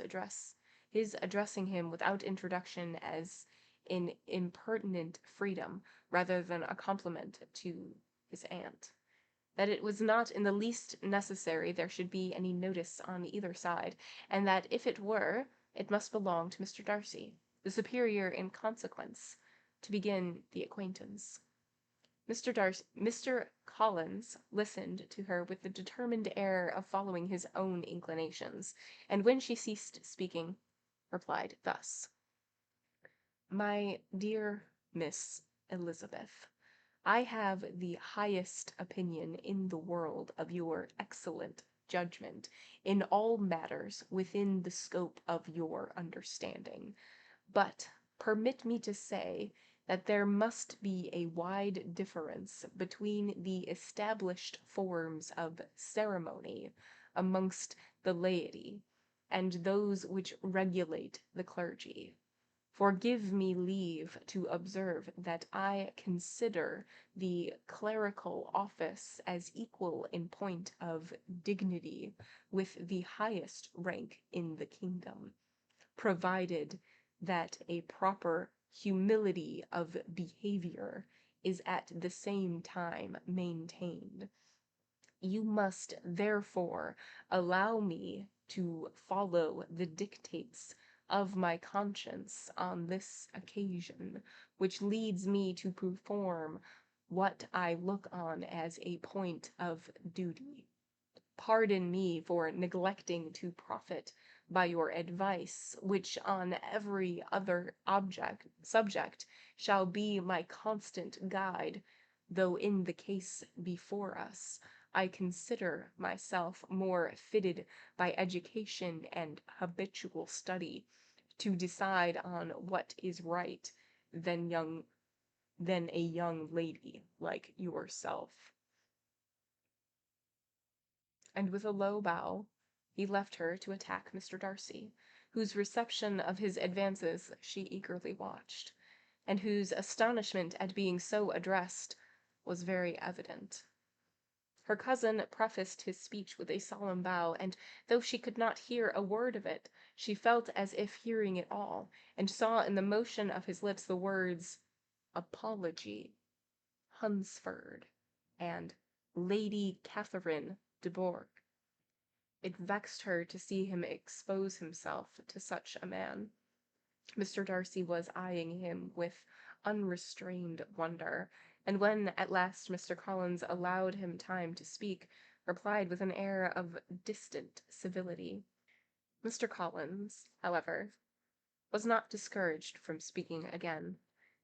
addressing him without introduction as an impertinent freedom rather than a compliment to his aunt, that it was not in the least necessary there should be any notice on either side, and that if it were, it must belong to Mr. Darcy, the superior in consequence, to begin the acquaintance. Mr. Collins listened to her with the determined air of following his own inclinations, and when she ceased speaking, replied thus: "My dear Miss Elizabeth, I have the highest opinion in the world of your excellent judgment in all matters within the scope of your understanding, but permit me to say that there must be a wide difference between the established forms of ceremony amongst the laity, and those which regulate the clergy. For give me leave to observe that I consider the clerical office as equal in point of dignity with the highest rank in the kingdom, provided that a proper humility of behavior is at the same time maintained. You must therefore allow me to follow the dictates of my conscience on this occasion, which leads me to perform what I look on as a point of duty. Pardon me for neglecting to profit by your advice, which on every other subject shall be my constant guide, though in the case before us I consider myself more fitted by education and habitual study to decide on what is right than a young lady like yourself. And with a low bow, he left her to attack Mr. Darcy, whose reception of his advances she eagerly watched, and whose astonishment at being so addressed was very evident. Her cousin prefaced his speech with a solemn bow, and though she could not hear a word of it, she felt as if hearing it all, and saw in the motion of his lips the words apology, Hunsford, and Lady Catherine de Bourgh. It vexed her to see him expose himself to such a man. Mr. Darcy was eyeing him with unrestrained wonder, and when at last Mr. Collins allowed him time to speak, replied with an air of distant civility. Mr. Collins, however, was not discouraged from speaking again,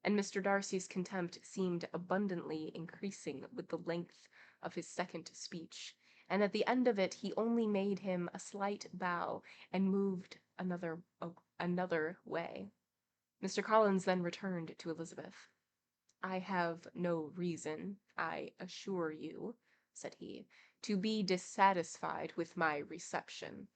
and Mr. Darcy's contempt seemed abundantly increasing with the length of his second speech, and at the end of it he only made him a slight bow and moved another way. Mr. Collins then returned to Elizabeth. "I have no reason, I assure you," said he, "to be dissatisfied with my reception.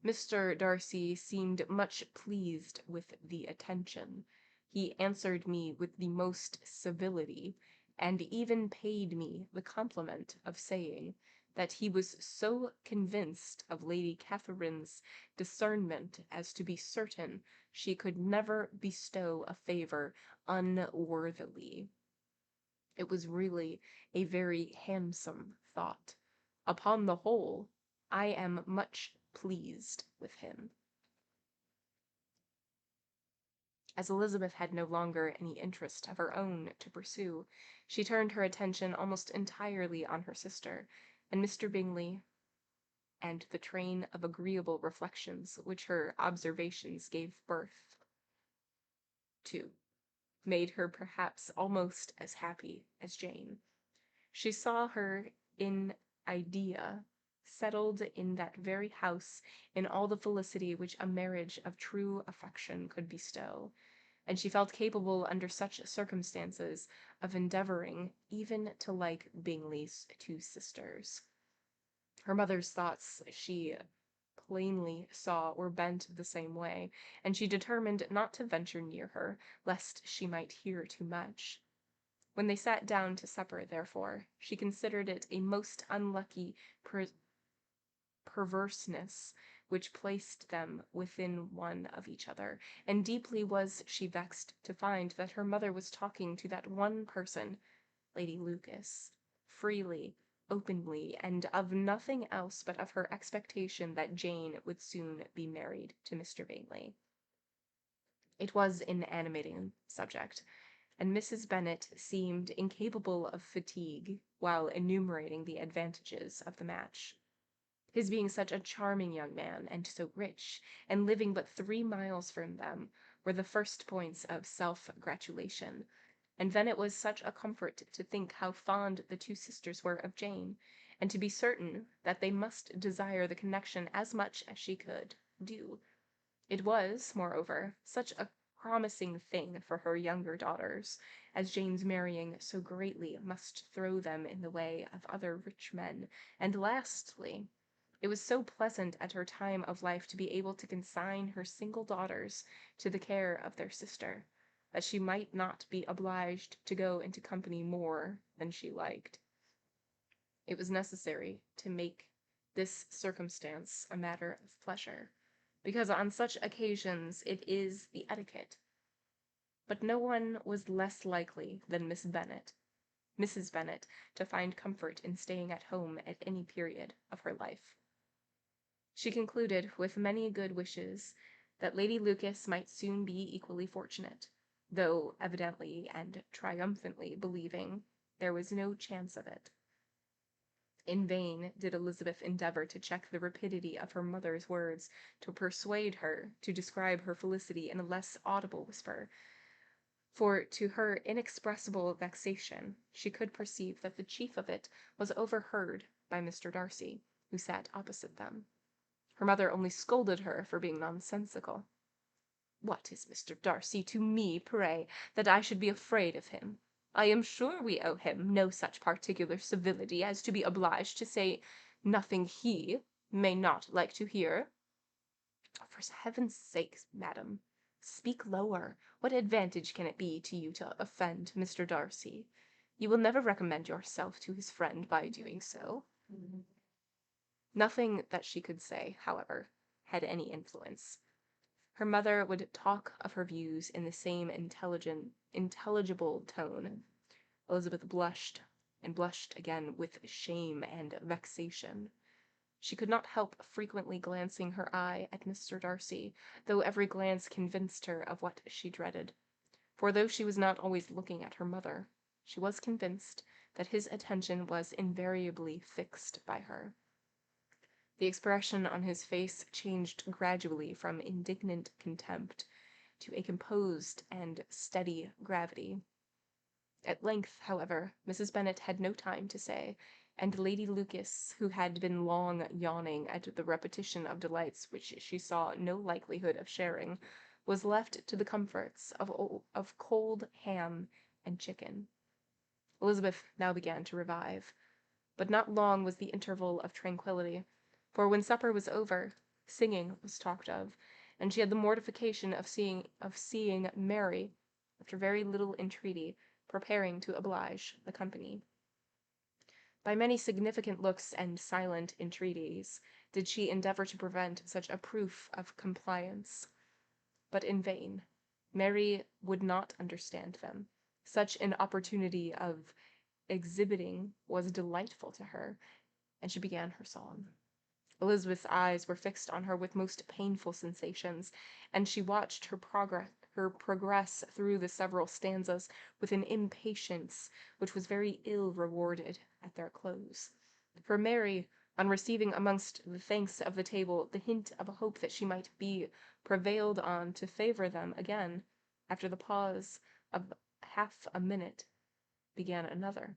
Mr. Darcy seemed much pleased with the attention. He answered me with the most civility, and even paid me the compliment of saying that he was so convinced of Lady Catherine's discernment as to be certain she could never bestow a favor unworthily. It was really a very handsome thought. Upon the whole, I am much pleased with him." As Elizabeth had no longer any interest of her own to pursue, she turned her attention almost entirely on her sister, and Mr. Bingley, and the train of agreeable reflections which her observations gave birth to made her perhaps almost as happy as Jane. She saw her in idea settled in that very house in all the felicity which a marriage of true affection could bestow, and she felt capable under such circumstances of endeavouring even to like Bingley's two sisters. Her mother's thoughts, she plainly saw, were bent the same way, and she determined not to venture near her, lest she might hear too much. When they sat down to supper, therefore, she considered it a most unlucky perverseness which placed them within one of each other, and deeply was she vexed to find that her mother was talking to that one person, Lady Lucas, freely, openly, and of nothing else but of her expectation that Jane would soon be married to Mr. Bingley. It was an animating subject, and Mrs. Bennet seemed incapable of fatigue while enumerating the advantages of the match. His being such a charming young man, and so rich, and living but 3 miles from them, were the first points of self-gratulation, and then it was such a comfort to think how fond the two sisters were of Jane, and to be certain that they must desire the connection as much as she could do. It was, moreover, such a promising thing for her younger daughters, as Jane's marrying so greatly must throw them in the way of other rich men, and lastly, It was so pleasant at her time of life to be able to consign her single daughters to the care of their sister, that she might not be obliged to go into company more than she liked. It was necessary to make this circumstance a matter of pleasure, because on such occasions it is the etiquette. But no one was less likely than Mrs. Bennet, to find comfort in staying at home at any period of her life. She concluded, with many good wishes, that Lady Lucas might soon be equally fortunate, though evidently and triumphantly believing there was no chance of it. In vain did Elizabeth endeavour to check the rapidity of her mother's words, to persuade her to describe her felicity in a less audible whisper, for to her inexpressible vexation she could perceive that the chief of it was overheard by Mr. Darcy, who sat opposite them. Her mother only scolded her for being nonsensical. "What is Mr. Darcy to me, pray, that I should be afraid of him? I am sure we owe him no such particular civility as to be obliged to say nothing he may not like to hear." "For heaven's sake, madam, speak lower. What advantage can it be to you to offend Mr. Darcy? You will never recommend yourself to his friend by doing so." Nothing that she could say, however, had any influence. Her mother would talk of her views in the same intelligible tone. Elizabeth blushed, and blushed again with shame and vexation. She could not help frequently glancing her eye at Mr. Darcy, though every glance convinced her of what she dreaded. For though she was not always looking at her mother, she was convinced that his attention was invariably fixed by her. The expression on his face changed gradually from indignant contempt to a composed and steady gravity. At length, however, Mrs. Bennet had no time to say, and Lady Lucas, who had been long yawning at the repetition of delights which she saw no likelihood of sharing, was left to the comforts of cold ham and chicken. Elizabeth now began to revive, but not long was the interval of tranquillity, for when supper was over, singing was talked of, and she had the mortification of seeing Mary, after very little entreaty, preparing to oblige the company. By many significant looks and silent entreaties did she endeavour to prevent such a proof of compliance, but in vain. Mary would not understand them. Such an opportunity of exhibiting was delightful to her, and she began her song. Elizabeth's eyes were fixed on her with most painful sensations, and she watched her progress through the several stanzas with an impatience which was very ill rewarded at their close. For Mary, on receiving amongst the thanks of the table the hint of a hope that she might be prevailed on to favour them again, after the pause of half a minute, began another.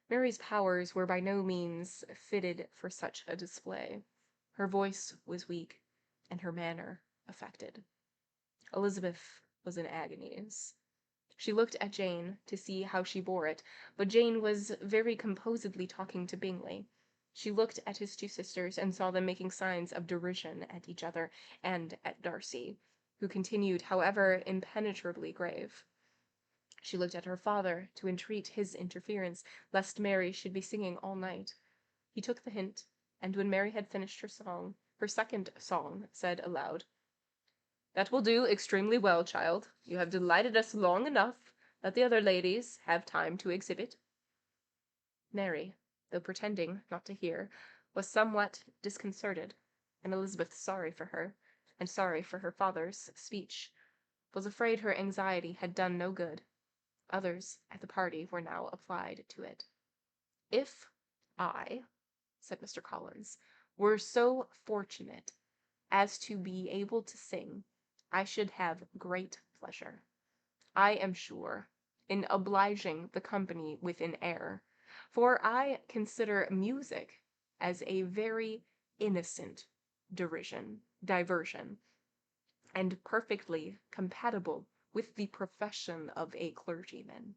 Mary's powers were by no means fitted for such a display. Her voice was weak, and her manner affected. Elizabeth was in agonies. She looked at Jane to see how she bore it, but Jane was very composedly talking to Bingley. She looked at his two sisters, and saw them making signs of derision at each other, and at Darcy, who continued, however, impenetrably grave. She looked at her father to entreat his interference, lest Mary should be singing all night. He took the hint, and when Mary had finished her second song, said aloud, "That will do extremely well, child. You have delighted us long enough. Let the other ladies have time to exhibit." Mary, though pretending not to hear, was somewhat disconcerted, and Elizabeth, sorry for her, and sorry for her father's speech, was afraid her anxiety had done no good. Others at the party were now applied to it. "If I," said Mr. Collins, "were so fortunate as to be able to sing, I should have great pleasure, I am sure, in obliging the company with an air, for I consider music as a very innocent diversion, and perfectly compatible with the profession of a clergyman.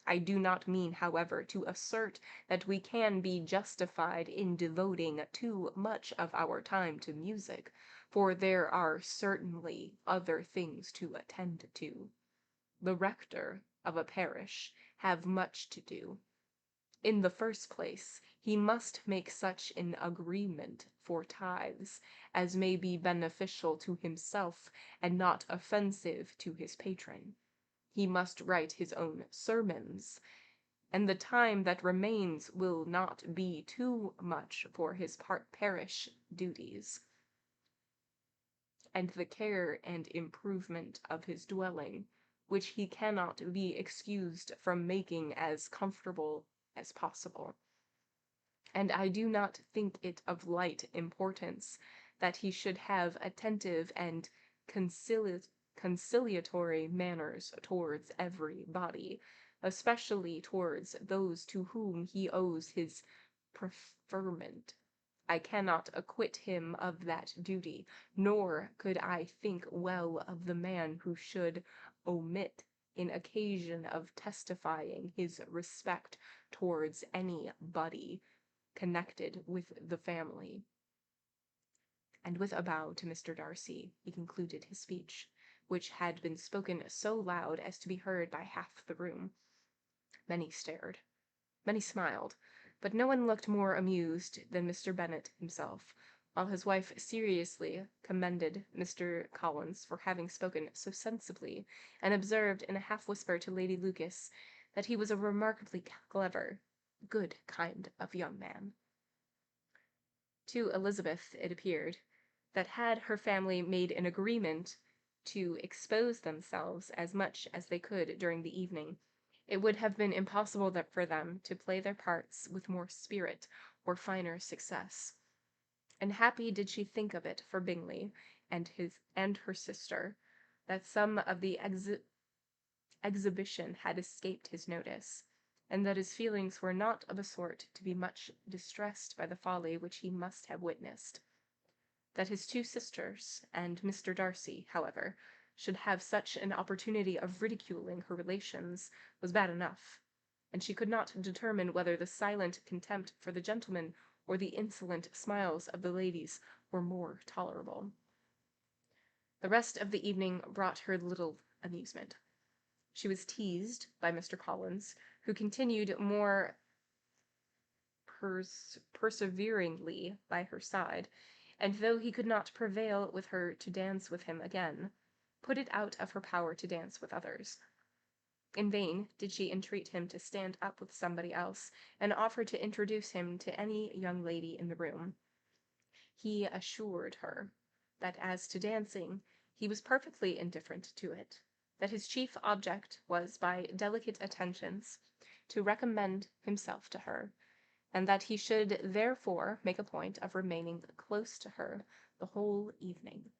I do not mean, however, to assert that we can be justified in devoting too much of our time to music, for there are certainly other things to attend to. The rector of a parish have much to do. In the first place, he must make such an agreement for tithes as may be beneficial to himself and not offensive to his patron. He must write his own sermons, and the time that remains will not be too much for his parish duties, and the care and improvement of his dwelling, which he cannot be excused from making as comfortable as possible. And I do not think it of light importance that he should have attentive and conciliatory manners towards everybody, especially towards those to whom he owes his preferment. I cannot acquit him of that duty, nor could I think well of the man who should omit in occasion of testifying his respect towards anybody connected with the family. And with a bow to Mr. Darcy, he concluded his speech, which had been spoken so loud as to be heard by half the room. Many stared, many smiled, but no one looked more amused than Mr. Bennet himself, while his wife seriously commended Mr. Collins for having spoken so sensibly, and observed in a half-whisper to Lady Lucas that he was a remarkably clever, good kind of young man. To Elizabeth it appeared that had her family made an agreement to expose themselves as much as they could during the evening, it would have been impossible for them to play their parts with more spirit or finer success. And happy did she think of it for Bingley and her sister, that some of the exhibition had escaped his notice, and that his feelings were not of a sort to be much distressed by the folly which he must have witnessed. That his two sisters and Mr. Darcy, however, should have such an opportunity of ridiculing her relations was bad enough, and she could not determine whether the silent contempt for the gentlemen or the insolent smiles of the ladies were more tolerable. The rest of the evening brought her little amusement. She was teased by Mr. Collins, who continued more perseveringly by her side, and though he could not prevail with her to dance with him again, put it out of her power to dance with others. In vain did she entreat him to stand up with somebody else, and offer to introduce him to any young lady in the room. He assured her that as to dancing, he was perfectly indifferent to it, that his chief object was, by delicate attentions, to recommend himself to her, and that he should therefore make a point of remaining close to her the whole evening.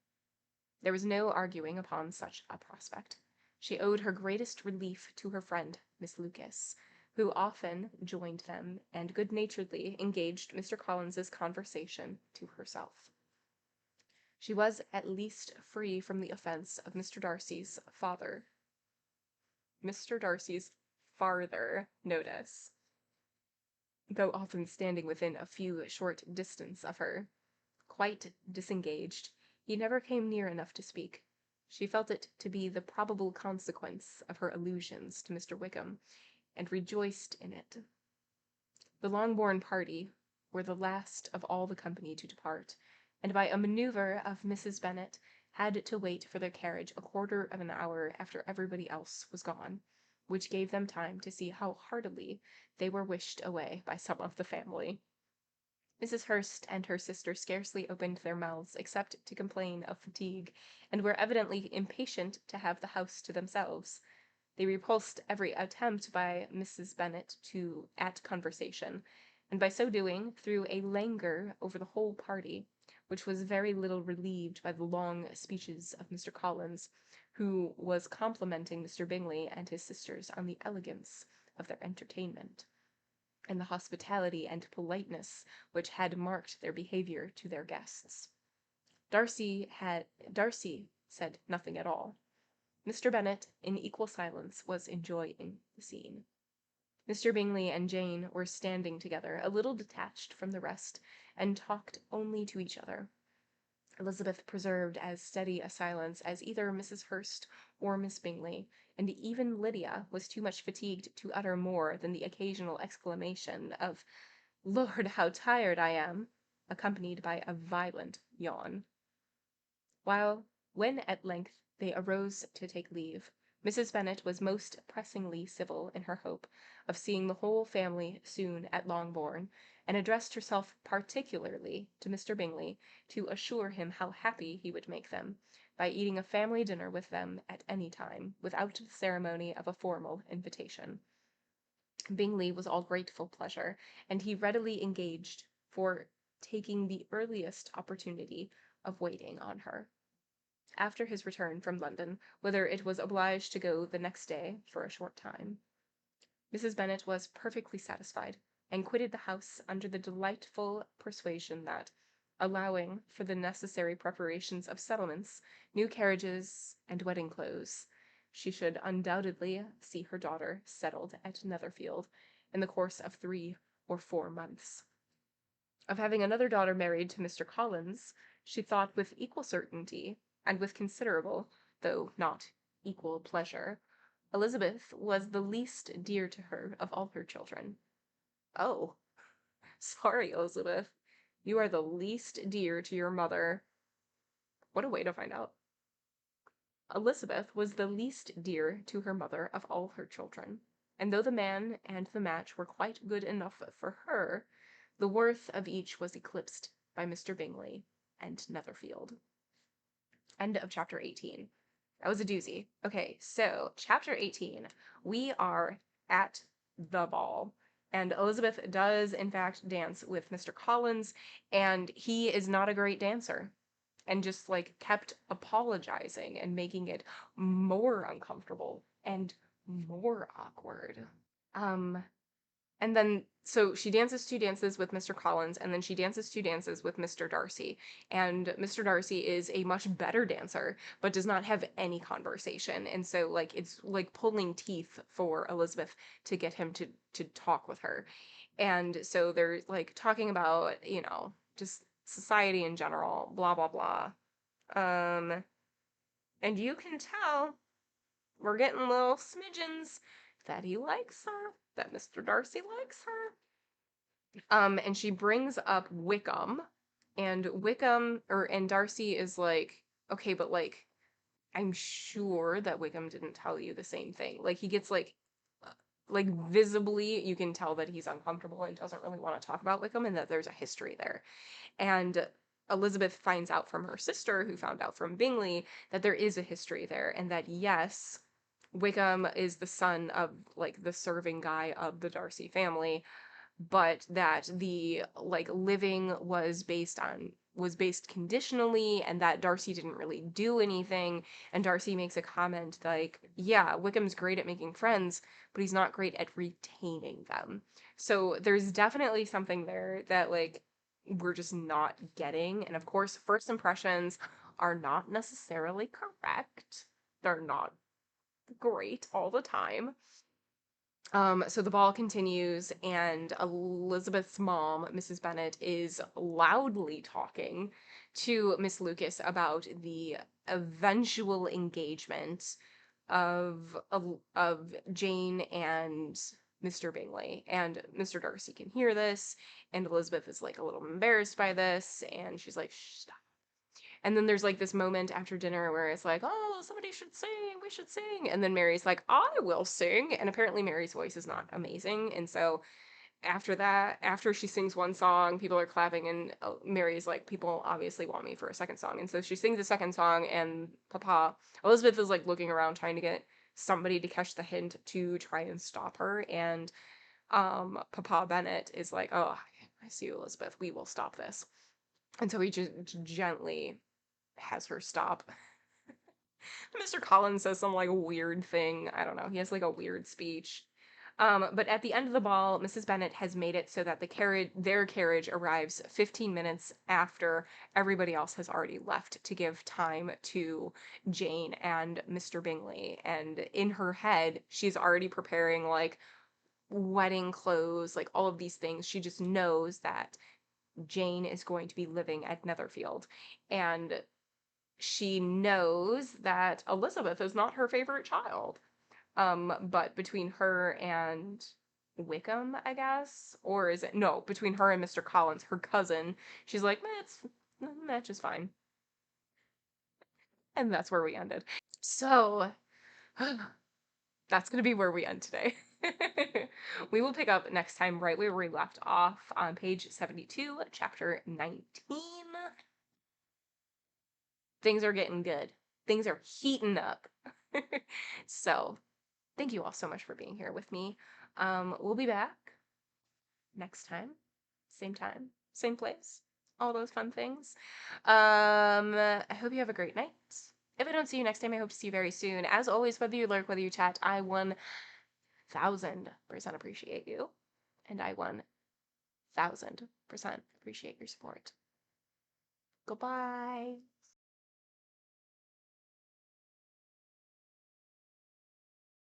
There was no arguing upon such a prospect. She owed her greatest relief to her friend, Miss Lucas, who often joined them, and good-naturedly engaged Mr. Collins's conversation to herself. She was at least free from the offence of Mr. Darcy's farther notice, though often standing within a few short distance of her. Quite disengaged, he never came near enough to speak. She felt it to be the probable consequence of her allusions to Mr. Wickham, and rejoiced in it. The Longbourn party were the last of all the company to depart, and by a manoeuvre of Mrs. Bennet had to wait for their carriage a quarter of an hour after everybody else was gone, which gave them time to see how heartily they were wished away by some of the family. Mrs. Hurst and her sister scarcely opened their mouths except to complain of fatigue, and were evidently impatient to have the house to themselves. They repulsed every attempt by Mrs. Bennet at conversation, and by so doing threw a languor over the whole party, which was very little relieved by the long speeches of Mr. Collins, who was complimenting Mr. Bingley and his sisters on the elegance of their entertainment, and the hospitality and politeness which had marked their behaviour to their guests. Darcy said nothing at all. Mr. Bennet, in equal silence, was enjoying the scene. Mr. Bingley and Jane were standing together, a little detached from the rest, and talked only to each other. Elizabeth preserved as steady a silence as either Mrs. Hurst or Miss Bingley, and even Lydia was too much fatigued to utter more than the occasional exclamation of "Lord, how tired I am!" accompanied by a violent yawn. When at length they arose to take leave, Mrs. Bennet was most pressingly civil in her hope of seeing the whole family soon at Longbourn, and addressed herself particularly to Mr. Bingley to assure him how happy he would make them, by eating a family dinner with them at any time, without the ceremony of a formal invitation. Bingley was all grateful pleasure, and he readily engaged for taking the earliest opportunity of waiting on her. After his return from London, whither it was obliged to go the next day for a short time, Mrs. Bennet was perfectly satisfied, and quitted the house under the delightful persuasion that, allowing for the necessary preparations of settlements, new carriages, and wedding clothes, she should undoubtedly see her daughter settled at Netherfield in the course of 3 or 4 months. Of having another daughter married to Mr. Collins, she thought with equal certainty, and with considerable, though not equal pleasure. Elizabeth was the least dear to her of all her children. Oh, sorry, Elizabeth. You are the least dear to your mother. What a way to find out. Elizabeth was the least dear to her mother of all her children, and though the man and the match were quite good enough for her, the worth of each was eclipsed by Mr. Bingley and Netherfield. End of chapter 18. That was a doozy. Okay, so chapter 18, we are at the ball. And Elizabeth does, in fact, dance with Mr. Collins, and he is not a great dancer. And just like kept apologizing and making it more uncomfortable and more awkward. Um, and then, so she dances 2 dances with Mr. Collins, and then she dances 2 dances with Mr. Darcy. And Mr. Darcy is a much better dancer, but does not have any conversation. And so, like, it's like pulling teeth for Elizabeth to get him to talk with her. And so they're like talking about, just society in general, blah, blah, blah. And you can tell we're getting little smidgens that he likes her, that Mr. Darcy likes her. And she brings up Wickham, and and Darcy is like, okay, but like, I'm sure that Wickham didn't tell you the same thing. Like, he gets like visibly, you can tell that he's uncomfortable and doesn't really want to talk about Wickham, and that there's a history there. And Elizabeth finds out from her sister, who found out from Bingley, that there is a history there, and that yes, Wickham is the son of like the serving guy of the Darcy family, but that the like living was based conditionally, and that Darcy didn't really do anything. And Darcy makes a comment like, yeah, Wickham's great at making friends, but he's not great at retaining them. So there's definitely something there that like we're just not getting. And of course, first impressions are not necessarily correct. They're not great all the time. So the ball continues, and Elizabeth's mom, Mrs. Bennet, is loudly talking to Miss Lucas about the eventual engagement of Jane and Mr. Bingley. And Mr. Darcy can hear this, and Elizabeth is like a little embarrassed by this, and she's like, stop. And then there's like this moment after dinner where it's like, oh, somebody should sing, we should sing. And then Mary's like, I will sing. And apparently Mary's voice is not amazing. And so after that, after she sings one song, people are clapping, and Mary's like, people obviously want me for a second song. And so she sings the second song, and Elizabeth is like looking around trying to get somebody to catch the hint to try and stop her. And Papa Bennet is like, oh, I see you, Elizabeth, we will stop this. And so he just gently has her stop. Mr. Collins says some like weird thing. I don't know. He has like a weird speech. But at the end of the ball, Mrs. Bennet has made it so that their carriage arrives 15 minutes after everybody else has already left, to give time to Jane and Mr. Bingley. And in her head, she's already preparing like, wedding clothes, like all of these things. She just knows that Jane is going to be living at Netherfield. And she knows that Elizabeth is not her favorite child. But between her and Wickham, I guess, or is it no, between her and Mr. Collins, her cousin, she's like, that's just fine. And that's where we ended. So that's going to be where we end today. We will pick up next time right where we left off on page 72, chapter 19. Things are getting good. Things are heating up. So, thank you all so much for being here with me. We'll be back next time, same place, all those fun things. I hope you have a great night. If I don't see you next time, I hope to see you very soon. As always, whether you lurk, whether you chat, I 1000% appreciate you, and I 1000% appreciate your support. Goodbye.